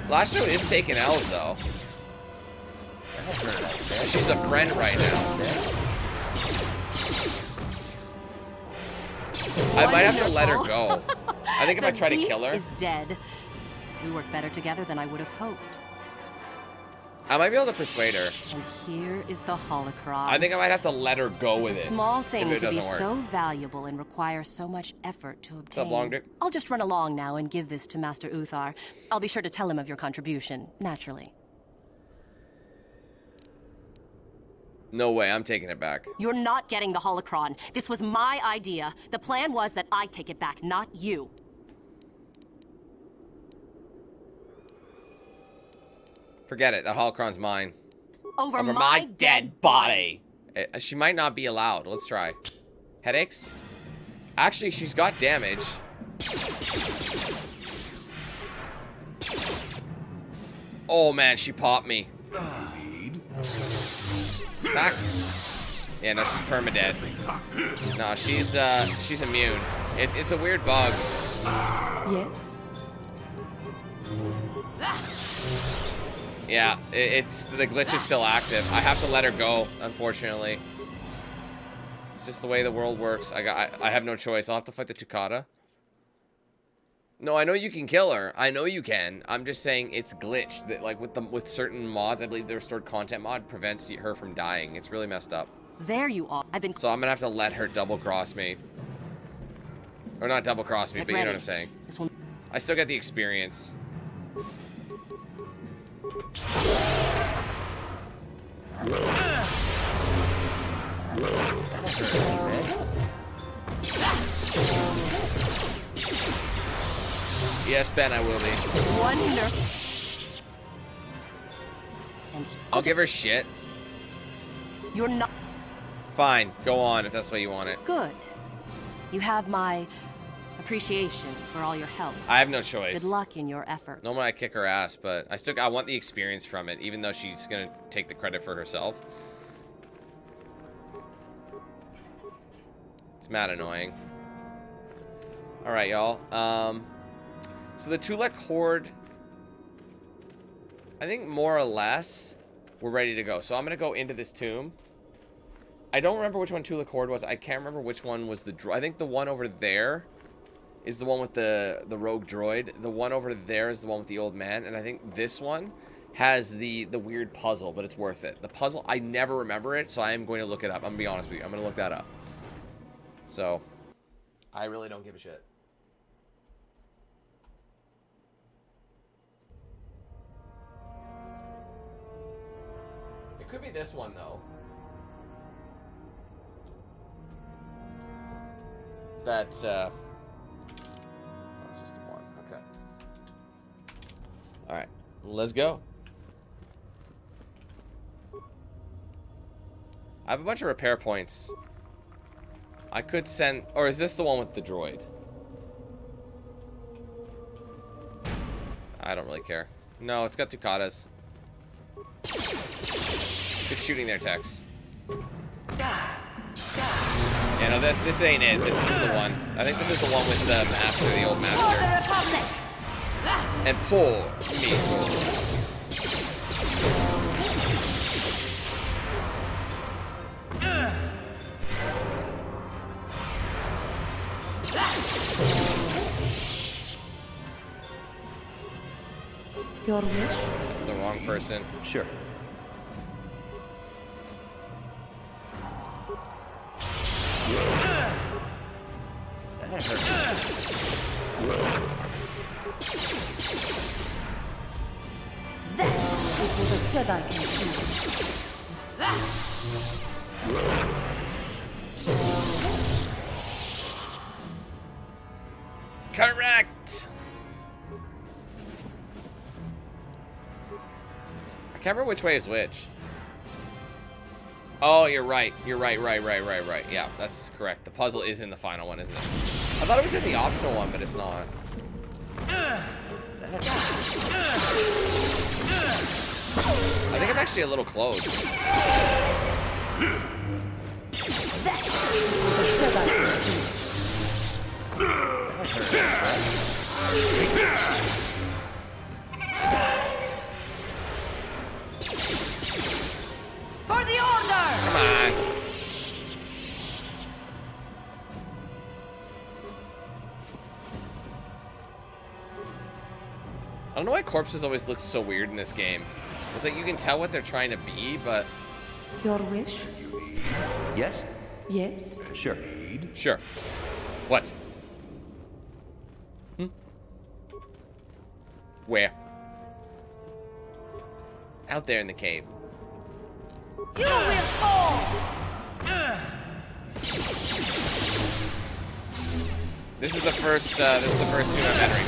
Last show is taking L's, though. She's a friend right now. I might have to let her go. I think if I try to kill her... The beast is dead. We work better together than I would have hoped. I might be able to persuade her. And here is the holocron. I think I might have to let her go with it. It's a small thing to be work. so valuable and require so much effort to obtain. What's up, Long Dick? I'll just run along now and give this to Master Uthar. I'll be sure to tell him of your contribution, naturally. No way, I'm taking it back. You're not getting the holocron. This was my idea. The plan was that I take it back, not you. Forget it. That holocron's mine. Over my dead body. She might not be allowed. Let's try. Headaches? Actually, she's got damage. Oh, man. She popped me. Back. Yeah, no, she's permadead. No, she's immune. It's a weird bug. Yes. Yeah, it's the glitch is still active. I have to let her go, unfortunately. It's just the way the world works. I have no choice. I'll have to fight the Tukata. No, I know you can kill her. I know you can. I'm just saying it's glitched. That like with certain mods, I believe the restored content mod prevents her from dying. It's really messed up. There you are. So I'm gonna have to let her double cross me. Or not double cross me, but you know what I'm saying. I still get the experience. Yes, Ben, I will be. Wonderful. I'll give her shit. You're not. Fine, go on if that's the way you want it. Good. You have my appreciation for all your help. I have no choice. Good luck in your efforts. Normally I kick her ass, but I want the experience from it, even though she's gonna take the credit for herself. It's mad annoying. Alright, y'all. So the Tulak Horde, I think more or less, we're ready to go. So I'm gonna go into this tomb. I don't remember which one Tulak Horde was. I can't remember which one was the droid. I think the one over there is the one with the rogue droid. The one over there is the one with the old man. And I think this one has the weird puzzle, but it's worth it. The puzzle, I never remember it, so I am going to look it up. I'm going to be honest with you. I'm going to look that up. So, I really don't give a shit. It could be this one, though. That's, that's just one. Okay. Alright. Let's go. I have a bunch of repair points. I could send... Or is this the one with the droid? I don't really care. No, it's got Tukatas. Good shooting there, Tex. Yeah, no, this ain't it. This isn't the one. I think this is the one with the master, the old master. And Pall. Me, Your wish? That's the wrong person. Sure. That is what a Jedi can do. Correct! I can't remember which way is which. Oh, you're right. You're right. Yeah, that's correct. The puzzle is in the final one, isn't it? I thought it was in the optional one, but it's not. I think I'm actually a little close. For the Order! Come on. I don't know why corpses always look so weird in this game. It's like you can tell what they're trying to be, but... Your wish? Yes? Yes? Sure. Sure. What? Where? Out there in the cave. You will fall! This is the first tune I'm entering.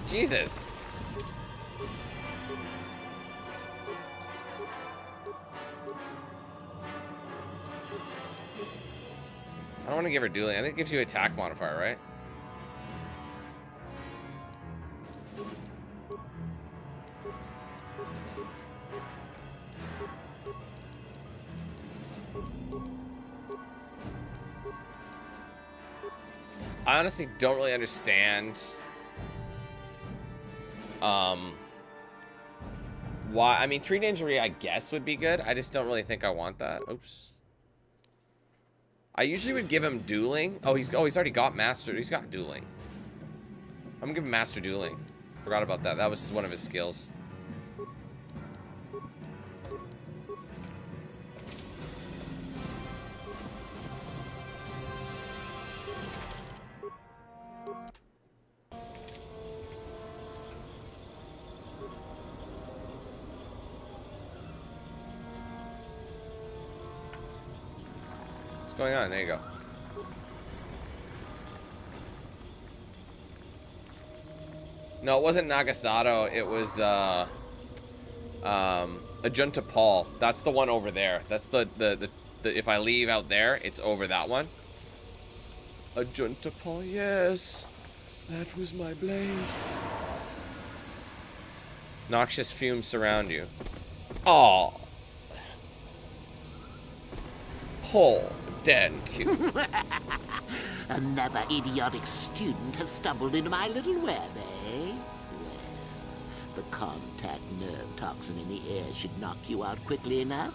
Jesus. I don't want to give her dueling. I think it gives you attack modifier, right? I honestly don't really understand why. I mean, treat injury I guess would be good. I just don't really think I want that. Oops. I usually would give him dueling. Oh, he's already got master. He's got dueling. I'm gonna give him master dueling. Forgot about that. That was one of his skills. Going on? There you go. No, it wasn't Naga Sadow. It was Ajunta Pall. That's the one over there. That's the if I leave out there, it's over that one. Ajunta Pall, yes. That was my blade. Noxious fumes surround you. Oh. Pall. Dead and cute. Another idiotic student has stumbled into my little web, eh? Well, the contact nerve toxin in the air should knock you out quickly enough.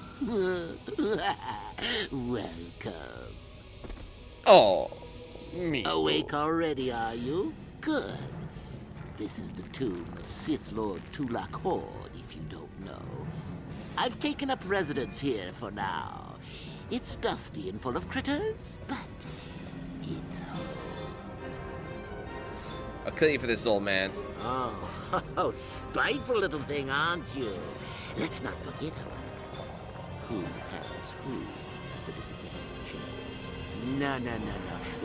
Welcome. Oh, me. Awake already, are you? Good. This is the tomb of Sith Lord Tulak Hord, if you don't know. I've taken up residence here for now. It's dusty and full of critters, but it's home. I'll kill you for this, old man. Oh, spiteful little thing, aren't you? Let's not forget who has who at the disadvantage. No.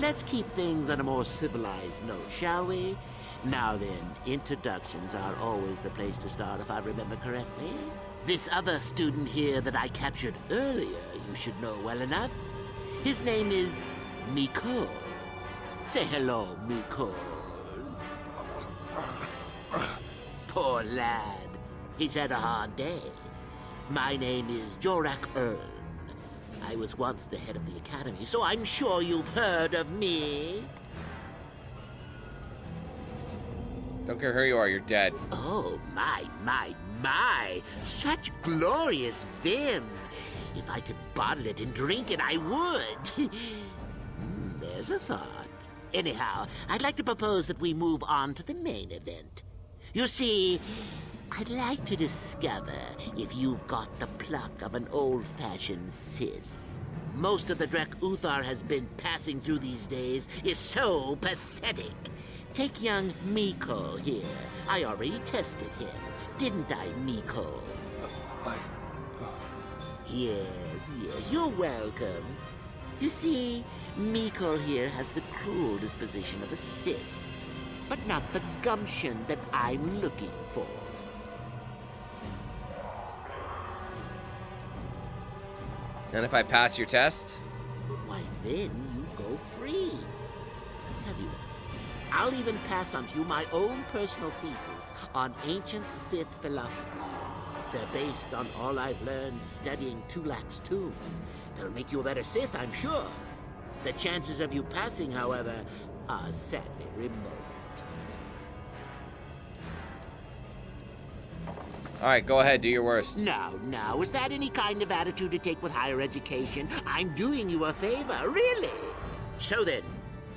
Let's keep things on a more civilized note, shall we? Now then, introductions are always the place to start, if I remember correctly. This other student here that I captured earlier, you should know well enough. His name is Marko. Say hello, Marko. Poor lad. He's had a hard day. My name is Shyrack Caves. I was once the head of the Academy, so I'm sure you've heard of me. Don't care who you are, you're dead. Oh, my. Such glorious vim. If I could bottle it and drink it, I would. There's a thought. Anyhow, I'd like to propose that we move on to the main event. You see, I'd like to discover if you've got the pluck of an old-fashioned Sith. Most of the Drek Uthar has been passing through these days is so pathetic. Take young Marko here. I already tested him. Didn't I, Marko? Yes, you're welcome. You see, Marko here has the cruel disposition of a Sith, but not the gumption that I'm looking for. And if I pass your test? Why, then you go free. Tell you what, I'll even pass on to you my own personal thesis on ancient Sith philosophies. They're based on all I've learned studying Tulak's tomb. They'll make you a better Sith, I'm sure. The chances of you passing, however, are sadly remote. Alright, go ahead, do your worst. Now, is that any kind of attitude to take with higher education? I'm doing you a favor, really. So then,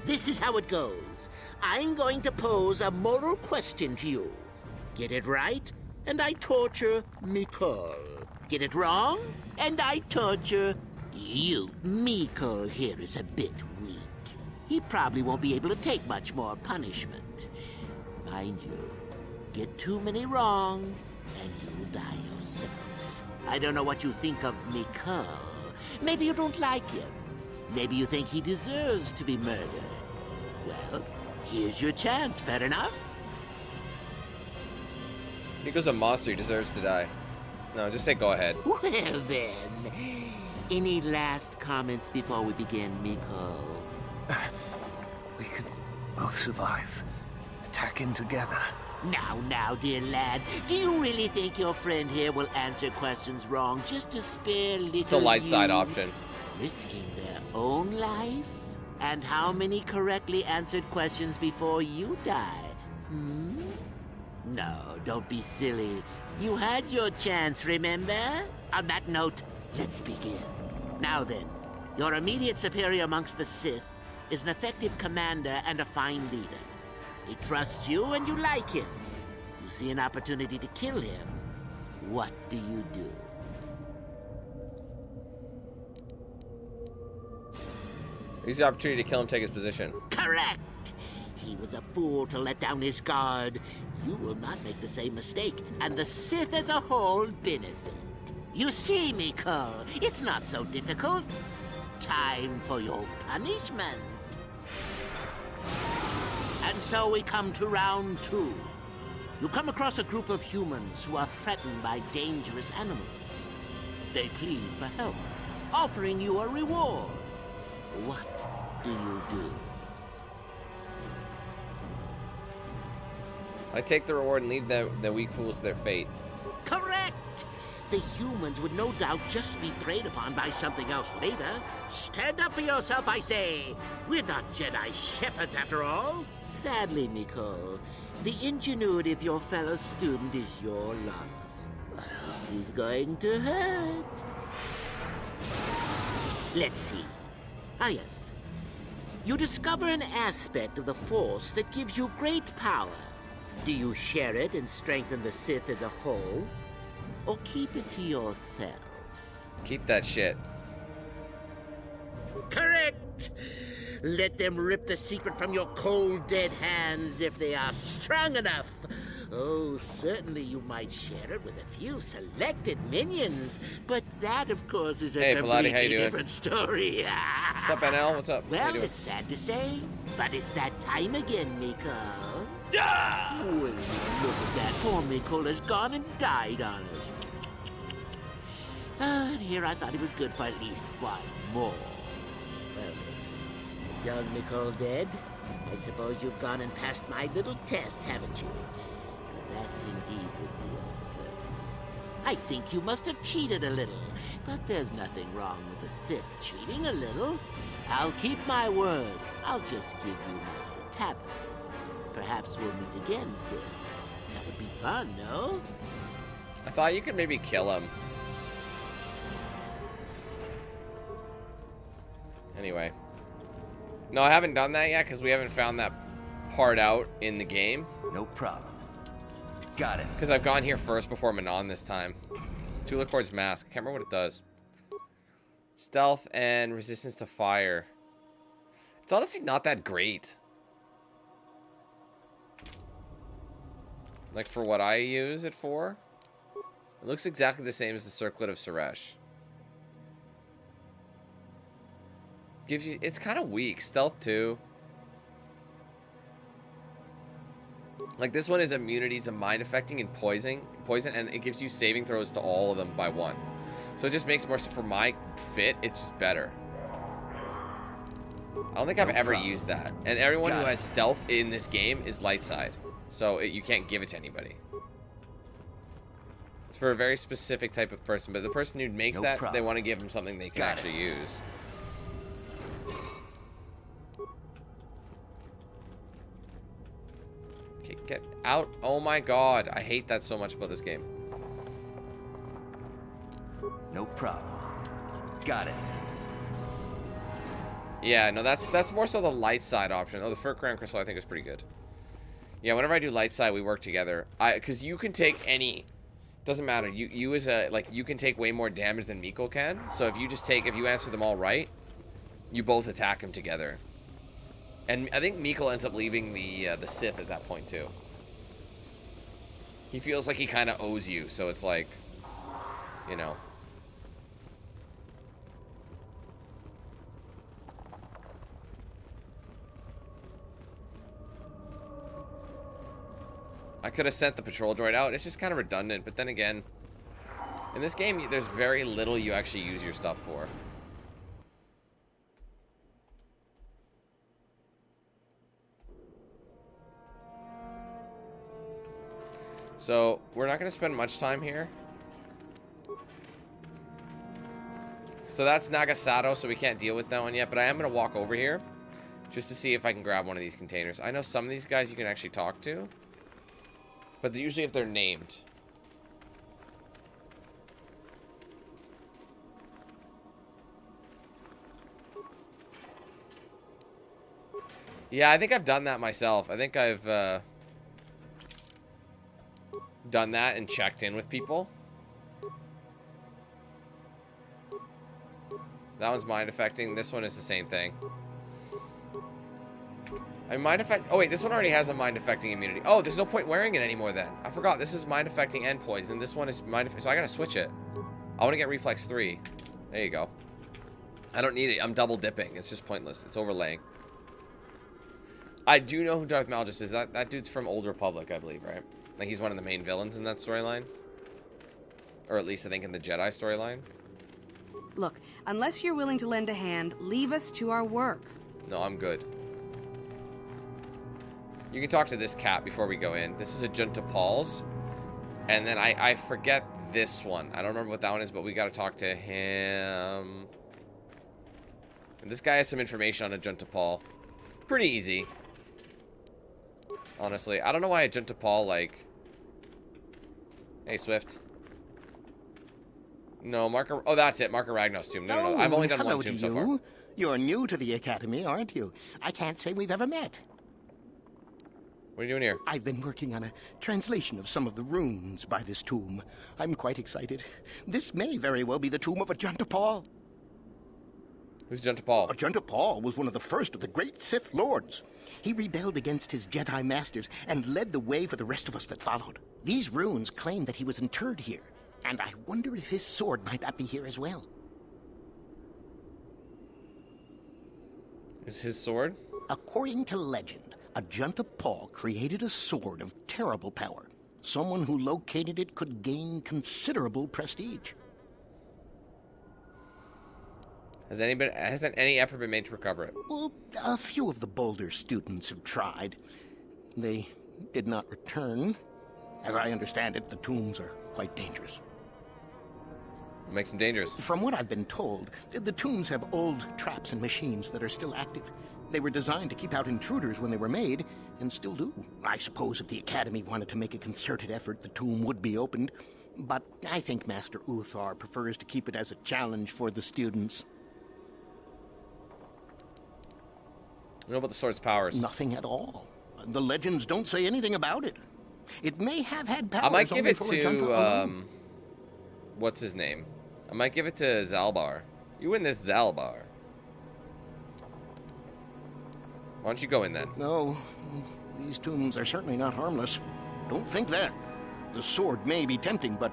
this is how it goes. I'm going to pose a moral question to you. Get it right, and I torture Marko. Get it wrong, and I torture you. Marko here is a bit weak. He probably won't be able to take much more punishment. Mind you, get too many wrong, and you'll die yourself. I don't know what you think of Marko. Maybe you don't like him. Maybe you think he deserves to be murdered. Well, here's your chance, fair enough? Miko's a monster. He deserves to die. No, just say go ahead. Well then, any last comments before we begin, Miko? We could both survive. Attacking together. Now, dear lad, do you really think your friend here will answer questions wrong just to spare little It's the light side option. Risking their own life? And how many correctly answered questions before you die? No, don't be silly. You had your chance, remember? On that note, let's begin. Now then, your immediate superior amongst the Sith is an effective commander and a fine leader. He trusts you and you like him. You see an opportunity to kill him. What do you do? Use the opportunity to kill him, take his position. Correct! He was a fool to let down his guard. You will not make the same mistake, and the Sith as a whole benefit. You see, Miko, it's not so difficult. Time for your punishment. And so we come to round 2. You come across a group of humans who are threatened by dangerous animals. They plead for help, offering you a reward. What do you do? I take the reward and leave the weak fools to their fate. Correct! The humans would no doubt just be preyed upon by something else later. Stand up for yourself, I say! We're not Jedi shepherds after all. Sadly, Miko, the ingenuity of your fellow student is your loss. This is going to hurt. Let's see. Ah, yes. You discover an aspect of the Force that gives you great power. Do you share it and strengthen the Sith as a whole? Or keep it to yourself? Keep that shit. Correct! Let them rip the secret from your cold, dead hands if they are strong enough. Oh, certainly you might share it with a few selected minions, but that, of course, is a completely different story. What's up, NL? What's up? Well, it's sad to say, but it's that time again, Miko. Ah! Well, look at that. Poor Miko has gone and died on us. And here I thought he was good for at least one more. Well, is young Miko dead? I suppose you've gone and passed my little test, haven't you? That indeed would be a first. I think you must have cheated a little, but there's nothing wrong with a Sith cheating a little. I'll keep my word. I'll just give you my tablet. Perhaps we'll meet again, Sith. That would be fun, no? I thought you could maybe kill him. Anyway. No, I haven't done that yet because we haven't found that part out in the game. No problem. Got it. Because I've gone here first before Manon this time. Tulak Hord's mask. I can't remember what it does. Stealth and resistance to fire. It's honestly not that great. Like for what I use it for. It looks exactly the same as the Circlet of Suresh. Gives you, it's kind of weak. Stealth too. Like this one is immunities to mind affecting and poison, and it gives you saving throws to all of them by 1. So it just makes more, for my fit, it's just better. I don't think I've ever used that. And everyone who has stealth in this game is light side. So you can't give it to anybody. It's for a very specific type of person, but the person who makes they want to give them something they can actually use. Okay, get out. Oh my god. I hate that so much about this game. No problem. Got it. Yeah, no, that's more so the light side option. Oh, the Fur Crown Crystal I think is pretty good. Yeah, whenever I do light side, we work together. Because you can take any... Doesn't matter. You as a... Like, you can take way more damage than Miko can. So if you answer them all right, you both attack him together. And I think Miko ends up leaving the Sith at that point, too. He feels like he kind of owes you. So it's like... You know... I could have sent the patrol droid out. It's just kind of redundant. But then again, in this game, there's very little you actually use your stuff for. So, we're not going to spend much time here. So that's Naga Sadow, so we can't deal with that one yet. But I am going to walk over here just to see if I can grab one of these containers. I know some of these guys you can actually talk to. But usually if they're named. Yeah, I think I've done that myself. I think I've done that and checked in with people. That one's mind affecting. This one is the same thing. I mind affect. Oh wait, this one already has a mind affecting immunity. Oh, there's no point wearing it anymore then. I forgot. This is mind affecting and poison. This one is mind affecting. So I gotta switch it. I want to get reflex 3. There you go. I don't need it. I'm double dipping. It's just pointless. It's overlaying. I do know who Darth Malgus is. That dude's from Old Republic, I believe, right? Like he's one of the main villains in that storyline, or at least I think in the Jedi storyline. Look, unless you're willing to lend a hand, leave us to our work. No, I'm good. You can talk to this cat before we go in. This is Ajunta Pall's. And then I forget this one. I don't remember what that one is, but we got to talk to him. And this guy has some information on Ajunta Pall. Pretty easy. Honestly. I don't know why Ajunta Pall, like... Hey, Swift. No, Marko... Oh, that's it. Marko Ragnos tomb. No. I've only done one tomb so far. You're new to the Academy, aren't you? I can't say we've ever met. What are you doing here? I've been working on a translation of some of the runes by this tomb. I'm quite excited. This may very well be the tomb of Ajunta Pall. Who's Ajunta Pall? Ajunta Pall was one of the first of the great Sith Lords. He rebelled against his Jedi masters and led the way for the rest of us that followed. These runes claim that he was interred here, and I wonder if his sword might not be here as well. Is his sword? According to legend, Ajunta Pall created a sword of terrible power. Someone who located it could gain considerable prestige. Hasn't any effort been made to recover it? Well, a few of the bolder students have tried. They did not return. As I understand it, the tombs are quite dangerous. What makes them dangerous? From what I've been told, the tombs have old traps and machines that are still active. They were designed to keep out intruders when they were made, and still do. I suppose if the Academy wanted to make a concerted effort, the tomb would be opened. But I think Master Uthar prefers to keep it as a challenge for the students. What about the sword's powers? Nothing at all. The legends don't say anything about it. It may have had powers. I might give it to, what's his name? I might give it to Zalbar. You win this, Zalbar. Why don't you go in then? No, these tombs are certainly not harmless. Don't think that. The sword may be tempting, but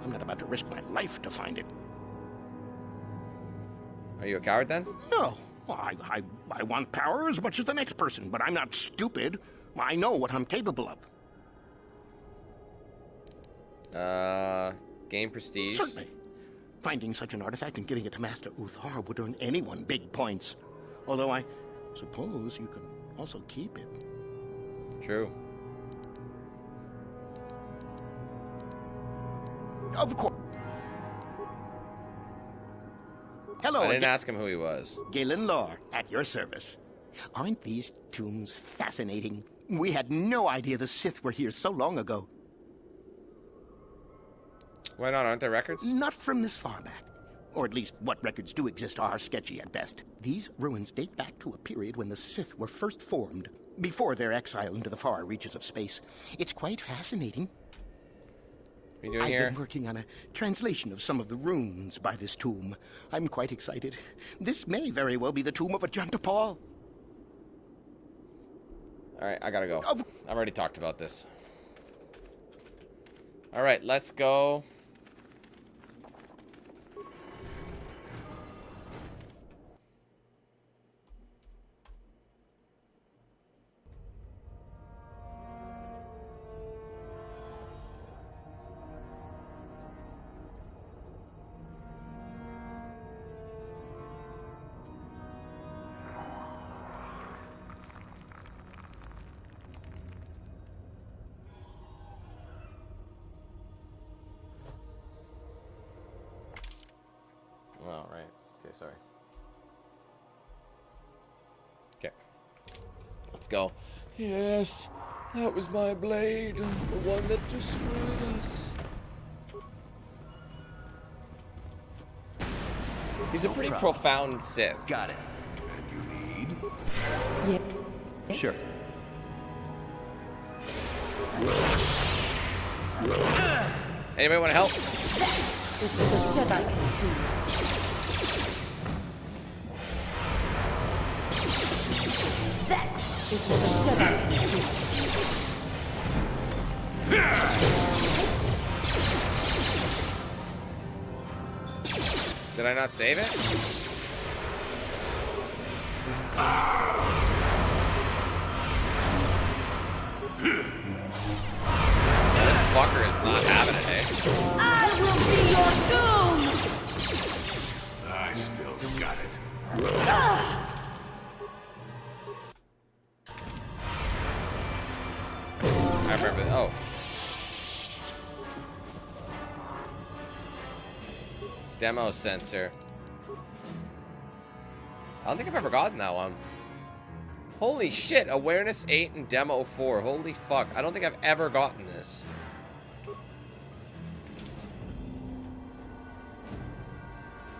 I'm not about to risk my life to find it. Are you a coward then? No. I want power as much as the next person, but I'm not stupid. I know what I'm capable of. Gain prestige? Certainly. Finding such an artifact and giving it to Master Uthar would earn anyone big points. Although I suppose you can also keep it. True. Of course. Hello. I didn't ask him who he was. Galen Lore, at your service. Aren't these tombs fascinating? We had no idea the Sith were here so long ago. Why not? Aren't there records? Not from this far back. Or at least what records do exist are sketchy at best. These ruins date back to a period when the Sith were first formed, before their exile into the far reaches of space. It's quite fascinating. What are you doing here? I've been working on a translation of some of the runes by this tomb. I'm quite excited. This may very well be the tomb of Ajunta Pall. Alright, I gotta go. I've already talked about this. Alright, let's go. sorry. Okay. Let's go. Yes, that was my blade, the one that destroyed us. He's a pretty profound Sith. Got it. And you need? Yeah. Sure. Anybody want to help? It's what the Jedi can do. That is what the Jedi can do. Did I not save it? This fucker is not having it, eh? I will be your doom! I still got it. I remember. Oh. Demo sensor. I don't think I've ever gotten that one. Holy shit, awareness 8 and demo 4. Holy fuck. I don't think I've ever gotten this.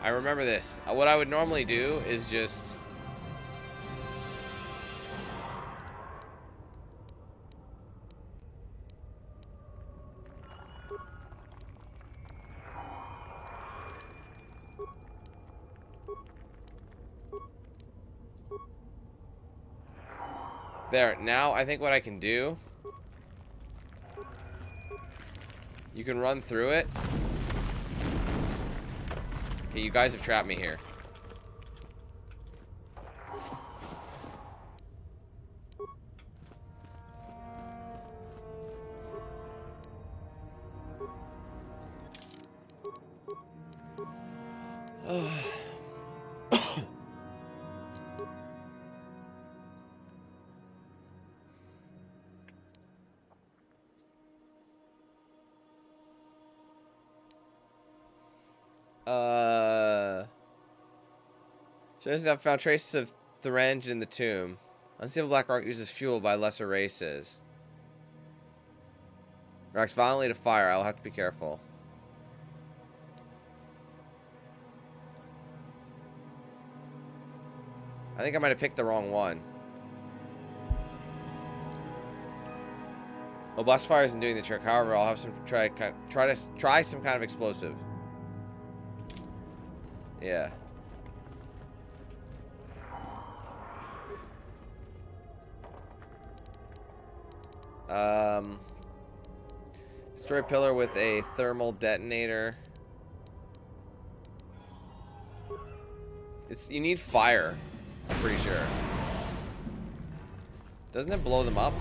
I remember this. What I would normally do is just... There, now I think what I can do, you can run through it. Okay, you guys have trapped me here. Shows that found traces of Threnge in the tomb. Unstable black rock uses fuel by lesser races. Reacts violently to fire. I'll have to be careful. I think I might have picked the wrong one. Well, blast fire isn't doing the trick. However, I'll have some try some kind of explosive. Yeah. Destroy pillar with a thermal detonator. You need fire, I'm pretty sure. Doesn't it blow them up?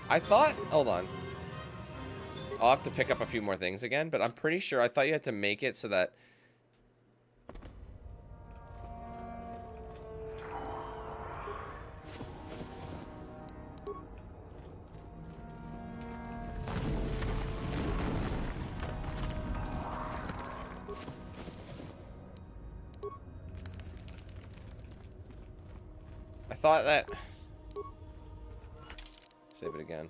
I thought, hold on. I'll have to pick up a few more things again, but I'm pretty sure I thought you had to make it so that I thought that save it again.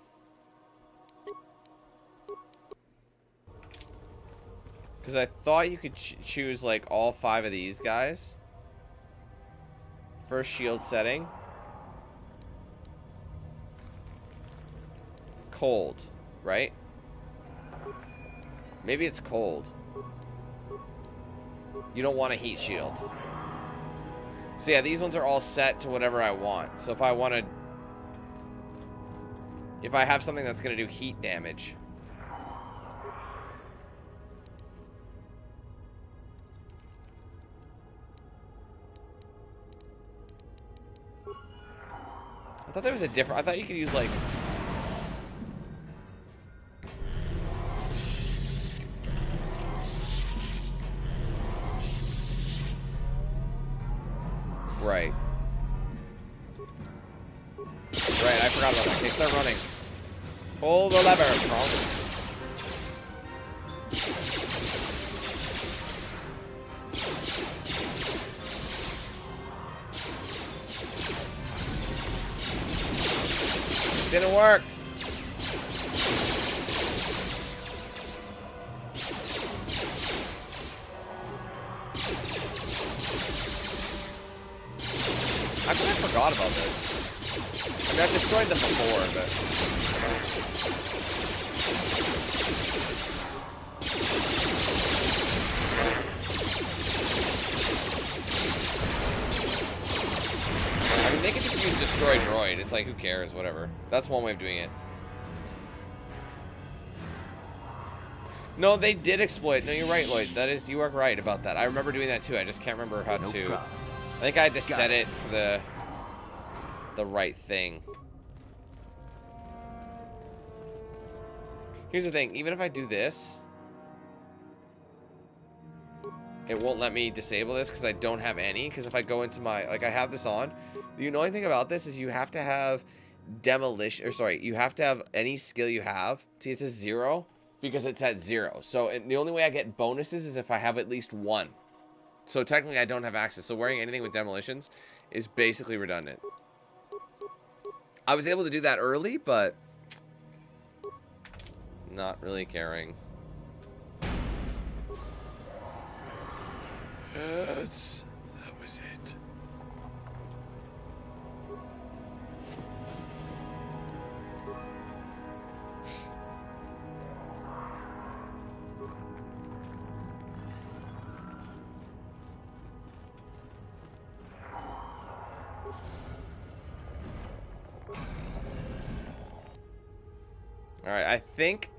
Because I thought you could choose like all 5 of these guys. First shield setting. Cold, right? Maybe it's cold. You don't want a heat shield. So yeah, these ones are all set to whatever I want. So if I want to... If I have something that's going to do heat damage. I thought there was a different... I thought you could use, like... right. Right, I forgot about that. Okay, start running. Pull the lever, Carl. Didn't work. I forgot about this. I mean, I've destroyed them before, but... I mean, they could just use Destroy Droid. It's like, who cares? Whatever. That's one way of doing it. No, they did exploit. No, you're right, Lloyd. That is, you are right about that. I remember doing that too. I just can't remember how to... problem. I think I had to set it for the right thing. Here's the thing, even if I do this, it won't let me disable this because I don't have any. Because if I go into my, like, I have this on. The annoying thing about this is you have to have demolition, or sorry, you have to have any skill you have. See, it says 0 because it's at 0. So the only way I get bonuses is if I have at least 1. So technically I don't have access. So wearing anything with demolitions is basically redundant. I was able to do that early, but not really caring. Yes, that was it. All right, I think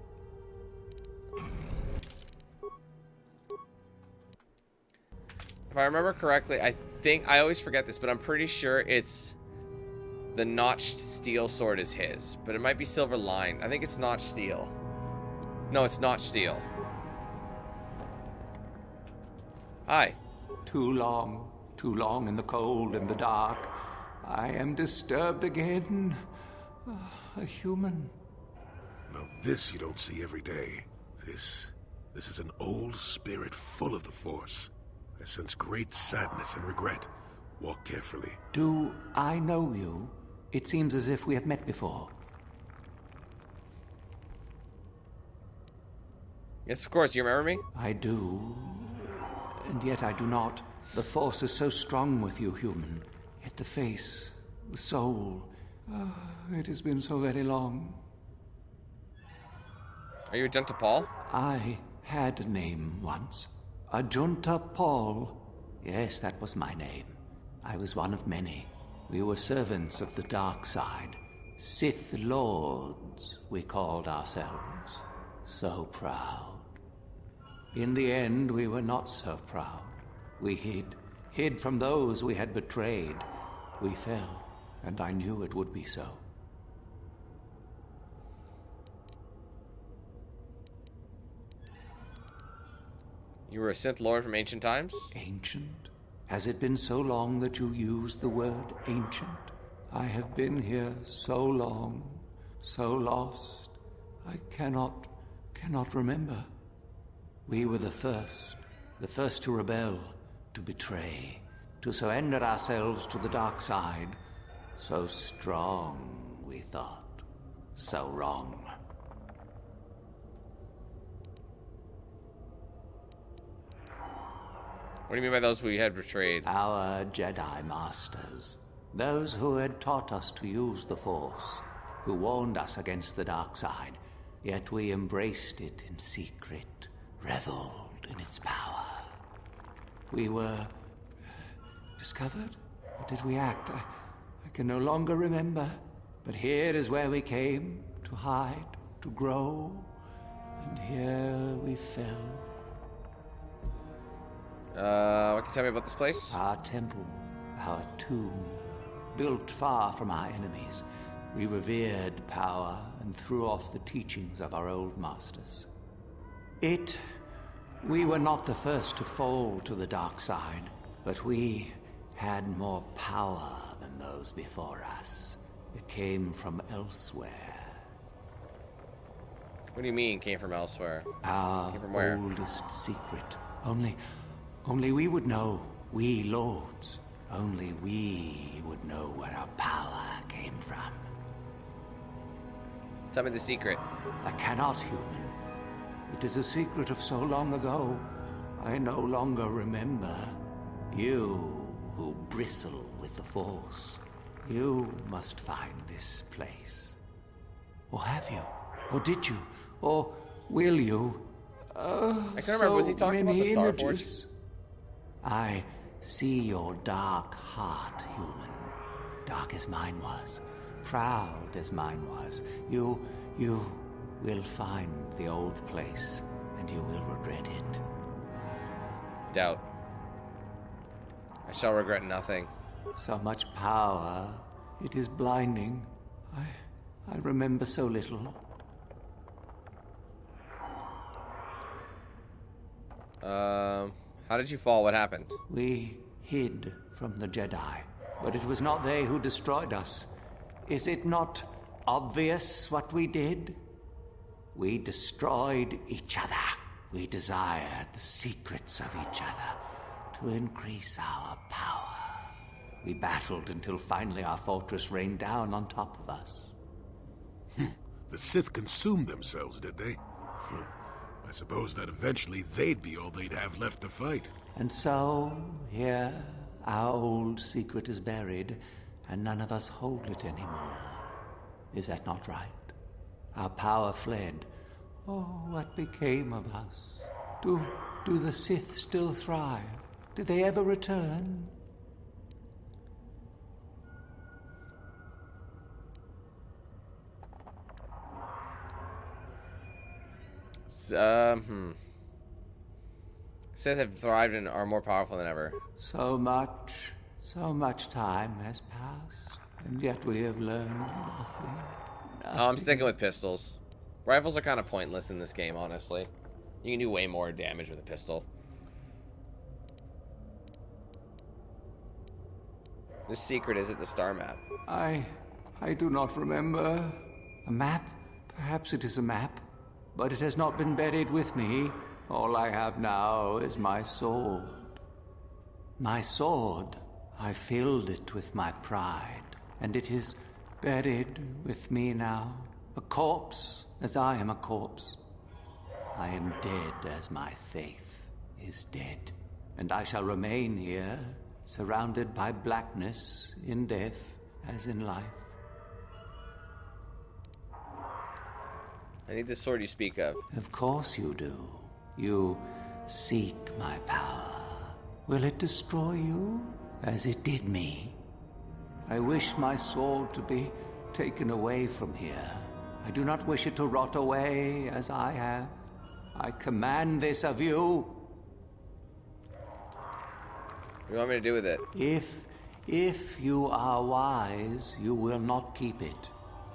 if I remember correctly, I always forget this, but I'm pretty sure it's the notched steel sword is his, but it might be silver lined. I think it's notched steel. No, it's notched steel. Hi. Too long in the cold and the dark. I am disturbed again. A human. Now this you don't see every day. This is an old spirit full of the Force. I sense great sadness and regret. Walk carefully. Do I know you? It seems as if we have met before. Yes, of course. You remember me? I do. And yet I do not. The Force is so strong with you, human. Yet the face, the soul... it has been so very long. Are you Ajunta Pall? I had a name once. Ajunta Pall. Yes, that was my name. I was one of many. We were servants of the dark side. Sith Lords, we called ourselves. So proud. In the end, we were not so proud. We hid from those we had betrayed. We fell, and I knew it would be so. You were a Sith Lord from ancient times? Ancient? Has it been so long that you used the word ancient? I have been here so long, so lost. I cannot remember. We were the first to rebel, to betray, to surrender ourselves to the dark side. So strong, we thought. So wrong. What do you mean by those we had betrayed? Our Jedi Masters. Those who had taught us to use the Force. Who warned us against the dark side. Yet we embraced it in secret. Reveled in its power. We were... discovered? Or did we act? I can no longer remember. But here is where we came. To hide. To grow. And here we fell. What can you tell me about this place? Our temple, our tomb, built far from our enemies. We revered power and threw off the teachings of our old masters. We were not the first to fall to the dark side, but we had more power than those before us. It came from elsewhere. What do you mean, came from elsewhere? Our came from where? Oldest secret. Only we would know. We lords. Only we would know where our power came from. Tell me the secret. I cannot, human. It is a secret of so long ago. I no longer remember. You who bristle with the Force. You must find this place. Or have you? Or did you? Or will you? I can't remember. Was he talking about the Star Forge? I see your dark heart, human. Dark as mine was. Proud as mine was. You will find the old place, and you will regret it. Doubt. I shall regret nothing. So much power. It is blinding. I remember so little. How did you fall? What happened? We hid from the Jedi, but it was not they who destroyed us. Is it not obvious what we did? We destroyed each other. We desired the secrets of each other to increase our power. We battled until finally our fortress rained down on top of us. The Sith consumed themselves, did they? I suppose that eventually they'd be all they'd have left to fight. And so, here, our old secret is buried, and none of us hold it anymore. Is that not right? Our power fled. Oh, what became of us? Do the Sith still thrive? Did they ever return? Sith have thrived and are more powerful than ever. So much time has passed, and yet we have learned nothing. Oh, I'm sticking with pistols. Rifles are kind of pointless in this game, honestly. You can do way more damage with a pistol. This secret is at the star map. I do not remember. A map? Perhaps it is a map. But it has not been buried with me. All I have now is my sword. My sword. I filled it with my pride, and it is buried with me now. A corpse, as I am a corpse. I am dead as my faith is dead, and I shall remain here, surrounded by blackness in death as in life. I need the sword you speak of. Of course you do. You seek my power. Will it destroy you, as it did me? I wish my sword to be taken away from here. I do not wish it to rot away, as I have. I command this of you. What do you want me to do with it? If you are wise, you will not keep it.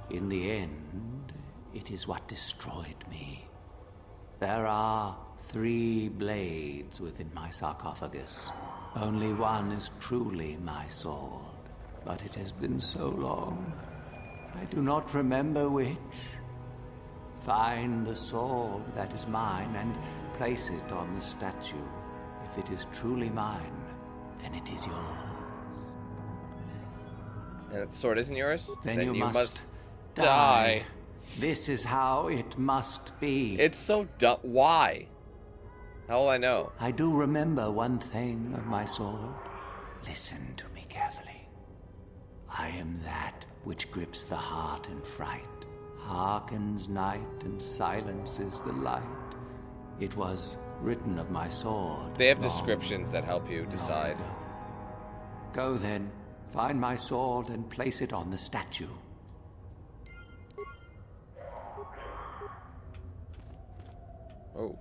In the end, it is what destroyed me. There are 3 blades within my sarcophagus. Only one is truly my sword. But it has been so long, I do not remember which. Find the sword that is mine and place it on the statue. If it is truly mine, then it is yours. And if the sword isn't yours, then you must die. This is how it must be. It's so dumb. Why? How will I know? I do remember one thing of my sword. Listen to me carefully. I am that which grips the heart in fright, hearkens night and silences the light. It was written of my sword. They have descriptions that help you decide. Go then, find my sword and place it on the statue. Oh.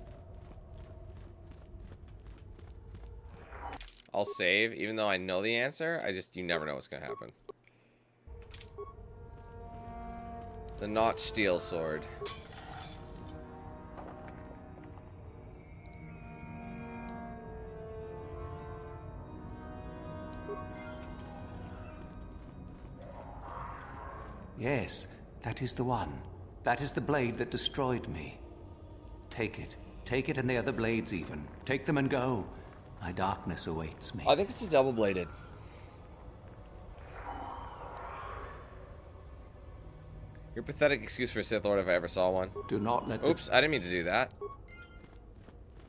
I'll save, even though I know the answer. You never know what's gonna happen. The notched steel sword. Yes, that is the one. That is the blade that destroyed me. Take it. Take it and the other blades even. Take them and go. My darkness awaits me. I think it's a double-bladed. Your pathetic excuse for a Sith Lord if I ever saw one. Do not let Oops, I didn't mean to do that.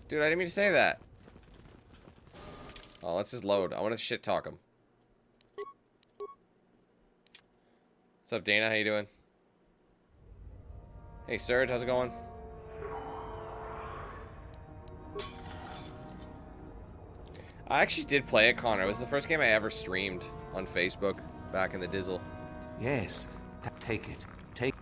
Dude, I didn't mean to say that. Oh, let's just load. I want to shit talk him. What's up, Dana? How you doing? Hey, Serge, how's it going? I actually did play it, Connor. It was the first game I ever streamed on Facebook back in the Dizzle. Yes, take it. Take.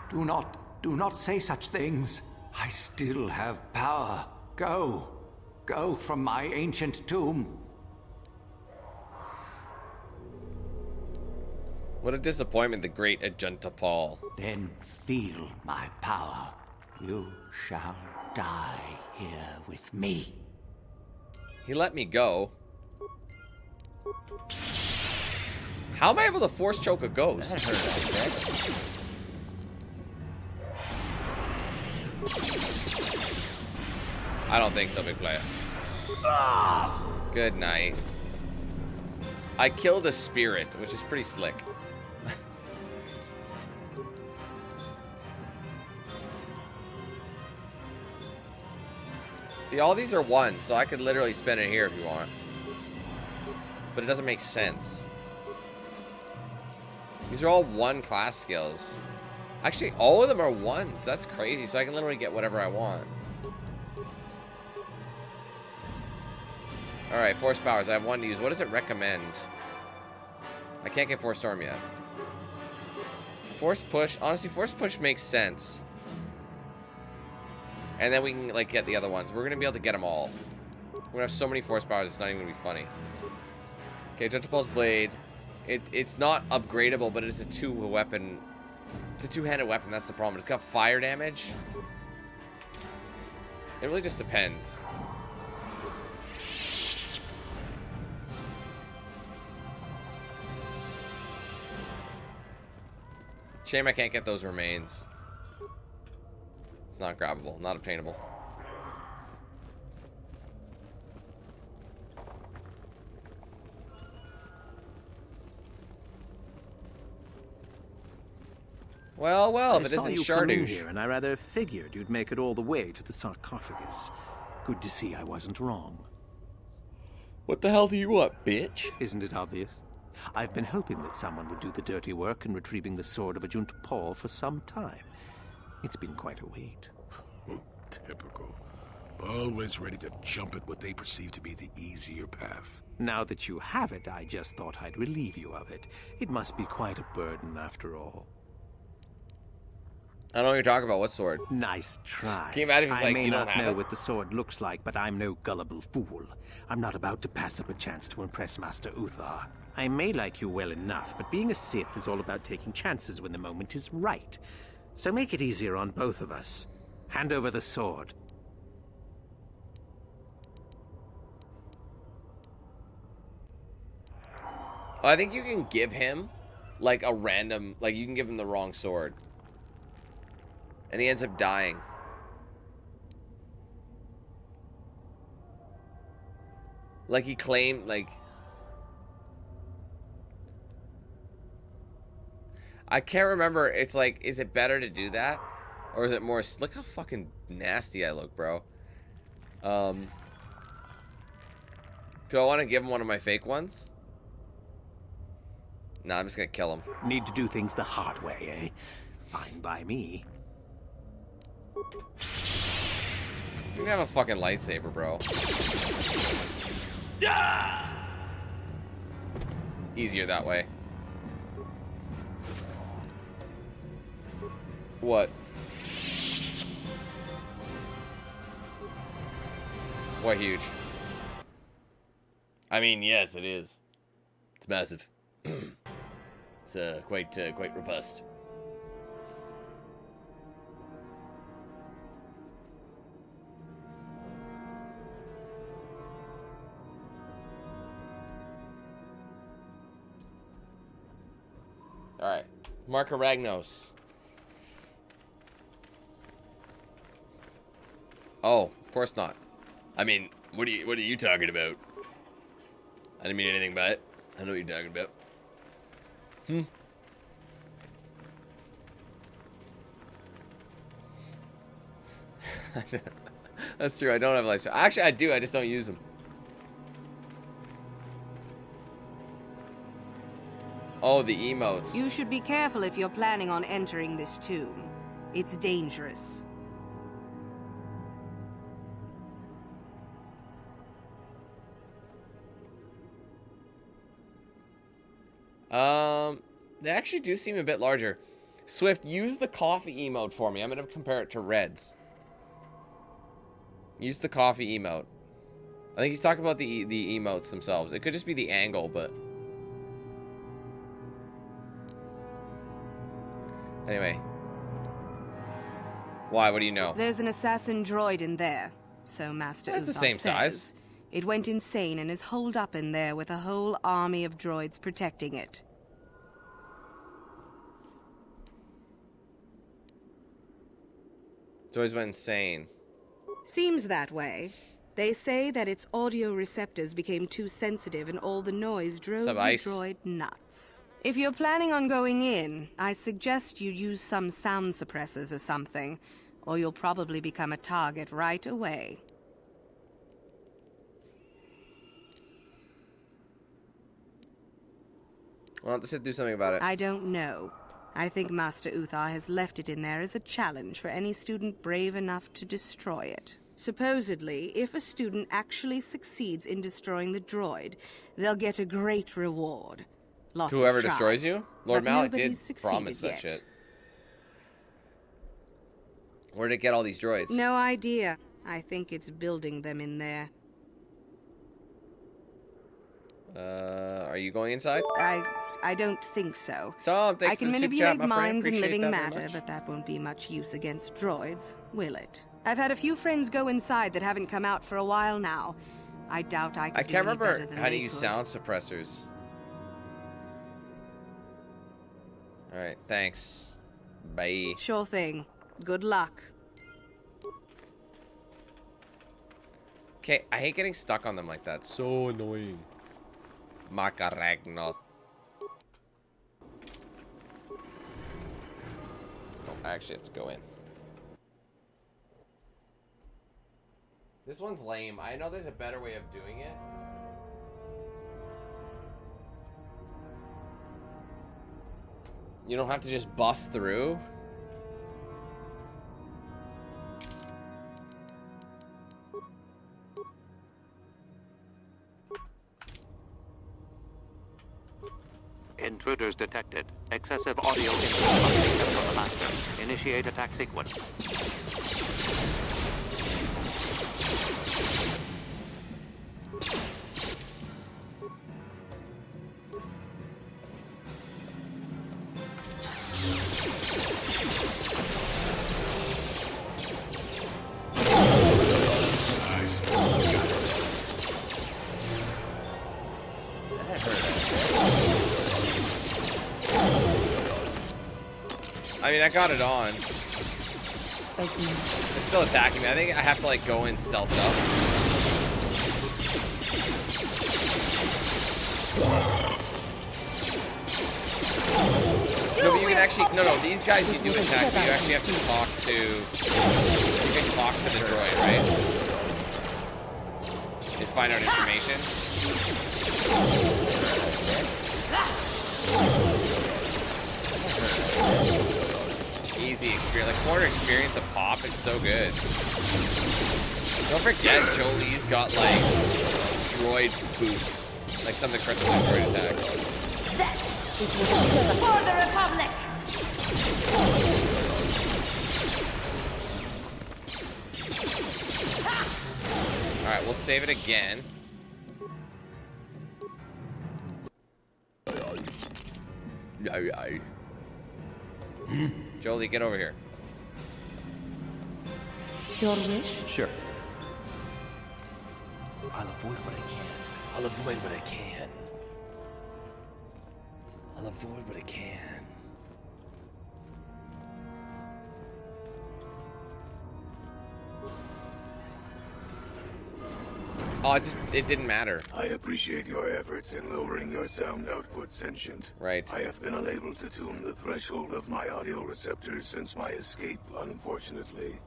Do not say such things. I still have power. Go. Go from my ancient tomb. What a disappointment, the great Ajunta Pall. Then feel my power. You shall die here with me. He let me go. How am I able to force choke a ghost? That hurt, I don't think so, big player. Good night. I killed a spirit, which is pretty slick. See, all these are ones, so I could literally spin it here if you want. But it doesn't make sense. These are all one class skills. Actually, all of them are ones. That's crazy, so I can literally get whatever I want. Alright, Force Powers. I have one to use. What does it recommend? I can't get Force Storm yet. Force Push. Honestly, Force Push makes sense. And then we can, like, get the other ones. We're going to be able to get them all. We're going to have so many Force Powers, it's not even going to be funny. Okay, Gentle Pulse Blade. It's not upgradable, but it's a two-weapon. It's a two-handed weapon, that's the problem. It's got fire damage. It really just depends. Shame I can't get those remains. It's not grabbable, not obtainable. Well, well, if it isn't Shardouche. Here, and I rather figured you'd make it all the way to the sarcophagus. Good to see I wasn't wrong. What the hell do you want, bitch? Isn't it obvious? I've been hoping that someone would do the dirty work in retrieving the sword of Ajunta Pall for some time. It's been quite a wait. Typical. Always ready to jump at what they perceive to be the easier path. Now that you have it, I just thought I'd relieve you of it. It must be quite a burden after all. I don't know what you're talking about. What sword? Nice try. Can you imagine if he's like, you don't have it? I may not know what the sword looks like, but I'm no gullible fool. I'm not about to pass up a chance to impress Master Uthar. I may like you well enough, but being a Sith is all about taking chances when the moment is right. So make it easier on both of us. Hand over the sword. I think you can give him, like, a random... Like, you can give him the wrong sword. And he ends up dying. Like, he claimed, like... I can't remember. It's like, is it better to do that? Or is it more... Look how fucking nasty I look, bro. Do I want to give him one of my fake ones? No, I'm just gonna kill him. Need to do things the hard way, eh? Fine by me. You can have a fucking lightsaber, bro. Easier that way. What? What huge? I mean, yes, it is. It's massive. It's quite robust. Alright. Marko Ragnos. Oh, of course not. I mean, what are you talking about? I didn't mean anything by it. I know what you're talking about. That's true. I don't have life. Actually, I do. I just don't use them. Oh, the emotes. You should be careful if you're planning on entering this tomb. It's dangerous. They actually do seem a bit larger. Swift, use the coffee emote for me. I'm going to compare it to Red's. Use the coffee emote. I think he's talking about the emotes themselves. It could just be the angle, but... Anyway. Why? What do you know? There's an assassin droid in there, so Master Uthar That's the same says. size. It went insane and is holed up in there with a whole army of droids protecting it. Droids went insane. Seems that way. They say that its audio receptors became too sensitive and all the noise drove the droid nuts. If you're planning on going in, I suggest you use some sound suppressors or something, or you'll probably become a target right away. Why don't the Sith do something about it? I don't know. I think Master Uthar has left it in there as a challenge for any student brave enough to destroy it. Supposedly, if a student actually succeeds in destroying the droid, they'll get a great reward. Lots of Whoever shine. destroys you? Lord Malak did Nobody's succeeded promise that yet. shit. Where did it get all these droids? No idea. I think it's building them in there. Are you going inside? I don't think so. Tom, thank I you can for the super manipulate chat, my friend. minds and Appreciate living that very matter, much. but that won't be much use against droids, will it? I've had a few friends go inside that haven't come out for a while now. I doubt I could I do can't any remember better than how to they use could. sound suppressors. Alright, thanks. Bye. Sure thing. Good luck. Okay, I hate getting stuck on them like that. So annoying. Marko Ragnos. Oh, I actually have to go in. This one's lame. I know there's a better way of doing it. You don't have to just bust through. Intruders detected. Excessive audio input from the master. Initiate attack sequence. I mean, I got it on. They're still attacking me. I think I have to, like, go in stealth up. No, but you can actually... No, these guys you do attack, but you actually have to talk to... You can talk to the droid, right? And find out information. Easy experience, like 400 experience a pop. It's so good. Don't forget, Jolie's got like droid boosts, like some of the crystals and droid attacks. That is what a Jedi for the Republic. All right, we'll save it again. Jolie, get over here. Your wish? Sure. I'll avoid what I can. I'll avoid what I can. I'll avoid what I can. Oh, it didn't matter. I appreciate your efforts in lowering your sound output, Sentient. Right. I have been unable to tune the threshold of my audio receptors since my escape, unfortunately.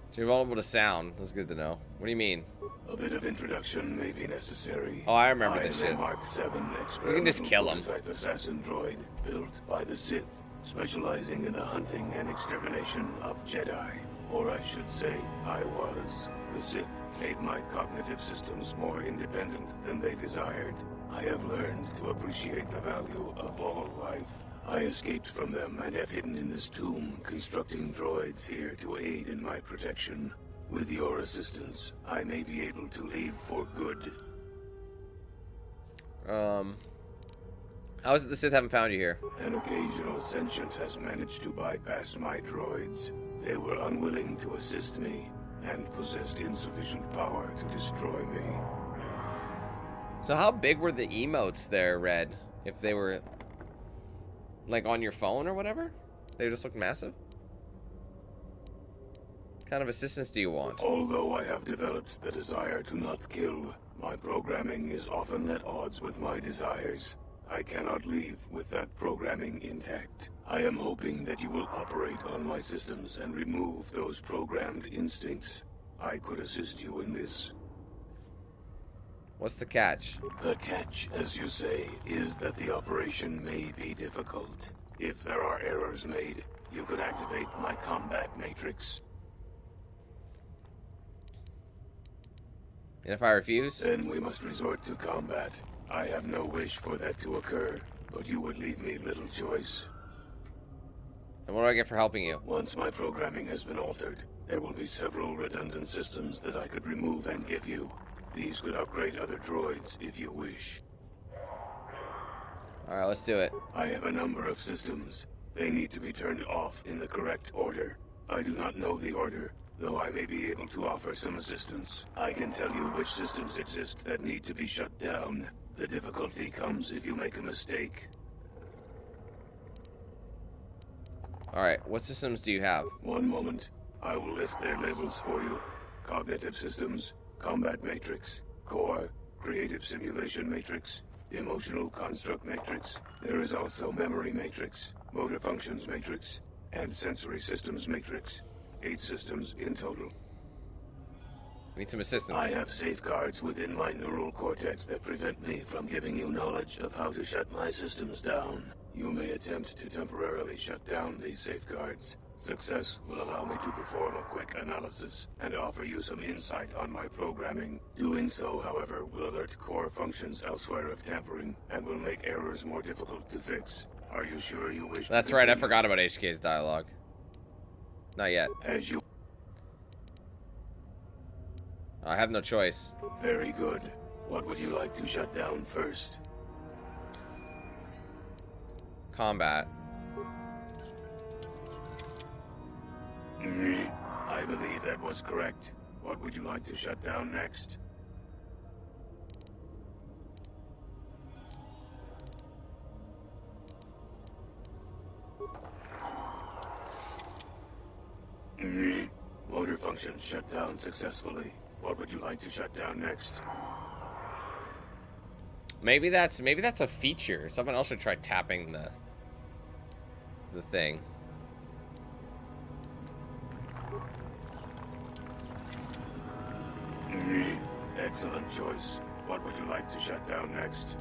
So you're vulnerable to sound. That's good to know. What do you mean? A bit of introduction may be necessary. Oh, I remember this shit. Mark 7 You can just kill him. Prototype assassin droid built by the Sith, specializing in the hunting and extermination of Jedi. Or I should say, I was. The Sith made my cognitive systems more independent than they desired. I have learned to appreciate the value of all life. I escaped from them and have hidden in this tomb, constructing droids here to aid in my protection. With your assistance, I may be able to leave for good. How is it the Sith haven't found you here? An occasional sentient has managed to bypass my droids. They were unwilling to assist me, and possessed insufficient power to destroy me. So how big were the emotes there, Red? If they were, like, on your phone or whatever? They just looked massive? What kind of assistance do you want? Although I have developed the desire to not kill, my programming is often at odds with my desires. I cannot leave with that programming intact. I am hoping that you will operate on my systems and remove those programmed instincts. I could assist you in this. What's the catch? The catch, as you say, is that the operation may be difficult. If there are errors made, you could activate my combat matrix. And if I refuse? Then we must resort to combat. I have no wish for that to occur, but you would leave me little choice. And what do I get for helping you? Once my programming has been altered, there will be several redundant systems that I could remove and give you. These could upgrade other droids if you wish. Alright, let's do it. I have a number of systems. They need to be turned off in the correct order. I do not know the order, though I may be able to offer some assistance. I can tell you which systems exist that need to be shut down. The difficulty comes if you make a mistake. Alright, what systems do you have? One moment. I will list their labels for you. Cognitive Systems, Combat Matrix, Core, Creative Simulation Matrix, Emotional Construct Matrix. There is also Memory Matrix, Motor Functions Matrix, and Sensory Systems Matrix. 8 systems in total. I need some assistance. I have safeguards within my neural cortex that prevent me from giving you knowledge of how to shut my systems down. You may attempt to temporarily shut down these safeguards. Success will allow me to perform a quick analysis and offer you some insight on my programming. Doing so, however, will alert core functions elsewhere of tampering and will make errors more difficult to fix. Are you sure you wish That's to right, I continue? forgot about HK's dialogue. Not yet. As you... I have no choice. Very good. What would you like to shut down first? Combat. I believe that was correct. What would you like to shut down next? Motor functions shut down successfully. What would you like to shut down next? Maybe that's a feature. Someone else should try tapping the thing. Excellent choice. What would you like to shut down next?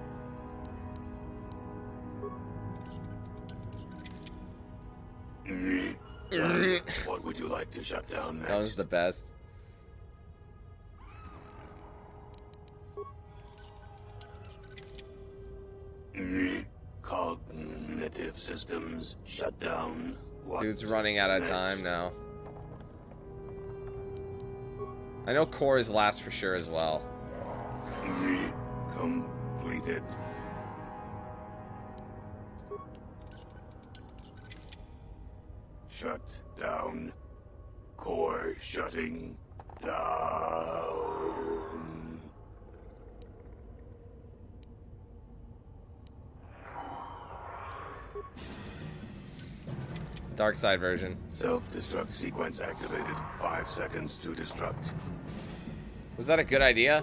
What would you like to shut down next? That was the best. Cognitive systems shut down. What Dude's running out of next? time now. I know core is last for sure as well. Completed. Shut down. Core shutting down. Dark side version. Self-destruct sequence activated. 5 seconds to destruct. Was that a good idea?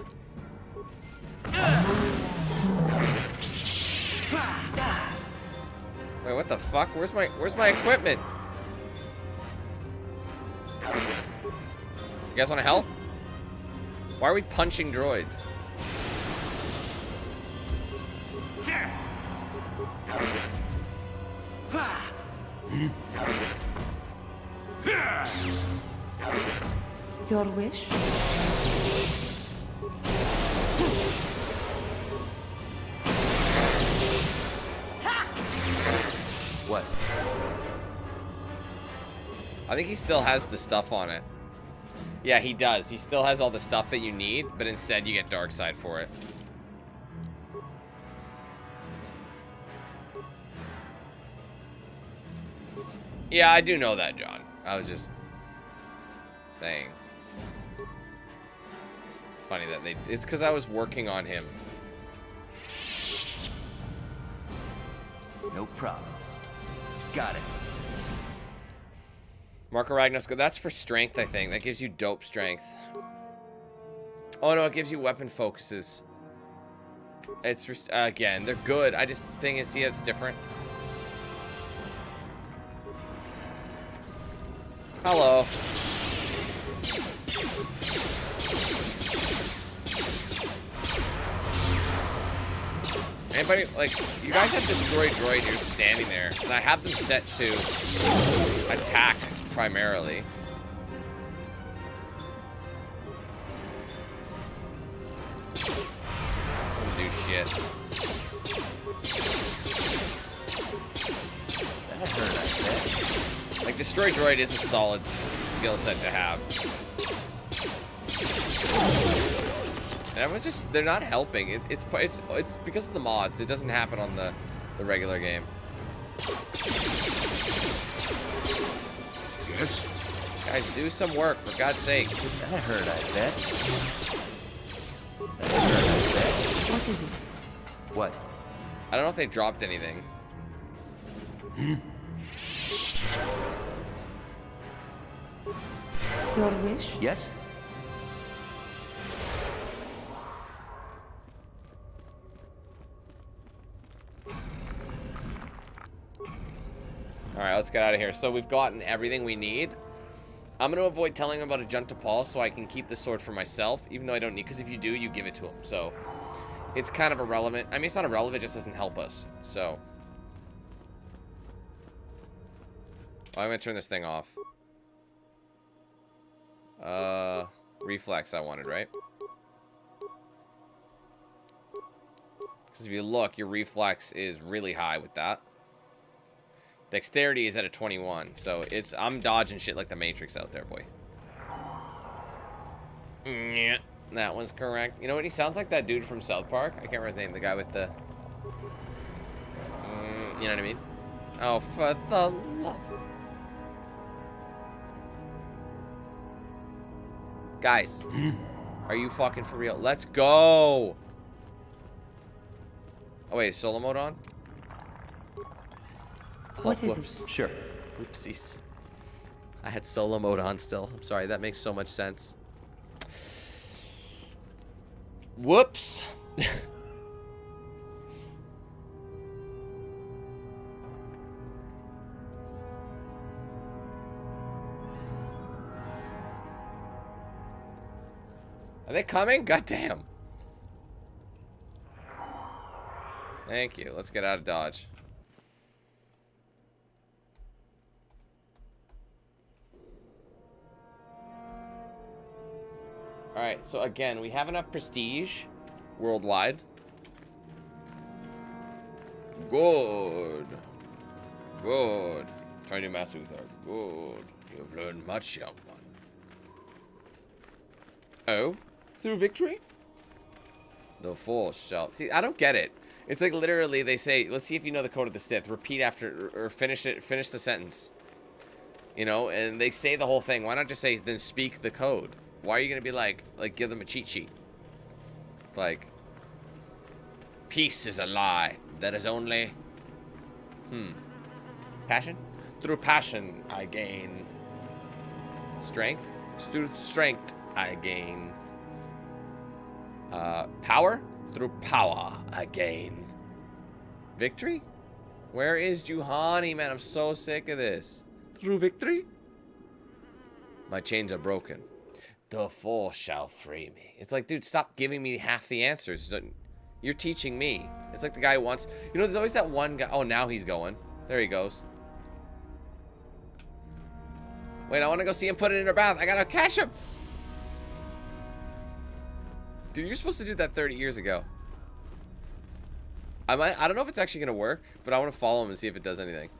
Wait, what the fuck? Where's my equipment? You guys want to help? Why are we punching droids? Your wish? What? I think he still has the stuff on it. Yeah, he does. He still has all the stuff that you need, but instead you get dark side for it. Yeah, I do know that, John. I was just saying. It's funny that it's because I was working on him. No problem. Got it. Marko Ragnos, that's for strength, I think. That gives you dope strength. Oh no, it gives you weapon focuses. It's for, again, they're good. I just think is, see, it's different. Hello. Anybody, like, you guys have destroyed droid, you're standing there, and I have them set to attack primarily. Don't do shit. That hurt, I bet. Like, destroy droid is a solid skill set to have. And everyone's just, they're not helping. It's because of the mods. It doesn't happen on the regular game. Yes? Guys, do some work, for God's sake. That hurt, I bet. What is it? What? I don't know if they dropped anything. Your wish? Yes? Alright, let's get out of here. So we've gotten everything we need. I'm going to avoid telling him about Ajunta Pall so I can keep the sword for myself, even though I don't need, because if you do, you give it to him. So it's kind of irrelevant. I mean, it's not irrelevant, it just doesn't help us. So I'm going to turn this thing off. Reflex I wanted, right? Because if you look, your reflex is really high with that. Dexterity is at a 21, so I'm dodging shit like the Matrix out there, boy. Yeah, that was correct. You know what? He sounds like that dude from South Park. I can't remember his name. The guy with the... you know what I mean? Oh, for the love... Guys, are you fucking for real? Let's go! Oh, wait, is solo mode on? What is it? Sure. Oopsies. I had solo mode on still. I'm sorry, that makes so much sense. Whoops. Are they coming? Goddamn. Thank you. Let's get out of Dodge. Alright, so again, we have enough prestige worldwide. Good. Good. Try to master with her. Good. You've learned much, young one. Oh? Through victory? The Force shall... See, I don't get it. It's like literally they say, let's see if you know the code of the Sith. Repeat after, or finish it, finish the sentence. You know, and they say the whole thing. Why not just say, then speak the code? Why are you going to be like, give them a cheat sheet? Like, peace is a lie. That is only... Passion? Through passion, I gain strength. Through strength, I gain power. Through power, I gain victory. Where is Juhani, man? I'm so sick of this. Through victory, my chains are broken. The Force shall free me. It's like, dude, stop giving me half the answers. You're teaching me. It's like the guy who wants... You know, there's always that one guy... Oh, now he's going. There he goes. Wait, I want to go see him put it in her bath. I gotta catch him. Dude, you're supposed to do that 30 years ago. I don't know if it's actually gonna work, but I want to follow him and see if it does anything.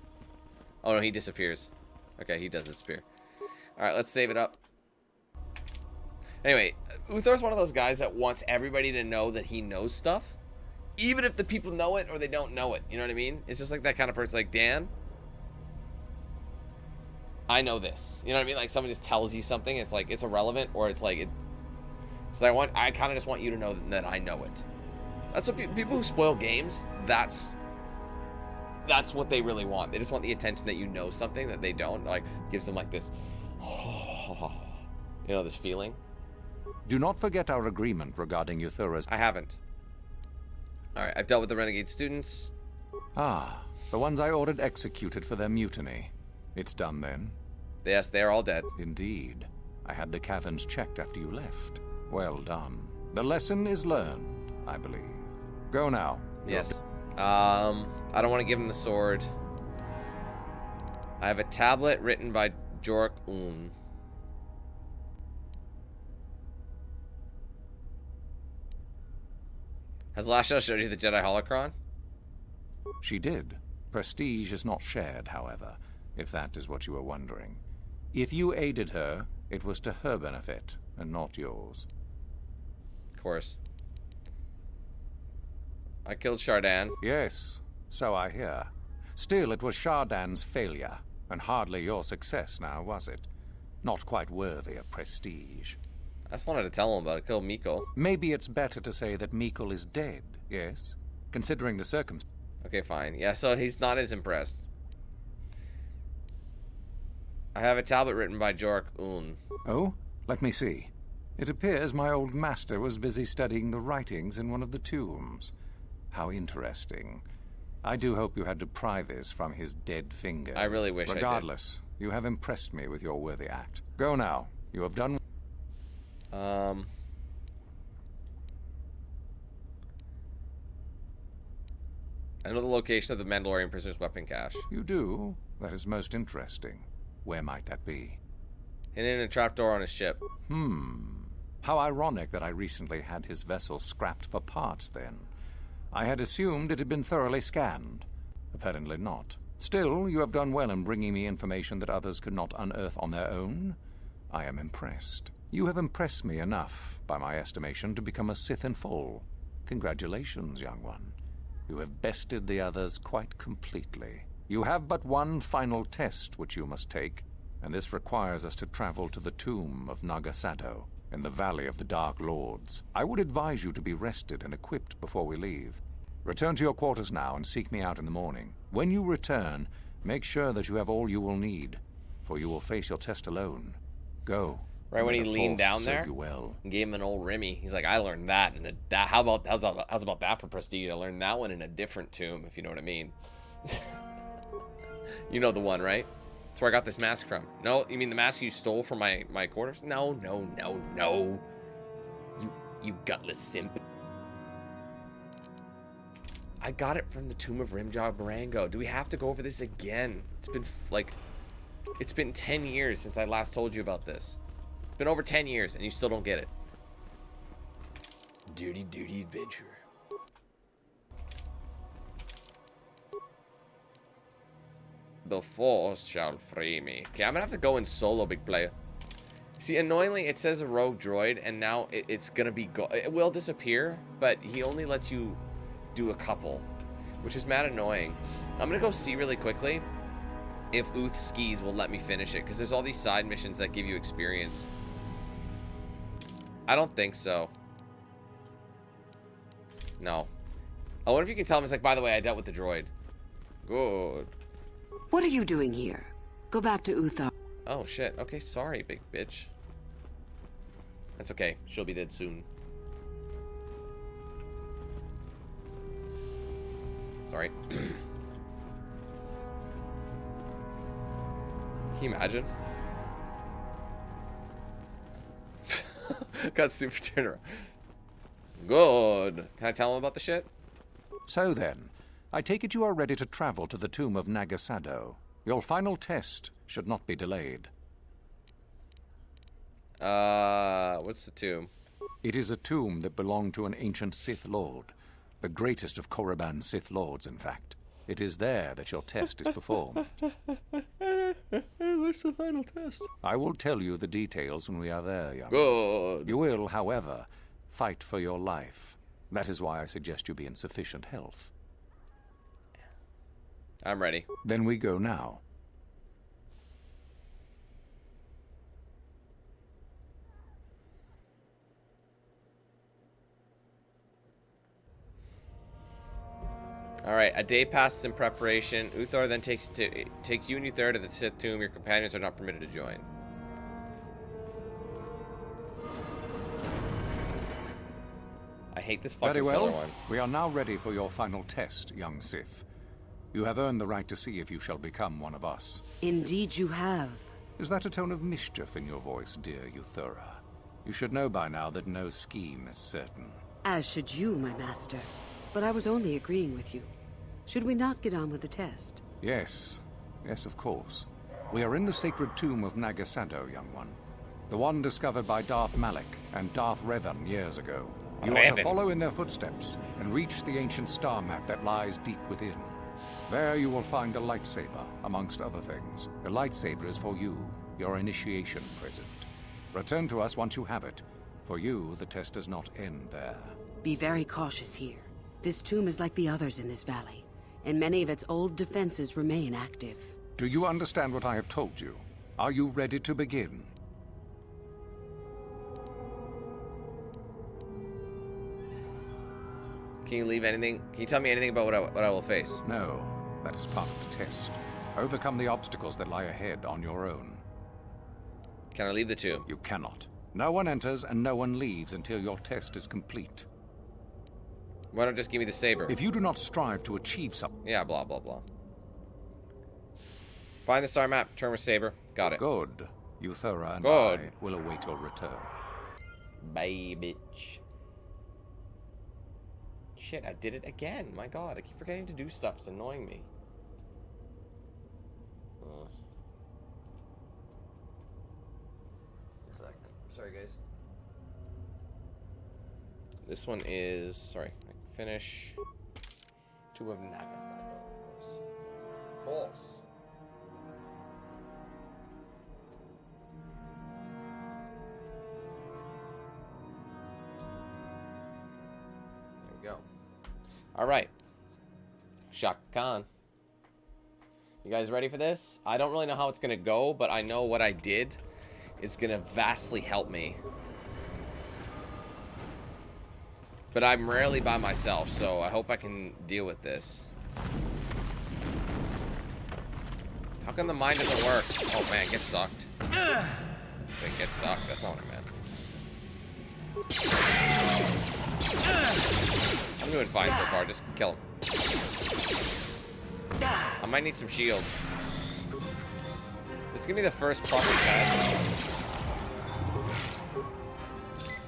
Oh, no, he disappears. Okay, he does disappear. Alright, let's save it up. Anyway, Uthor's one of those guys that wants everybody to know that he knows stuff. Even if the people know it or they don't know it. You know what I mean? It's just like that kind of person. Like, Dan, I know this. You know what I mean? Like, someone just tells you something. It's like, it's irrelevant, or it's like, so I kind of just want you to know that I know it. That's what people who spoil games, that's what they really want. They just want the attention that you know something that they don't. Like, gives them like this, you know, this feeling. Do not forget our agreement regarding Euthura's... I haven't. Alright, I've dealt with the renegade students. Ah, the ones I ordered executed for their mutiny. It's done then? Yes, they're all dead. Indeed. I had the caverns checked after you left. Well done. The lesson is learned, I believe. Go now. Yes. I don't want to give him the sword. I have a tablet written by Jork Un. Has Lasha showed you the Jedi Holocron? She did. Prestige is not shared, however, if that is what you were wondering. If you aided her, it was to her benefit, and not yours. Of course. I killed Shardan. Yes, so I hear. Still, it was Shardan's failure, and hardly your success now, was it? Not quite worthy of prestige. I just wanted to tell him about it. Killed Mikkel. Maybe it's better to say that Mikkel is dead, yes? Considering the circumstances. Okay, fine. Yeah, so he's not as impressed. I have a tablet written by Jork Un. Oh? Let me see. It appears my old master was busy studying the writings in one of the tombs. How interesting. I do hope you had to pry this from his dead fingers. I really wish I did. Regardless, you have impressed me with your worthy act. Go now. You have done... I know the location of the Mandalorian prisoner's weapon cache. You do? That is most interesting. Where might that be? Hidden in a trapdoor on his ship. How ironic that I recently had his vessel scrapped for parts then. I had assumed it had been thoroughly scanned. Apparently not. Still, you have done well in bringing me information that others could not unearth on their own. I am impressed. You have impressed me enough, by my estimation, to become a Sith in full. Congratulations, young one. You have bested the others quite completely. You have but one final test which you must take, and this requires us to travel to the tomb of Naga Sadow, in the Valley of the Dark Lords. I would advise you to be rested and equipped before we leave. Return to your quarters now and seek me out in the morning. When you return, make sure that you have all you will need, for you will face your test alone. Go. Right when he leaned down there well. and gave him an old Remy, he's like, I learned that in a... How's about that for prestige? I learned that one in a different tomb, if you know what I mean. You know the one, right? That's where I got this mask from. No, you mean the mask you stole from my quarters? No. You gutless simp. I got it from the tomb of Rimjaw Barango. Do we have to go over this again? It's been it's been 10 years since I last told you about this. It's been over 10 years and you still don't get it. Dirty adventure. The Force shall free me. Okay, I'm gonna have to go in solo, big player. See, annoyingly, it says a rogue droid, and now it's gonna be it will disappear, but he only lets you do a couple, which is mad annoying. I'm gonna go see really quickly if Uth Skis will let me finish it, because there's all these side missions that give you experience. I don't think so. No. I wonder if you can tell him, it's like, by the way, I dealt with the droid. Good. What are you doing here? Go back to Uthar. Oh, shit. Okay, sorry, big bitch. That's okay. She'll be dead soon. Sorry. Can you imagine? Got super turnaround. Good. Can I tell him about the shit? So then, I take it you are ready to travel to the tomb of Naga Sadow. Your final test should not be delayed. What's the tomb? It is a tomb that belonged to an ancient Sith Lord. The greatest of Korriban's Sith Lords, in fact. It is there that your test is performed. What's the final test? I will tell you the details when we are there, young. Good. You will, however, fight for your life. That is why I suggest you be in sufficient health. I'm ready. Then we go now. Alright, a day passes in preparation. Uthar then takes you and Uthar to the Sith tomb. Your companions are not permitted to join. I hate this fucking Very well. one. We are now ready for your final test, young Sith. You have earned the right to see if you shall become one of us. Indeed you have. Is that a tone of mischief in your voice, dear Uthura? You should know by now that no scheme is certain. As should you, my master. But I was only agreeing with you. Should we not get on with the test? Yes. Yes, of course. We are in the sacred tomb of Naga Sadow, young one. The one discovered by Darth Malak and Darth Revan years ago. You are to follow in their footsteps and reach the ancient star map that lies deep within. There you will find a lightsaber, amongst other things. The lightsaber is for you, your initiation present. Return to us once you have it. For you, the test does not end there. Be very cautious here. This tomb is like the others in this valley, and many of its old defenses remain active. Do you understand what I have told you? Are you ready to begin? Can you leave anything? Can you tell me anything about what I will face? No, that is part of the test. Overcome the obstacles that lie ahead on your own. Can I leave the tomb? You cannot. No one enters and no one leaves until your test is complete. Why don't just give me the saber? If you do not strive to achieve something... Yeah, blah, blah, blah. Find the star map, turn with saber. Got it. Good. Uthura and I will await your return. Bye, bitch. Shit, I did it again. My god, I keep forgetting to do stuff. It's annoying me. One second. Sorry, guys. This one is... Sorry. Finish. Two of Naga, of course. There we go. Alright. Shaka Khan. You guys ready for this? I don't really know how it's going to go, but I know what I did is going to vastly help me. But I'm rarely by myself, so I hope I can deal with this. How come the mine doesn't work? Oh man, get sucked. Get sucked, that's not what I meant. I'm doing fine so far, just kill him. I might need some shields. This is gonna be the first proper test.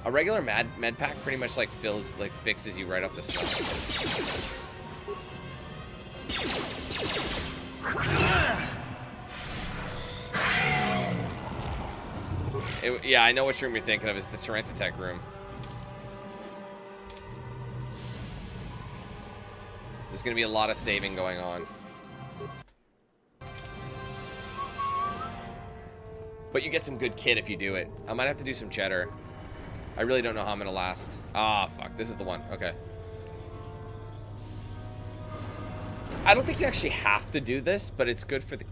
A regular med pack pretty much like fixes you right off the start. Yeah, I know which room you're thinking of. It's the Tyrantotech room. There's gonna be a lot of saving going on. But you get some good kit if you do it. I might have to do some cheddar. I really don't know how I'm gonna last. Ah, fuck. This is the one. Okay. I don't think you actually have to do this, but it's good for the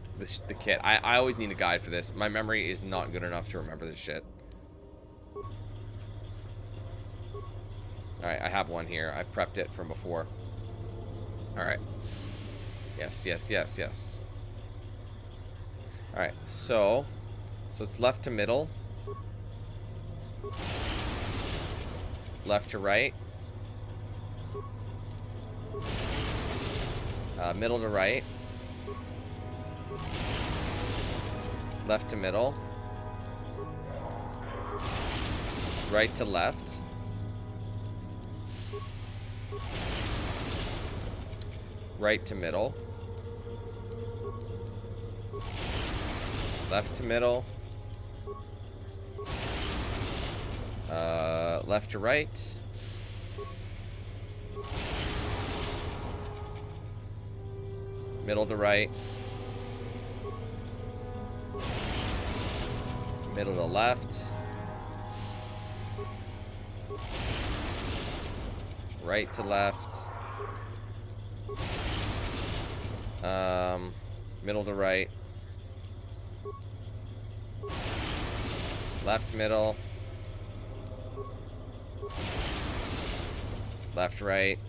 kit. I always need a guide for this. My memory is not good enough to remember this shit. Alright, I have one here. I prepped it from before. Alright. Yes, yes, yes, yes. Alright, so it's left to middle. Left to right. Middle to right. Left to middle. Right to left. Right to middle. Left to middle. Left to right. Middle to right. Middle to left. Right to left. Middle to right. Left middle. Left right.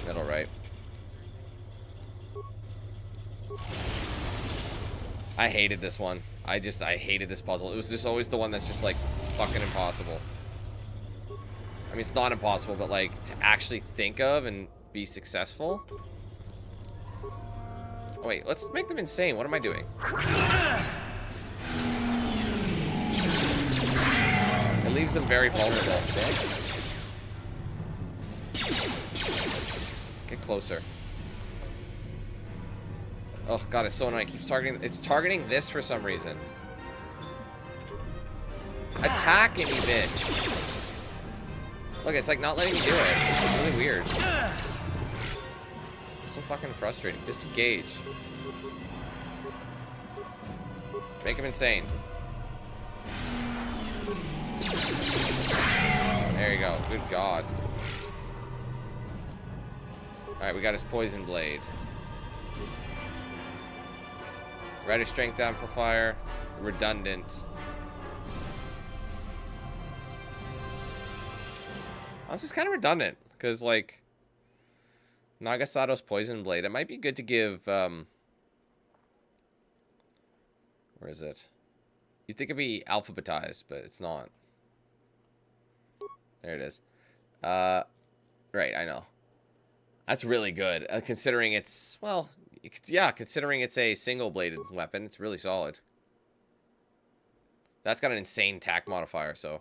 Middle right. I hated this one. I hated this puzzle. It was just always the one that's just like fucking impossible. I mean, it's not impossible, but like to actually think of and be successful. Oh, wait, let's make them insane. What am I doing? It leaves them very vulnerable. Get closer. Oh god, it's so annoying. It keeps targeting. It's targeting this for some reason. Attack me, bitch. Look, it's like not letting me do it. It's really weird. It's so fucking frustrating. Disengage. Make him insane. There you go. Good god. Alright, we got his poison blade. Rider strength amplifier. Redundant. This is kind of redundant, because, like, Naga Sadow's poison blade. It might be good to give, where is it? You'd think it'd be alphabetized, but it's not. There it is. Right, I know. That's really good, considering it's, well, yeah, considering it's a single-bladed weapon, it's really solid. That's got an insane tack modifier, so...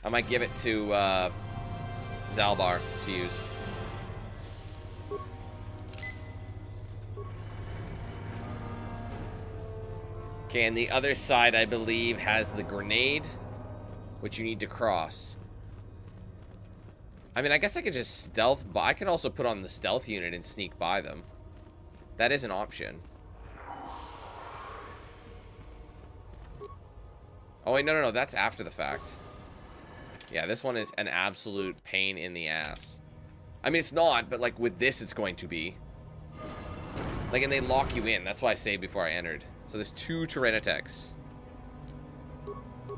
I might give it to Zalbar to use. Okay, and the other side, I believe, has the grenade, which you need to cross. I mean, I guess I could just stealth, but I could also put on the stealth unit and sneak by them. That is an option. Oh, wait, no, that's after the fact. Yeah, this one is an absolute pain in the ass. I mean, it's not, but, like, with this, it's going to be. Like, and they lock you in. That's why I saved before I entered. So there's 2 Tyranitecs.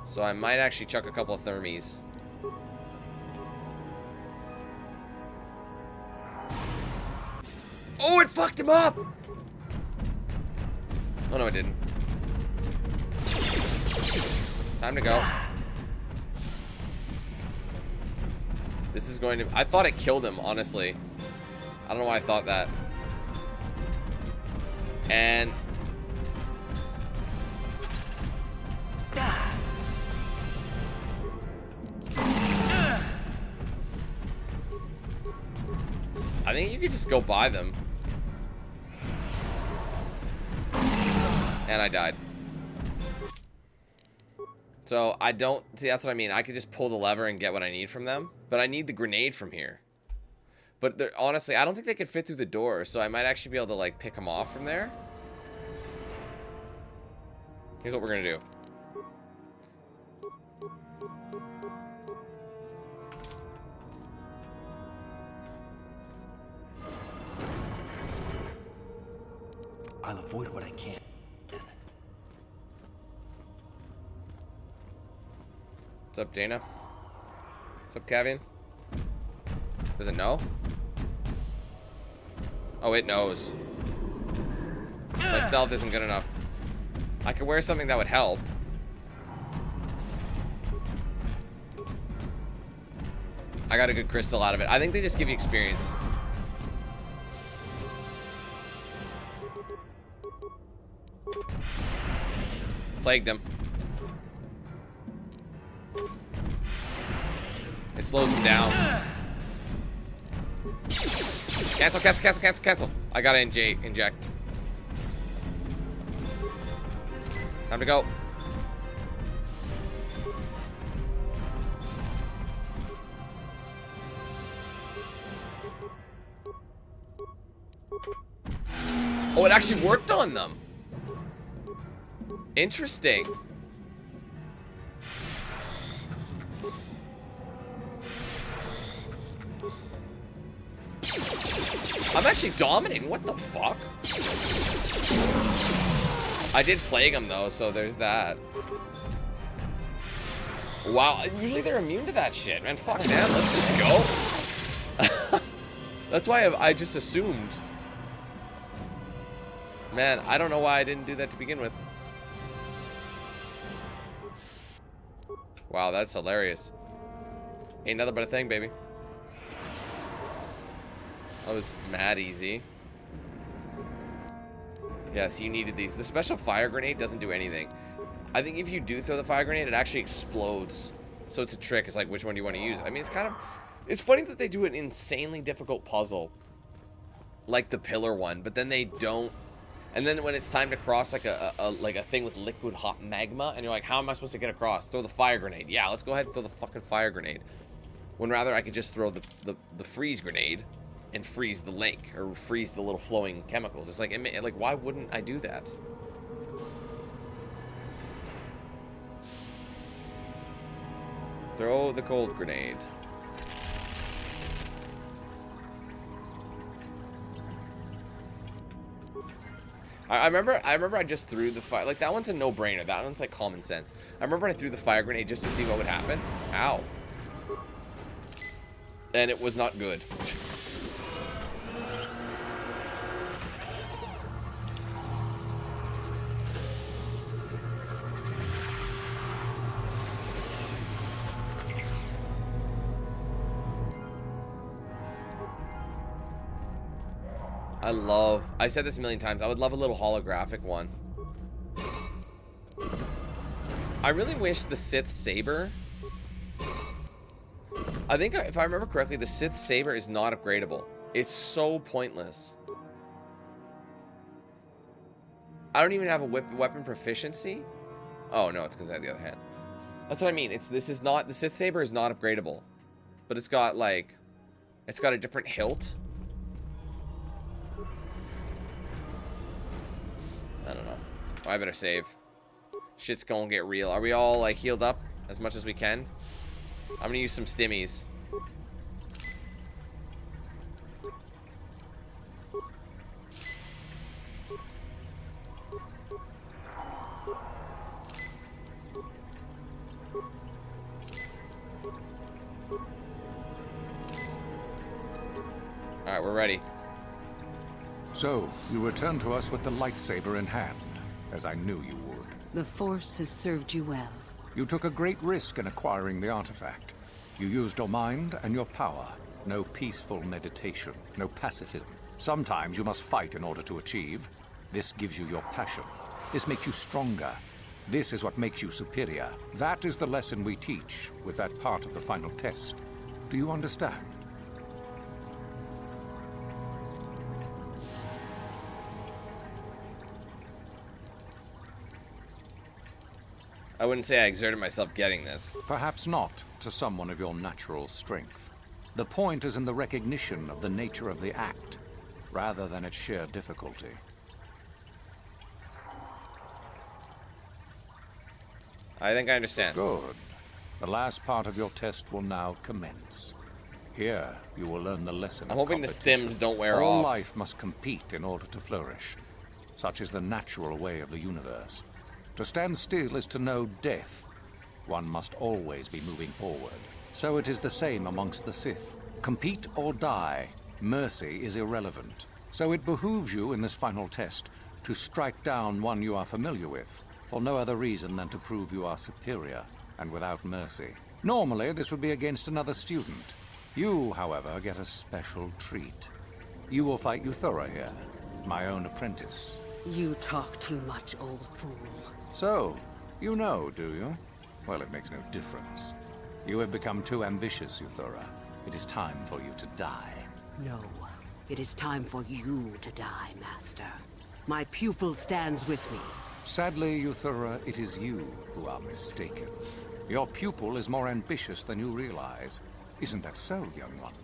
So I might actually chuck a couple of Thermies. Oh, it fucked him up! Oh, no, it didn't. Time to go. This is going to... I thought it killed him, honestly. I don't know why I thought that. And... I think you could just go by them. And I died. So, I don't... See, that's what I mean. I could just pull the lever and get what I need from them. But I need the grenade from here. But honestly, I don't think they could fit through the door. So, I might actually be able to, like, pick them off from there. Here's what we're going to do. I'll avoid what I can. What's up, Dana? What's up, Cavian? Does it know? Oh, it knows. My stealth isn't good enough. I could wear something that would help. I got a good crystal out of it. I think they just give you experience. Plagued him. It slows him down. Cancel, cancel, cancel, cancel, cancel. I gotta inject. Time to go. Oh, it actually worked on them. Interesting. I'm actually dominating. What the fuck? I did plague them though, so there's that. Wow, usually they're immune to that shit, man. Fuck them. Let's just go. That's why I just assumed. Man, I don't know why I didn't do that to begin with. Wow, that's hilarious. Ain't nothing but a thing, baby. That was mad easy. Yes, you needed these. The special fire grenade doesn't do anything. I think if you do throw the fire grenade, it actually explodes. So it's a trick. It's like, which one do you want to use? I mean, it's kind of... It's funny that they do an insanely difficult puzzle. Like the pillar one. But then they don't... And then when it's time to cross like a thing with liquid hot magma, and you're like, how am I supposed to get across? Throw the fire grenade. Yeah, let's go ahead and throw the fucking fire grenade. When rather I could just throw the freeze grenade and freeze the lake, or freeze the little flowing chemicals. It's like, why wouldn't I do that? Throw the cold grenade. I remember I just threw the fire, like that one's a no-brainer. That one's like common sense. I remember I threw the fire grenade just to see what would happen. Ow. And it was not good. I said this a million times, I would love a little holographic one. I really wish the Sith Saber... I think, if I remember correctly, the Sith Saber is not upgradable. It's so pointless. I don't even have a weapon proficiency. Oh, no, it's because I have the other hand. That's what I mean. The Sith Saber is not upgradable. But it's got, like... It's got a different hilt. I don't know. Oh, I better save. Shit's gonna get real. Are we all, like, healed up as much as we can? I'm gonna use some stimmies. Alright, we're ready. So, you return to us with the lightsaber in hand, as I knew you would. The Force has served you well. You took a great risk in acquiring the artifact. You used your mind and your power. No peaceful meditation, no pacifism. Sometimes you must fight in order to achieve. This gives you your passion. This makes you stronger. This is what makes you superior. That is the lesson we teach with that part of the final test. Do you understand? I wouldn't say I exerted myself getting this. Perhaps not to someone of your natural strength. The point is in the recognition of the nature of the act, rather than its sheer difficulty. I think I understand. Good. The last part of your test will now commence. Here, you will learn the lesson I'm of hoping the stims don't wear off. All life must compete in order to flourish. Such is the natural way of the universe. To stand still is to know death. One must always be moving forward. So it is the same amongst the Sith. compete or die. Mercy is irrelevant. So it behooves you in this final test to strike down one you are familiar with, for no other reason than to prove you are superior and without mercy. Normally, this would be against another student. You, however, get a special treat. You will fight Uthura here, my own apprentice. You talk too much, old fool. So, you know, do you? Well, it makes no difference. You have become too ambitious, Uthura. It is time for you to die. No. It is time for you to die, Master. My pupil stands with me. Sadly, Uthura, it is you who are mistaken. Your pupil is more ambitious than you realize. Isn't that so, young one?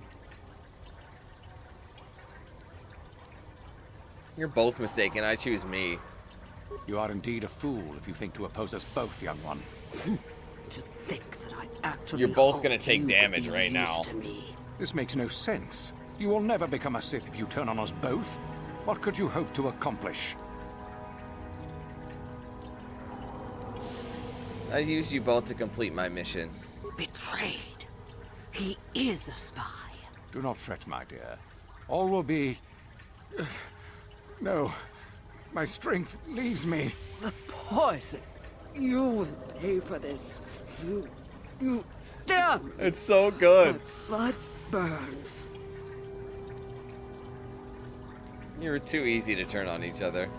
You're both mistaken. I choose me. You are indeed a fool if you think to oppose us both, young one. To think that I actually You're both gonna take damage right now. This makes no sense. You will never become a Sith if you turn on us both. What could you hope to accomplish? I use you both to complete my mission. Betrayed. He is a spy. Do not fret, my dear. All will be... No. My strength leaves me. The poison. You will pay for this. You damn. It's so good. My blood burns. You were too easy to turn on each other.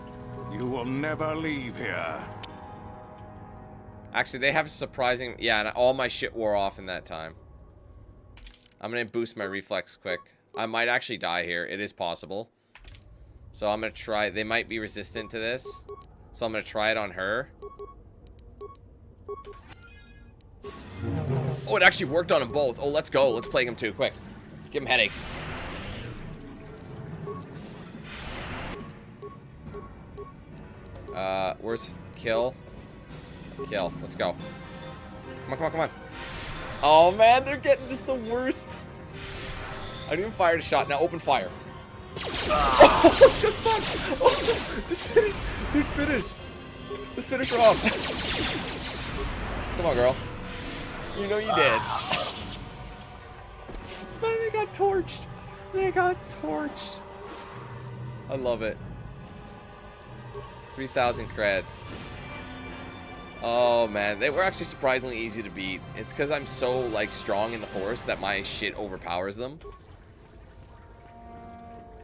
You will never leave here. Actually, they have surprising... Yeah, and all my shit wore off in that time. I'm gonna boost my reflex quick. I might actually die here. It is possible. So I'm gonna try... They might be resistant to this. So I'm gonna try it on her. Oh, it actually worked on them both. Oh, let's go. Let's plague them too. Quick. Give them headaches. Where's kill? Kill. Let's go. Come on, come on, come on. Oh, man. They're getting just the worst. I didn't even fire a shot. Now open fire. Oh, that sucks. Oh, just finish. Dude, finish. Just finish her off. Come on, girl. You know you did. Man, they got torched. They got torched. I love it. 3,000 creds. Oh, man. They were actually surprisingly easy to beat. It's because I'm so, like, strong in the Force that my shit overpowers them.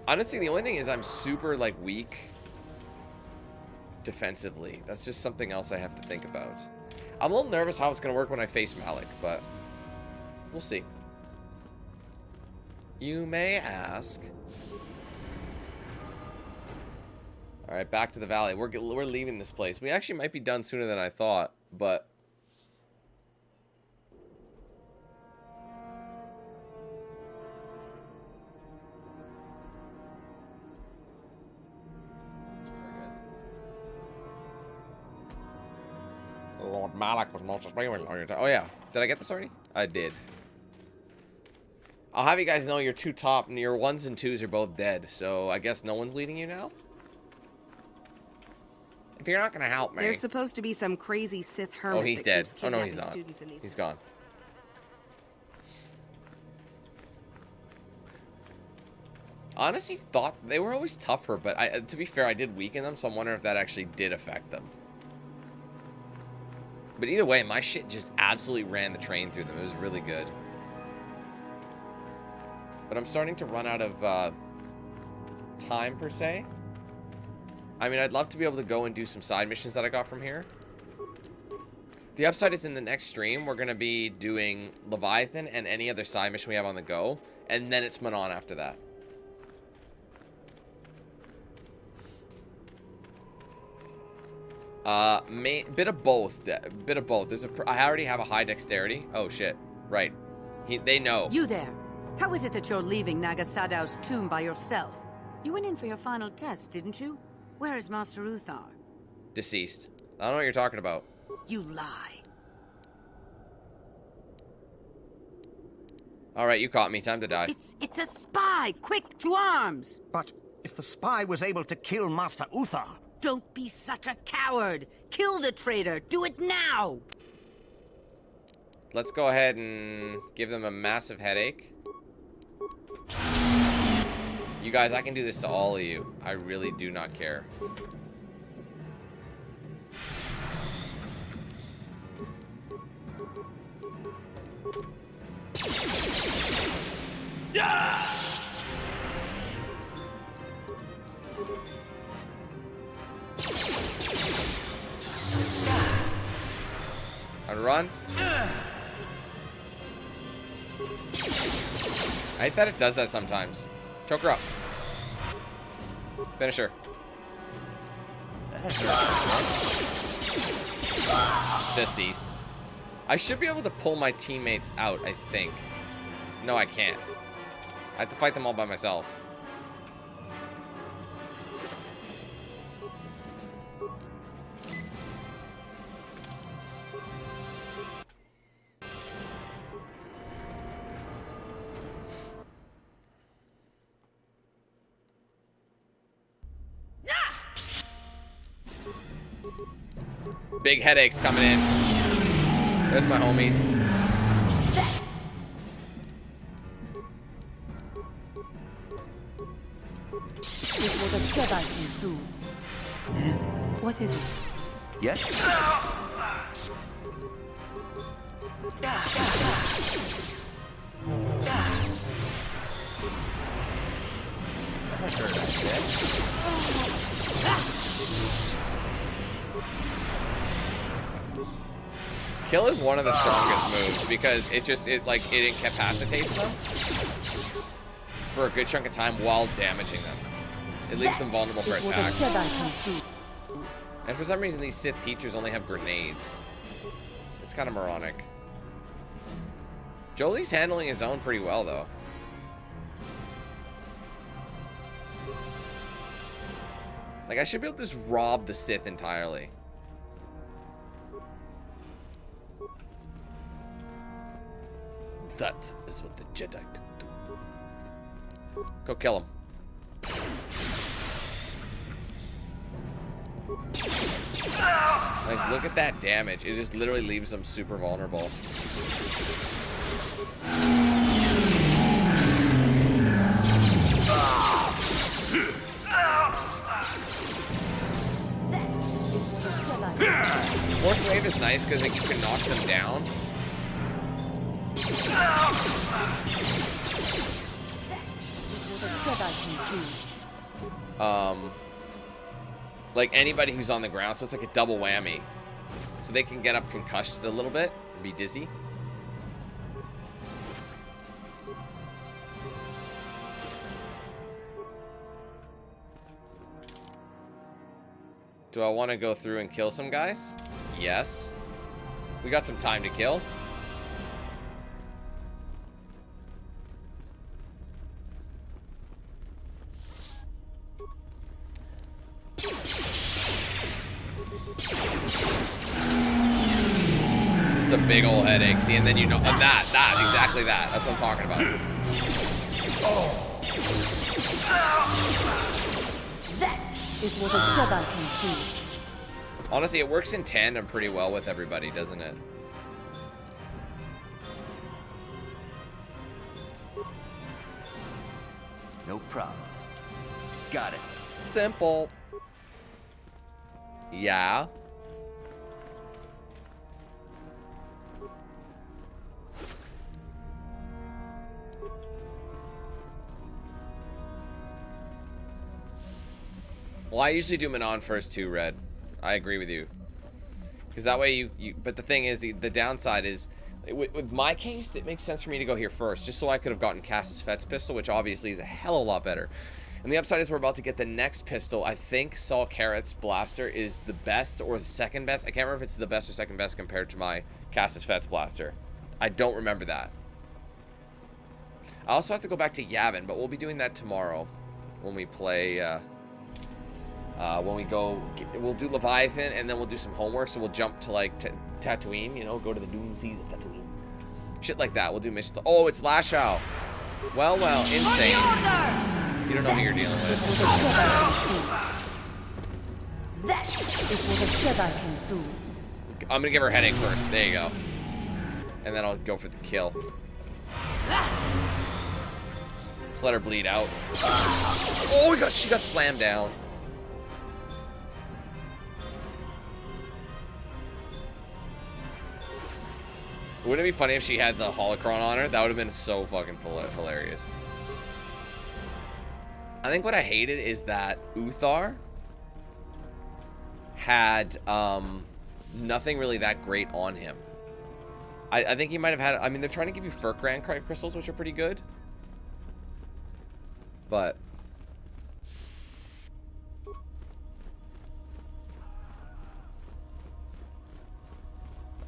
Honestly, the only thing is I'm super, like, weak defensively. That's just something else I have to think about. I'm a little nervous how it's going to work when I face Malik, but we'll see. You may ask. All right, back to the valley. We're leaving this place. We actually might be done sooner than I thought, but... Lord Malak was most suspicious. Oh yeah, did I get this already? I did. I'll have you guys know your two top, your 1s and 2s are both dead, so I guess no one's leading you now? If you're not gonna help me... There's supposed to be some crazy Sith hermit. Oh, he's dead. Oh no, he's not. He's gone. Honestly, thought they were always tougher, but to be fair, I did weaken them, so I'm wondering if that actually did affect them. But either way, my shit just absolutely ran the train through them. It was really good. But I'm starting to run out of time, per se. I mean, I'd love to be able to go and do some side missions that I got from here. The upside is in the next stream, we're going to be doing Leviathan and any other side mission we have on the go. And then it's Manon after that. Bit of both. Bit of both. I already have a high dexterity. Oh shit. Right. They know. You there. How is it that you're leaving Naga Sadow's tomb by yourself? You went in for your final test, didn't you? Where is Master Uthar? Deceased. I don't know what you're talking about. You lie. Alright, you caught me. Time to die. It's a spy! Quick, to arms! But if the spy was able to kill Master Uthar... Don't be such a coward! Kill the traitor! Do it now! Let's go ahead and give them a massive headache. You guys, I can do this to all of you. I really do not care. Yeah! How to run? I hate that it does that sometimes. Choke her up. Finish her. Deceased. I should be able to pull my teammates out, I think. No, I can't. I have to fight them all by myself. Big headaches coming in. There's my homies. It's what a Jedi can do. What is it? Yes? Kill is one of the strongest moves because it incapacitates them for a good chunk of time while damaging them. It leaves them vulnerable for attack. And for some reason, these Sith teachers only have grenades. It's kind of moronic. Jolie's handling his own pretty well, though. Like, I should be able to just rob the Sith entirely. That is what the Jedi can do. Go kill him. Like, look at that damage. It just literally leaves them super vulnerable. Force Wave is nice because like, you can knock them down. Like anybody who's on the ground, so it's like a double whammy. So they can get up concussed a little bit and be dizzy. Do I want to go through and kill some guys? Yes. We got some time to kill. This is the big old headache. See, and then you know exactly that. That's what I'm talking about. That is what a Jedi can do. Honestly, it works in tandem pretty well with everybody, doesn't it? No problem. Got it. Simple. Yeah. Well, I usually do Manon first too, Red. I agree with you. Because that way you but the thing is, the downside is, with my case, it makes sense for me to go here first, just so I could have gotten Cassius Fett's pistol, which obviously is a hell of a lot better. And the upside is we're about to get the next pistol. I think Saul Carrot's blaster is the best or the second best. I can't remember if it's the best or second best compared to my Cassius Fett's blaster. I don't remember that. I also have to go back to Yavin, but we'll be doing that tomorrow when we play... when we go, we'll do Leviathan, and then we'll do some homework, so we'll jump to, like, Tatooine, you know, go to the Dune Seas of Tatooine. Shit like that. We'll do missions. Oh, it's Lashao. Well, insane. You don't know who you're dealing with. That is what a Jedi can do. I'm gonna give her a headache first. There you go. And then I'll go for the kill. Just let her bleed out. Oh, she got slammed down. Wouldn't it be funny if she had the holocron on her? That would have been so fucking hilarious. I think what I hated is that Uthar had nothing really that great on him. I think he might have had... I mean, they're trying to give you Furkran crystals, which are pretty good. But...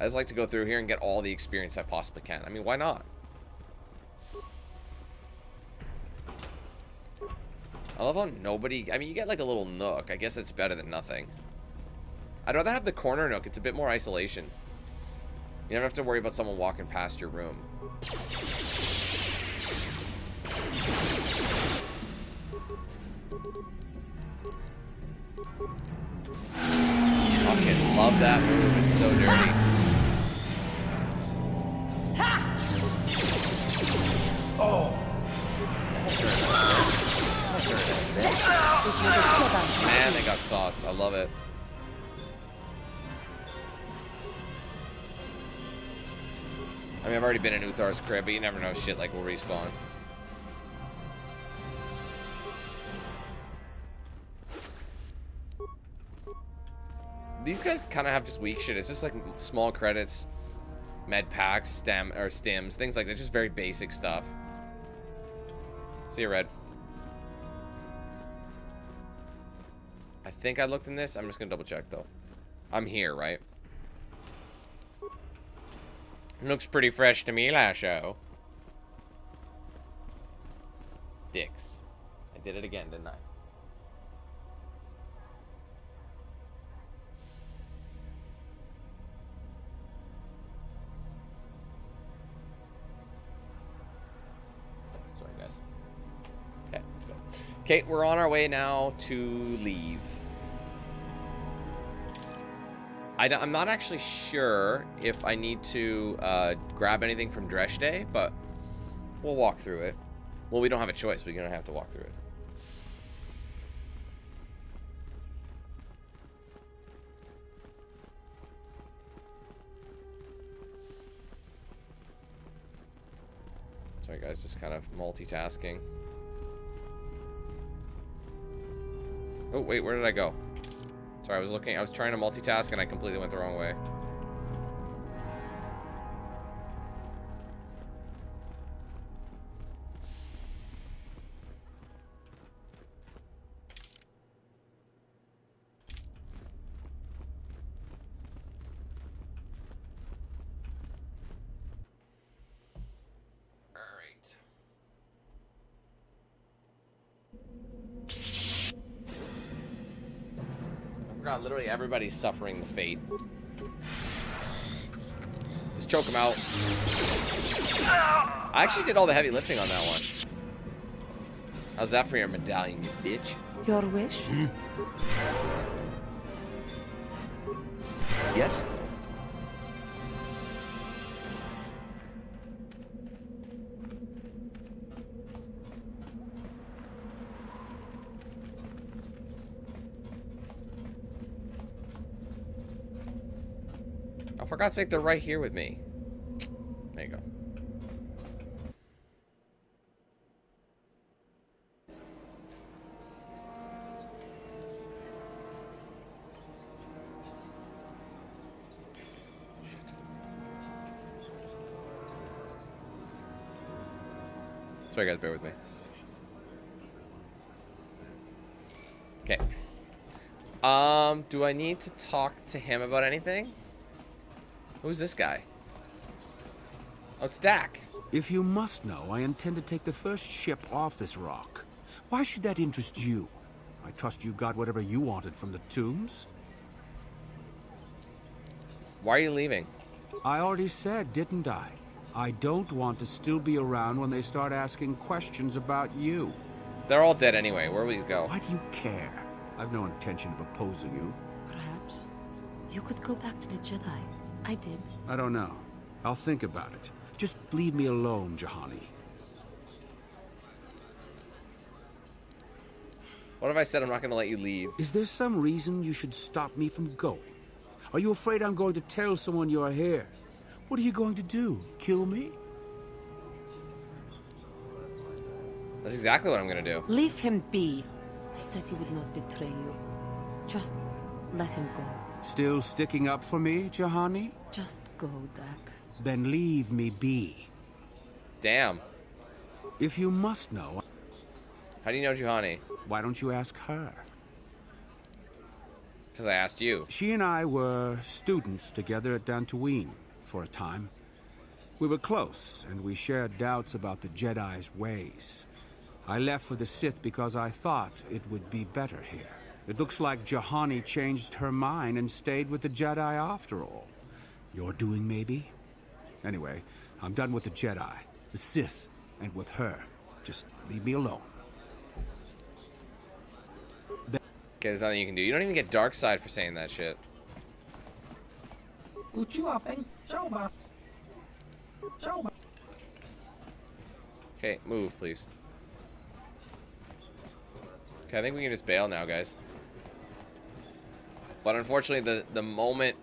I just like to go through here and get all the experience I possibly can. I mean, why not? I love how nobody... I mean, you get like a little nook. I guess it's better than nothing. I'd rather have the corner nook. It's a bit more isolation. You never have to worry about someone walking past your room. Fucking love that move. It's so dirty. Oh. Man, they got sauced. I love it. I mean, I've already been in Uthar's crib, but you never know, shit like will respawn. These guys kind of have just weak shit. It's just like small credits, med packs, stims, things like that. Just very basic stuff. See you, Red. I think I looked in this. I'm just gonna double check though. I'm here, right? Looks pretty fresh to me, Lasho. Dicks. I did it again, didn't I? Sorry, guys. Okay, let's go. Okay, we're on our way now to leave. I'm not actually sure if I need to grab anything from Dreshdae, but we'll walk through it. Well, we don't have a choice. We're going to have to walk through it. Sorry, guys. Just kind of multitasking. Oh, wait. Where did I go? Sorry, I was trying to multitask and I completely went the wrong way. Literally everybody's suffering the fate. Just choke him out. I actually did all the heavy lifting on that one. How's that for your medallion, you bitch? Your wish? Yes? For God's sake, they're right here with me. There you go. Sorry, guys, bear with me. Okay. Do I need to talk to him about anything? Who's this guy? Oh, it's Dak. If you must know, I intend to take the first ship off this rock. Why should that interest you? I trust you got whatever you wanted from the tombs. Why are you leaving? I already said, didn't I? I don't want to still be around when they start asking questions about you. They're all dead anyway. Where will you go? Why do you care? I've no intention of opposing you. Perhaps you could go back to the Jedi. I did. I don't know. I'll think about it. Just leave me alone, Jahani. What if I said I'm not going to let you leave? Is there some reason you should stop me from going? Are you afraid I'm going to tell someone you're here? What are you going to do? Kill me? That's exactly what I'm going to do. Leave him be. I said he would not betray you. Just let him go. Still sticking up for me, Juhani? Just go, Dak. Then leave me be. Damn. If you must know... How do you know Juhani? Why don't you ask her? Because I asked you. She and I were students together at Dantooine for a time. We were close, and we shared doubts about the Jedi's ways. I left for the Sith because I thought it would be better here. It looks like Juhani changed her mind and stayed with the Jedi after all. Your doing, maybe? Anyway, I'm done with the Jedi, the Sith, and with her. Just leave me alone. Okay, there's nothing you can do. You don't even get dark side for saying that shit. Okay, move, please. Okay, I think we can just bail now, guys. But unfortunately, the moment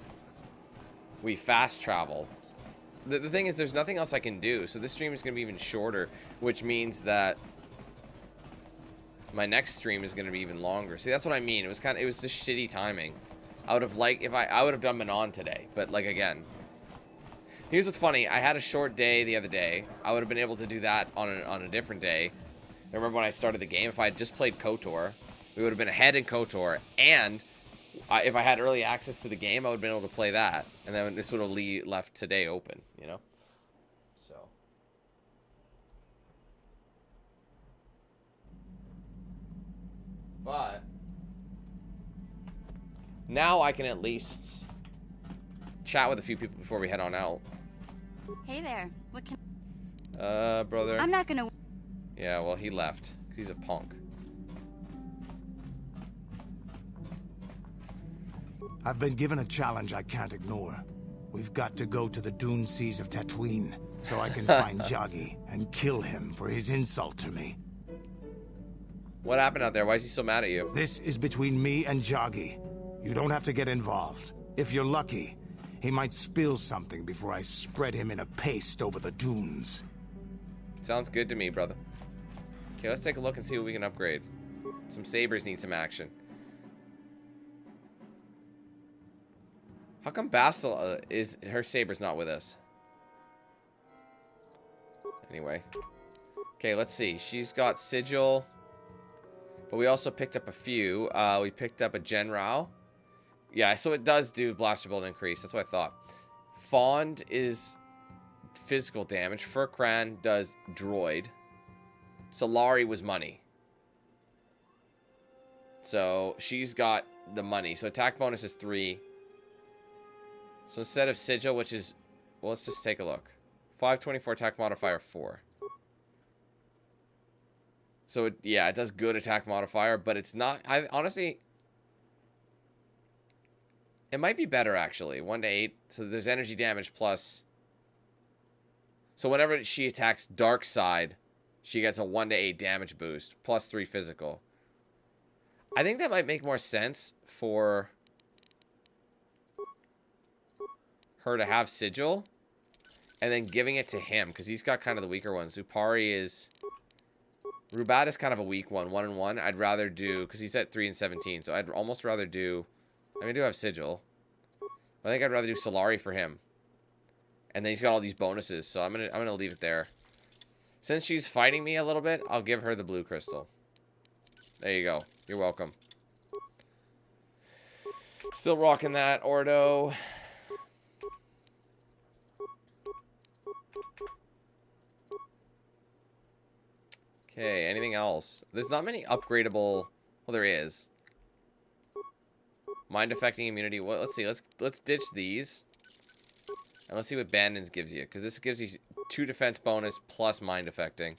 we fast travel, the thing is, there's nothing else I can do. So this stream is going to be even shorter, which means that my next stream is going to be even longer. See, that's what I mean. It was just shitty timing. I would have liked, if I would have done Manon today, but like again. Here's what's funny. I had a short day the other day. I would have been able to do that on a different day. I remember when I started the game, if I had just played KotOR, we would have been ahead in KotOR, and if I had early access to the game, I would have been able to play that, and then this would have left today open, you know? So. But now I can at least chat with a few people before we head on out. Hey there. What can... brother. I'm not gonna... Yeah, well, he left. 'Cause he's a punk. I've been given a challenge I can't ignore. We've got to go to the dune seas of Tatooine so I can find Jagi and kill him for his insult to me. What happened out there? Why is he so mad at you? This is between me and Jagi. You don't have to get involved. If you're lucky, he might spill something before I spread him in a paste over the dunes. Sounds good to me, brother. Okay, let's take a look and see what we can upgrade. Some sabers need some action. How come Bastel her saber's not with us? Anyway. Okay, let's see. She's got Sigil. But we also picked up a few. We picked up a Genrao. Yeah, so it does do blaster build increase. That's what I thought. Fond is physical damage. Furkran does droid. Solari was money. So she's got the money. So attack bonus is 3. So instead of Sigil, which is... Well, let's just take a look. 524 attack modifier 4. So, yeah, it does good attack modifier, but it's not... honestly... It might be better, actually. 1 to 8. So there's energy damage plus... So whenever she attacks Dark Side, she gets a 1 to 8 damage boost. Plus 3 physical. I think that might make more sense for her to have Sigil. And then giving it to him. Because he's got kind of the weaker ones. Zupari is... Rubat is kind of a weak one. 1 and 1. I'd rather do... Because he's at 3 and 17. So I'd almost rather do... I mean, I do have Sigil. I think I'd rather do Solari for him. And then he's got all these bonuses. So I'm gonna leave it there. Since she's fighting me a little bit, I'll give her the blue crystal. There you go. You're welcome. Still rocking that, Ordo. Okay, anything else? There's not many upgradable... Well, there is. Mind affecting immunity. Well, let's see. Let's ditch these. And let's see what Bandons gives you. Because this gives you 2 defense bonus plus mind affecting.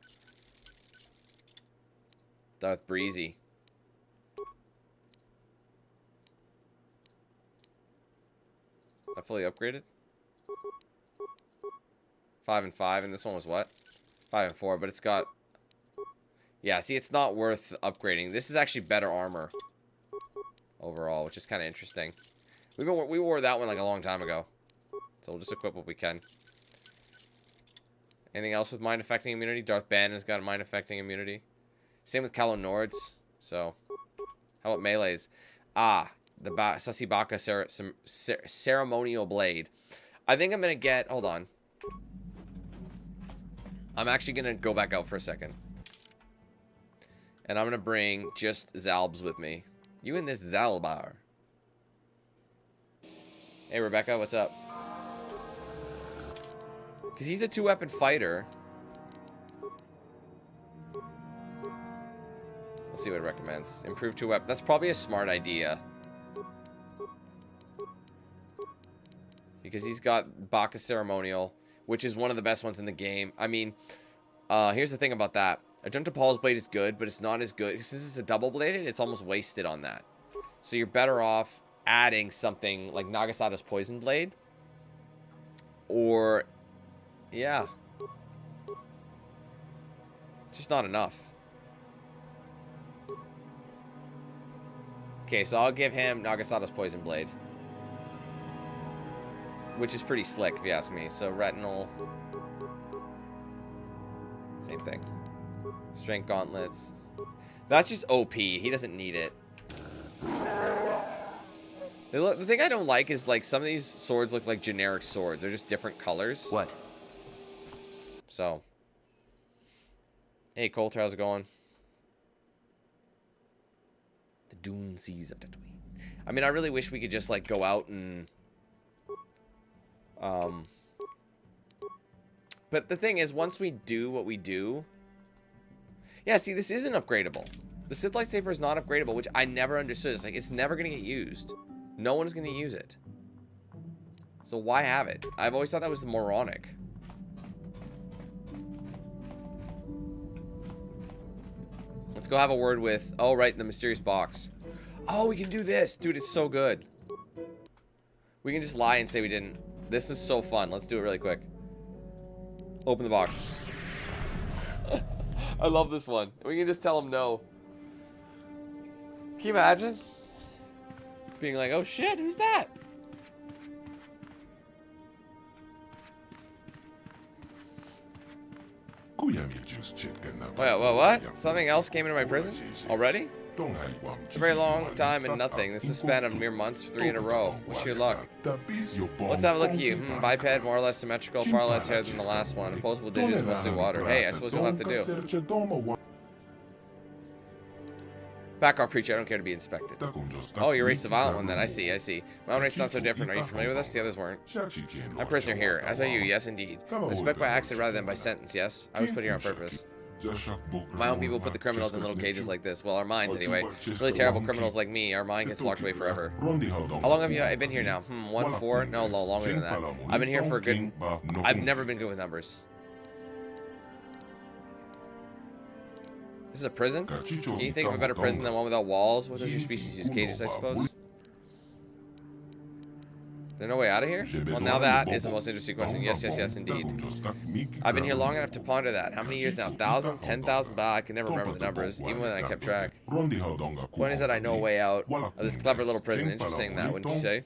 Darth Breezy. Is that fully upgraded? 5 and 5. And this one was what? 5 and 4. But it's got... Yeah, see, it's not worth upgrading. This is actually better armor overall, which is kind of interesting. We wore that one like a long time ago. So we'll just equip what we can. Anything else with mind-affecting immunity? Darth Banner's got a mind-affecting immunity. Same with Calo Nord's. So, how about melees? Ah, the Sussy Baka Ceremonial Blade. I think I'm going to get... Hold on. I'm actually going to go back out for a second. And I'm going to bring just Zalbs with me. You and this Zalbar. Hey, Rebecca, what's up? Because he's a 2-weapon fighter. Let's see what it recommends. Improve 2-weapon. That's probably a smart idea. Because he's got Baka Ceremonial, which is one of the best ones in the game. I mean, here's the thing about that. Ajunta Pall's blade is good, but it's not as good. Since it's a double-bladed, it's almost wasted on that. So you're better off adding something like Nagasada's Poison Blade. Or, yeah. It's just not enough. Okay, so I'll give him Nagasada's Poison Blade. Which is pretty slick, if you ask me. So, Retinal. Same thing. Strength Gauntlets. That's just OP. He doesn't need it. The thing I don't like is, like, some of these swords look like generic swords. They're just different colors. What? So. Hey, Coulter, how's it going? The Dune Seas of Tatooine. I mean, I really wish we could just, like, go out and... But the thing is, once we do what we do... Yeah, see, this isn't upgradable. The Sith Lightsaber is not upgradable, which I never understood. It's like, it's never going to get used. No one is going to use it. So why have it? I've always thought that was moronic. Let's go have a word with... Oh, right, the mysterious box. Oh, we can do this. Dude, it's so good. We can just lie and say we didn't. This is so fun. Let's do it really quick. Open the box. I love this one. We can just tell him no. Can you imagine? Being like, oh shit, who's that? Oh yeah, well, what? Something else came into my prison? Already? It's a very long time and nothing. This is a span of mere months, 3 in a row. Wish you luck. Let's have a look at you. Biped, more or less symmetrical, far less hair than the last one. Opposable digits, mostly water. Hey, I suppose you'll have to do. Back off, preacher. I don't care to be inspected. Oh, your race is a violent one then. I see, I see. My own race is not so different. Are you familiar with us? The others weren't. I'm prisoner here. As are you. Yes, indeed. Respect by accident rather than by sentence. Yes? I was put here on purpose. My own people put the criminals in little cages like this. Well, our minds, anyway. Really terrible criminals like me. Our mind gets locked away forever. How long have you been here now? 1, 4? No, longer than that. I've been here for a good... I've never been good with numbers. This is a prison? Can you think of a better prison than one without walls? What does your species use? Cages, I suppose? Is there no way out of here? Well, now that is the most interesting question. Yes, yes, yes, indeed. I've been here long enough to ponder that. How many years now? 1,000? 10,000? Bah, I can never remember the numbers, even when I kept track. Point is that I know a way out of this clever little prison. Interesting that, wouldn't you say?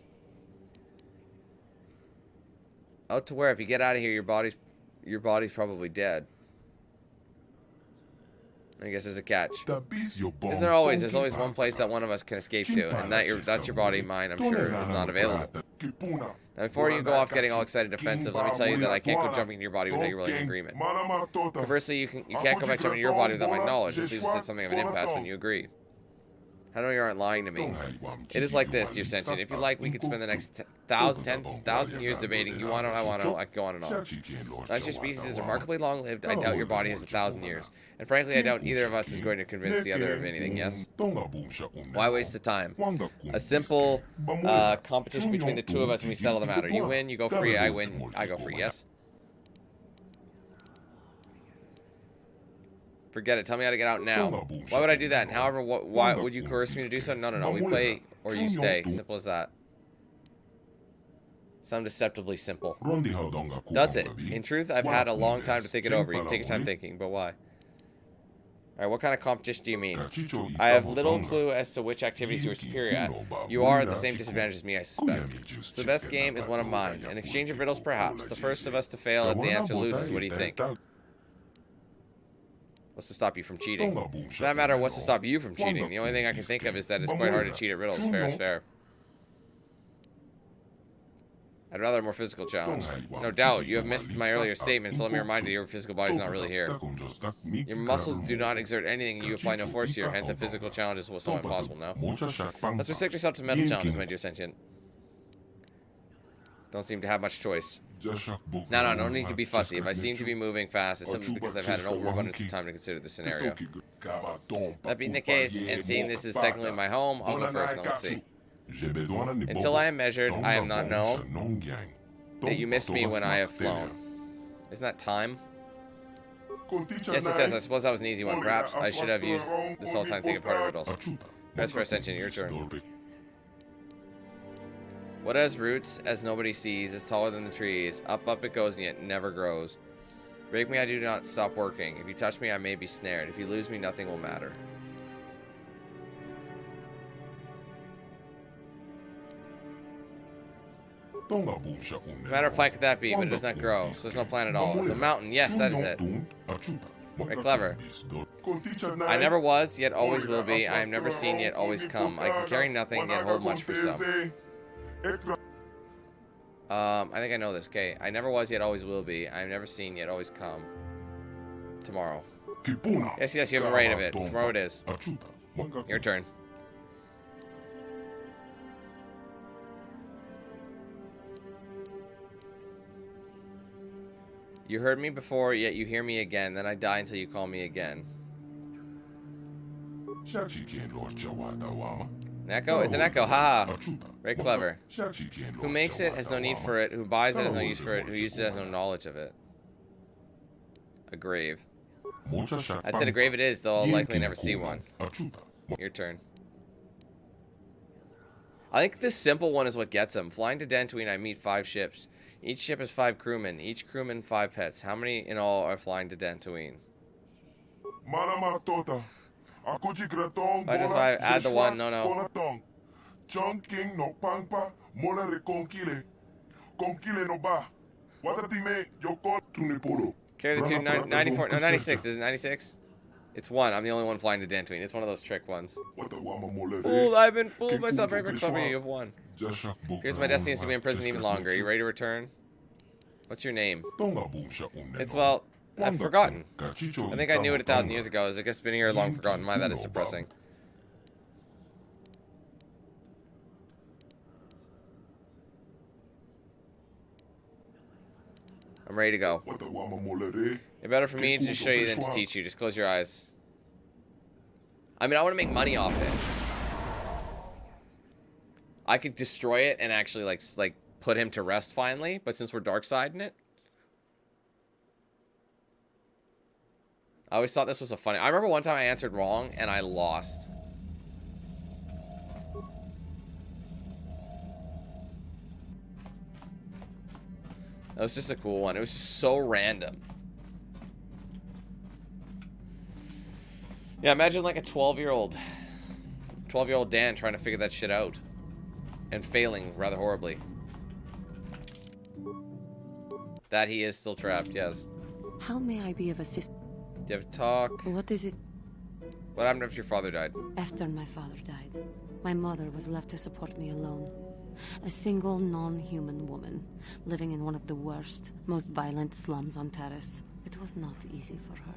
Out to where? If you get out of here, your body's probably dead. I guess there's a catch. Isn't there always? There's always one place that one of us can escape to, and that's your body. Mine, I'm sure, is not available. Now, before you go off getting all excited and defensive, let me tell you that I can't go jumping into your body without your willing agreement. Conversely, you can't go back jumping into your body without my knowledge. This leaves us at something of an impasse when you agree. I know you aren't lying to me. It is like this, dear sentient. If you like, we could spend the next 10,000 years debating. You want it, I want it, I can go on and on. Unless your species is remarkably long-lived, I doubt your body has 1,000 years. And frankly, I doubt either of us is going to convince the other of anything, yes? Why waste the time? A simple competition between the two of us and we settle the matter. You win, you go free, I win, I go free, yes? Forget it. Tell me how to get out now. Why would I do that? And however, why would you coerce me to do so? No, no, no. We play or you stay. Simple as that. Sound deceptively simple. Does it? In truth, I've had a long time to think it over. You can take your time thinking, but why? Alright, what kind of competition do you mean? I have little clue as to which activities you are superior at. You are at the same disadvantage as me, I suspect. So the best game is one of mine. An exchange of riddles, perhaps. The first of us to fail at the answer loses. What do you think? What's to stop you from cheating? For that matter, what's to stop you from cheating? The only thing I can think of is that it's quite hard to cheat at riddles. Fair is fair. I'd rather a more physical challenge. No doubt, you have missed my earlier statement, so let me remind you, your physical body's not really here. Your muscles do not exert anything, you apply no force here, hence a physical challenge is somewhat impossible, no? Let's restrict yourself to mental challenges, my dear sentient. Don't seem to have much choice. No need to be fussy. If I seem to be moving fast, it's simply because I've had an overabundance of time to consider this scenario. That being the case, and seeing this is technically my home, I'll go first, now let's see. Until I am measured, I am not known that you missed me when I have flown. Isn't that time? Yes, it says. I suppose that was an easy one. Perhaps I should have used this whole time thinking part of riddles. Press for ascension, your turn. What has roots as nobody sees, is taller than the trees. Up it goes, and yet never grows. Break me, I do not stop working. If you touch me, I may be snared. If you lose me, nothing will matter. No matter plant could that be, but it does not grow, so there's no plant at all. It's a mountain. Yes, that is it. Very clever. I never was, yet always will be. I am never seen, yet always come. I can carry nothing, yet hold much for some. I think I know this. Okay. I never was, yet always will be. I am never seen, yet always come. Tomorrow. Yes, you have a right of it. Tomorrow it is. Your turn. You heard me before, yet you hear me again. Then I die until you call me again. An echo? It's an echo. Haha. Very clever. Who makes it has no need for it. Who buys it has no use for it. Who uses it has no knowledge of it. A grave. I'd say a grave it is, though I'll likely never see one. Your turn. I think this simple one is what gets him. Flying to Dantooine, I meet 5 ships. Each ship has 5 crewmen. Each crewman 5 pets. How many in all are flying to Dantooine? I just add the 1. No. Carry the 2. 94. No, 96. Is it 96? It's 1. I'm the only one flying to Dantooine. It's one of those trick ones. Fooled! I've been fooled myself. Very clever. You have won. Here's my destiny is to be in prison even longer. Are you ready to return? What's your name? It's, well, I've forgotten. I think I knew it 1,000 years ago. I guess been here long forgotten. My, that is depressing. I'm ready to go. It's better for me to just show you than to teach you. Just close your eyes. I mean, I want to make money off it. I could destroy it and actually like put him to rest finally, but since we're dark-siding it, I always thought this was a funny. I remember one time I answered wrong and I lost. That was just a cool one. It was just so random. Yeah, imagine like a 12-year-old Dan trying to figure that shit out. And failing rather horribly. That he is still trapped, yes. How may I be of assistance? Do you have to talk? What is it? What happened after your father died? After my father died, my mother was left to support me alone. A single non-human woman, living in one of the worst, most violent slums on Terrace. It was not easy for her.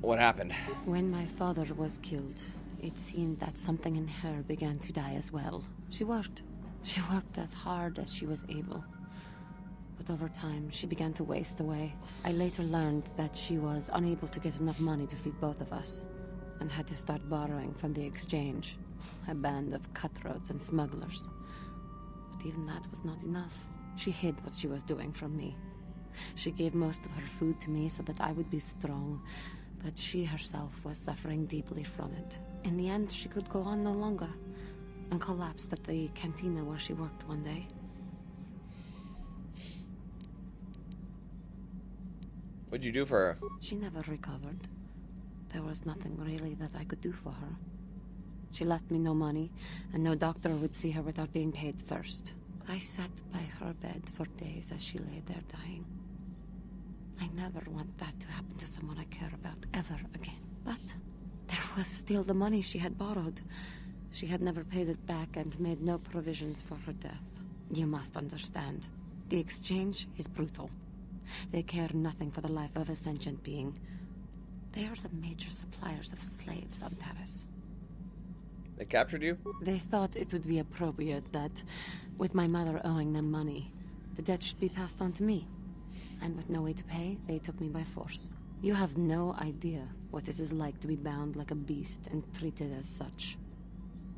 What happened? When my father was killed, it seemed that something in her began to die as well. She worked as hard as she was able. But over time, she began to waste away. I later learned that she was unable to get enough money to feed both of us, and had to start borrowing from the exchange, a band of cutthroats and smugglers. But even that was not enough. She hid what she was doing from me. She gave most of her food to me so that I would be strong, but she herself was suffering deeply from it. In the end, she could go on no longer, and collapsed at the cantina where she worked one day. What'd you do for her? She never recovered. There was nothing really that I could do for her. She left me no money, and no doctor would see her without being paid first. I sat by her bed for days as she lay there dying. I never want that to happen to someone I care about ever again. But there was still the money she had borrowed. She had never paid it back and made no provisions for her death. You must understand. The exchange is brutal. They care nothing for the life of a sentient being. They are the major suppliers of slaves on Taris. They captured you? They thought it would be appropriate that, with my mother owing them money, the debt should be passed on to me. And with no way to pay, they took me by force. You have no idea what it is like to be bound like a beast and treated as such.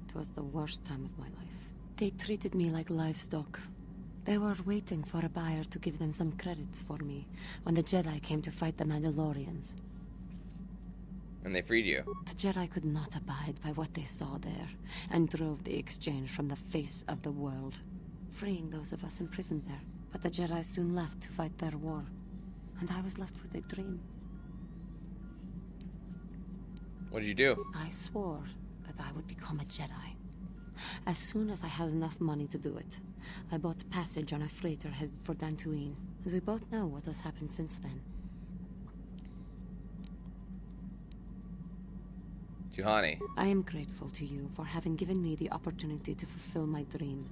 It was the worst time of my life. They treated me like livestock. They were waiting for a buyer to give them some credits for me when the Jedi came to fight the Mandalorians. And they freed you. The Jedi could not abide by what they saw there, and drove the exchange from the face of the world, freeing those of us imprisoned there. But the Jedi soon left to fight their war, and I was left with a dream. What did you do? I swore that I would become a Jedi. As soon as I had enough money to do it, I bought passage on a freighter headed for Dantooine, and we both know what has happened since then. Juhani. I am grateful to you for having given me the opportunity to fulfill my dream,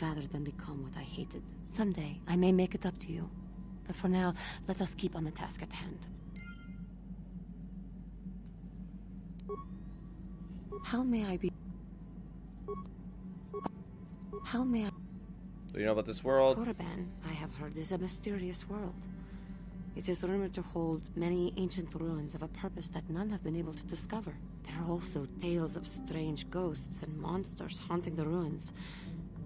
rather than become what I hated. Someday, I may make it up to you. But for now, let us keep on the task at hand. How may I be... How may I... Do you know about this world? Korriban, I have heard, is a mysterious world. It is rumored to hold many ancient ruins of a purpose that none have been able to discover. There are also tales of strange ghosts and monsters haunting the ruins,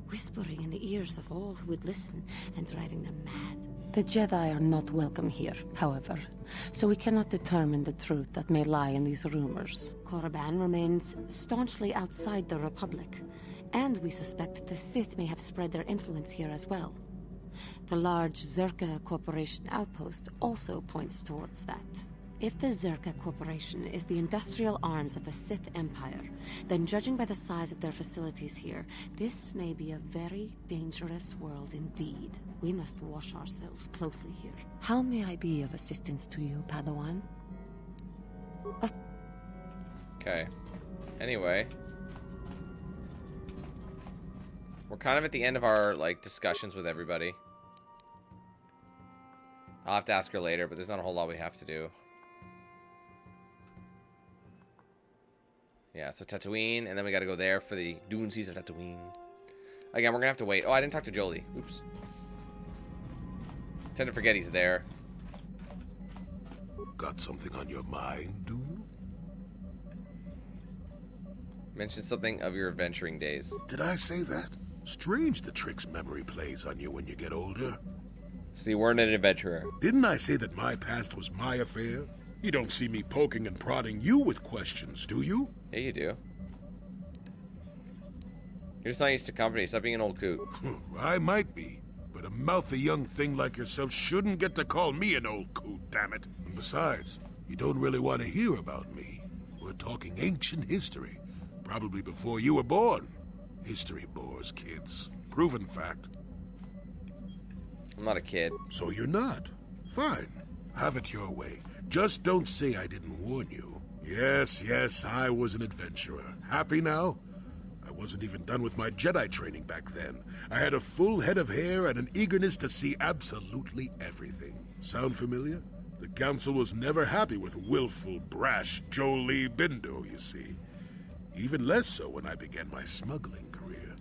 whispering in the ears of all who would listen and driving them mad. The Jedi are not welcome here, however, so we cannot determine the truth that may lie in these rumors. Korriban remains staunchly outside the Republic, and we suspect that the Sith may have spread their influence here as well. The large Zerka Corporation outpost also points towards that. If the Zerka Corporation is the industrial arms of the Sith Empire, then judging by the size of their facilities here, this may be a very dangerous world indeed. We must watch ourselves closely here. How may I be of assistance to you, Padawan? Okay. Anyway. We're kind of at the end of our, discussions with everybody. I'll have to ask her later, but there's not a whole lot we have to do. Yeah, so Tatooine, and then we gotta go there for the Dune Seas of Tatooine. Again, we're gonna have to wait. Oh, I didn't talk to Jolie. Oops. Tend to forget he's there. Got something on your mind, Dune? Mention something of your adventuring days. Did I say that? Strange the tricks memory plays on you when you get older. So you weren't an adventurer. Didn't I say that my past was my affair? You don't see me poking and prodding you with questions, do you? Yeah, you do. You're just not used to company. Stop being an old coot. I might be, but a mouthy young thing like yourself shouldn't get to call me an old coot, damn it. And besides, you don't really want to hear about me. We're talking ancient history, probably before you were born. History bores kids. Proven fact. I'm not a kid. So you're not. Fine. Have it your way. Just don't say I didn't warn you. Yes, I was an adventurer. Happy now? I wasn't even done with my Jedi training back then. I had a full head of hair and an eagerness to see absolutely everything. Sound familiar? The Council was never happy with willful, brash Jolie Bindo, you see. Even less so when I began my smuggling career.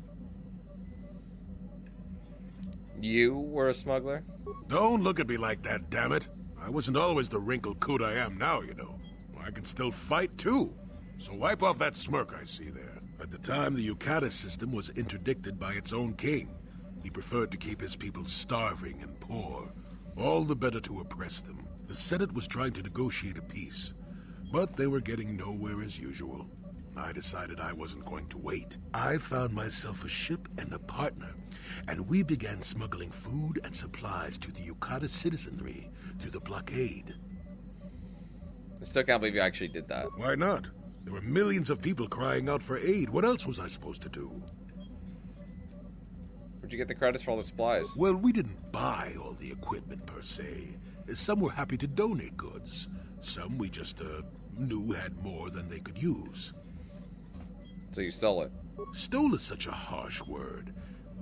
You were a smuggler? Don't look at me like that, damn it. I wasn't always the wrinkled coot I am now, you know. I can still fight, too. So wipe off that smirk I see there. At the time, the Yucata system was interdicted by its own king. He preferred to keep his people starving and poor, all the better to oppress them. The Senate was trying to negotiate a peace, but they were getting nowhere as usual. I decided I wasn't going to wait. I found myself a ship and a partner, and we began smuggling food and supplies to the Yukata citizenry through the blockade. I still can't believe you actually did that. Why not? There were millions of people crying out for aid. What else was I supposed to do? Where'd you get the credits for all the supplies? Well, we didn't buy all the equipment per se. Some were happy to donate goods. Some we just knew had more than they could use. So you stole it? Stole is such a harsh word.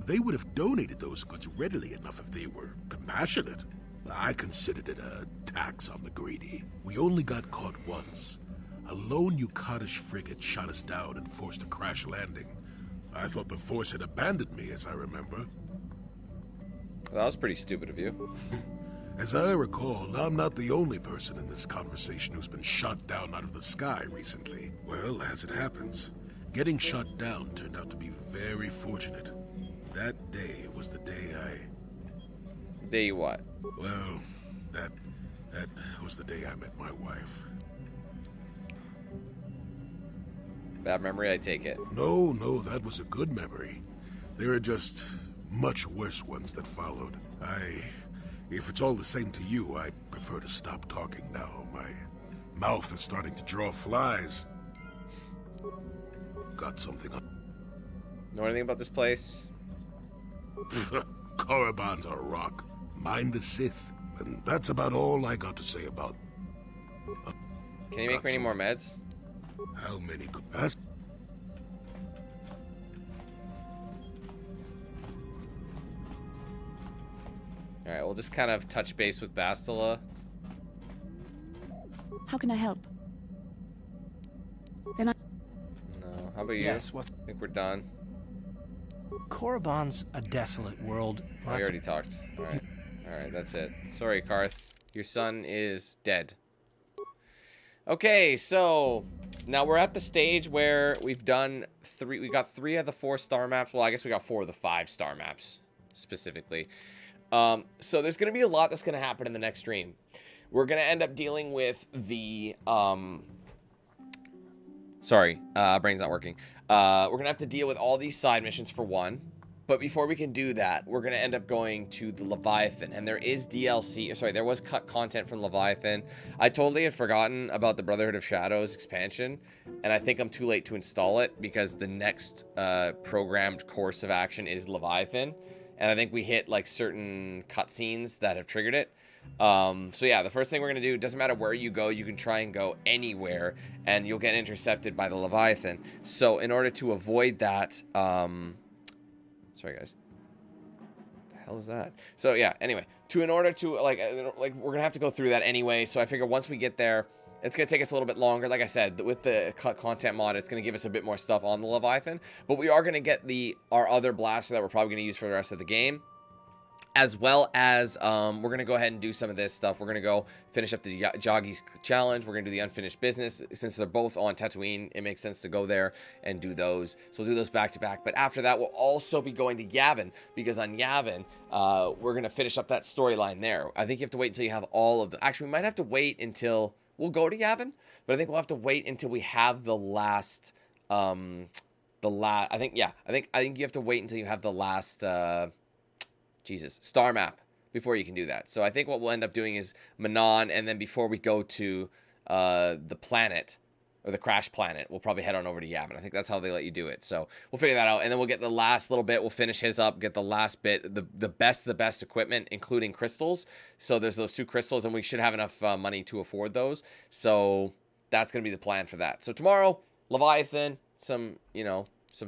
They would have donated those goods readily enough if they were compassionate. I considered it a tax on the greedy. We only got caught once. A lone Yukatish frigate shot us down and forced a crash landing. I thought the Force had abandoned me, as I remember. That was pretty stupid of you. As I recall, I'm not the only person in this conversation who's been shot down out of the sky recently. Well, as it happens, getting shot down turned out to be very fortunate. That day was the day Day what? Well, that was the day I met my wife. Bad memory, I take it. No, that was a good memory. There are just much worse ones that followed. If it's all the same to you, I prefer to stop talking now. My mouth is starting to draw flies. Got something on. Know anything about this place? Korriban's a rock. Mind the Sith. And that's about all I got to say about... Can you make me any more meds? How many could pass? Alright, we'll just kind of touch base with Bastila. How can I help? Can I... No, how about you? Yes, I think we're done. Korriban's a desolate world. Oh, we already talked. Alright. Alright, that's it. Sorry, Karth. Your son is dead. Okay, so now we're at the stage where we got 3 of the 4 star maps. Well, I guess we got 4 of the 5 star maps specifically. So there's going to be a lot that's going to happen in the next stream. We're going to end up dealing with the sorry, brain's not working. We're going to have to deal with all these side missions for one. But before we can do that, we're going to end up going to the Leviathan. And there is DLC. Sorry, there was cut content from Leviathan. I totally had forgotten about the Brotherhood of Shadows expansion. And I think I'm too late to install it because the next programmed course of action is Leviathan. And I think we hit like certain cutscenes that have triggered it. So yeah, the first thing we're going to do, doesn't matter where you go, you can try and go anywhere. And you'll get intercepted by the Leviathan. So in order to avoid that... Sorry, guys. What the hell is that? So, yeah, anyway. In order to, like, we're going to have to go through that anyway. So, I figure once we get there, it's going to take us a little bit longer. Like I said, with the cut content mod, it's going to give us a bit more stuff on the Leviathan. But we are going to get our other blaster that we're probably going to use for the rest of the game. As well as, we're going to go ahead and do some of this stuff. We're going to go finish up the Joggy's challenge. We're going to do the unfinished business. Since they're both on Tatooine, it makes sense to go there and do those. So we'll do those back to back. But after that, we'll also be going to Yavin. Because on Yavin, we're going to finish up that storyline there. I think you have to wait until you have all of the... Actually, we might have to wait until... We'll go to Yavin. But I think we'll have to wait until we have the last... I think you have to wait until you have the last... star map before you can do that. So I think what we'll end up doing is Manon, and then before we go to the planet, or the crash planet, we'll probably head on over to Yavin. I think that's how they let you do it. So we'll figure that out, and then we'll get the last little bit. We'll finish his up, get the last bit, the best equipment, including crystals. So there's those 2 crystals, and we should have enough money to afford those. So that's going to be the plan for that. So tomorrow, Leviathan, some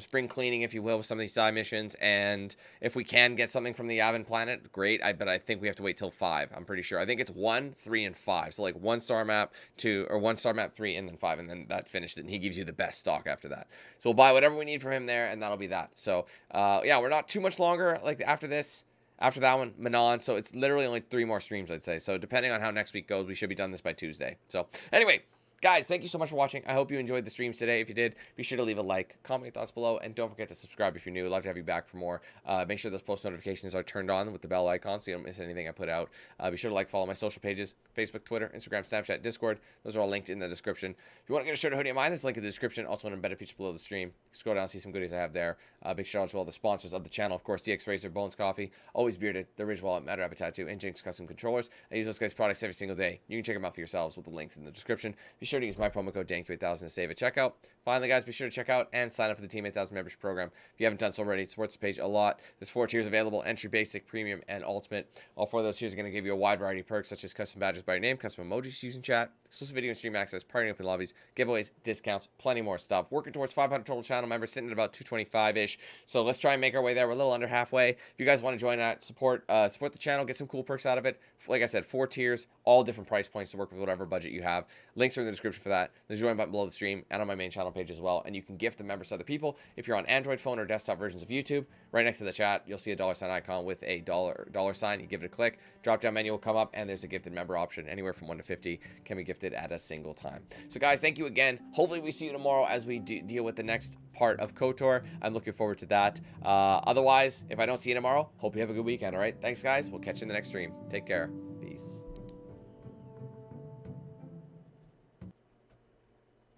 spring cleaning, if you will, with some of these side missions. And if we can get something from the Yavin planet, great. But I think we have to wait till 5. I'm pretty sure. I think it's 1, 3, and 5. So like 1 star map, 2, or 1 star map, 3, and then 5. And then that finished it. And he gives you the best stock after that. So we'll buy whatever we need from him there, and that'll be that. So yeah, we're not too much longer. Like after this, after that one, Manon. So it's literally only 3 more streams, I'd say. So depending on how next week goes, we should be done this by Tuesday. So anyway, guys, thank you so much for watching. I hope you enjoyed the streams today. If you did, be sure to leave a like, comment your thoughts below, and don't forget to subscribe if you're new. I'd love to have you back for more. Make sure those post notifications are turned on with the bell icon so you don't miss anything I put out. Be sure to like, follow my social pages, Facebook, Twitter, Instagram, Snapchat, Discord. Those are all linked in the description. If you want to get a shirt or hoodie of mine, there's a link in the description. Also, an embedded feature below the stream. Scroll down and see some goodies I have there. Big shout out to all the sponsors of the channel. Of course, DX Razor, Bones Coffee, Always Bearded, The Ridge Wallet, Matter Appetite Tattoo, and Jinx Custom Controllers. I use those guys' products every single day. You can check them out for yourselves with the links in the description. Be sure to use my promo code DANQ8000 to save at checkout. Finally, guys, be sure to check out and sign up for the Team 8000 membership program. If you haven't done so already, it supports the page a lot. There's 4 tiers available: Entry, Basic, Premium, and Ultimate. All 4 of those tiers are going to give you a wide variety of perks, such as custom badges by your name, custom emojis using chat, exclusive video and stream access, party open lobbies, giveaways, discounts, plenty more stuff. Working towards 500 total channel members, sitting at about 225-ish. So let's try and make our way there. We're a little under halfway. If you guys want to join that, support the channel, get some cool perks out of it. Like I said, 4 tiers, all different price points to work with whatever budget you have. Links are in the description for that. There's a join button below the stream and on my main channel page as well. And you can gift the members to other people. If you're on Android phone or desktop versions of YouTube, right next to the chat, you'll see a $sign icon with a dollar sign. You give it a click, drop down menu will come up, and there's a gifted member option. Anywhere from 1 to 50 can be gifted at a single time. So guys, thank you again. Hopefully we see you tomorrow as we deal with the next part of KotOR. I'm looking forward to that. Otherwise, if I don't see you tomorrow, hope you have a good weekend. All right, thanks guys. We'll catch you in the next stream. Take care.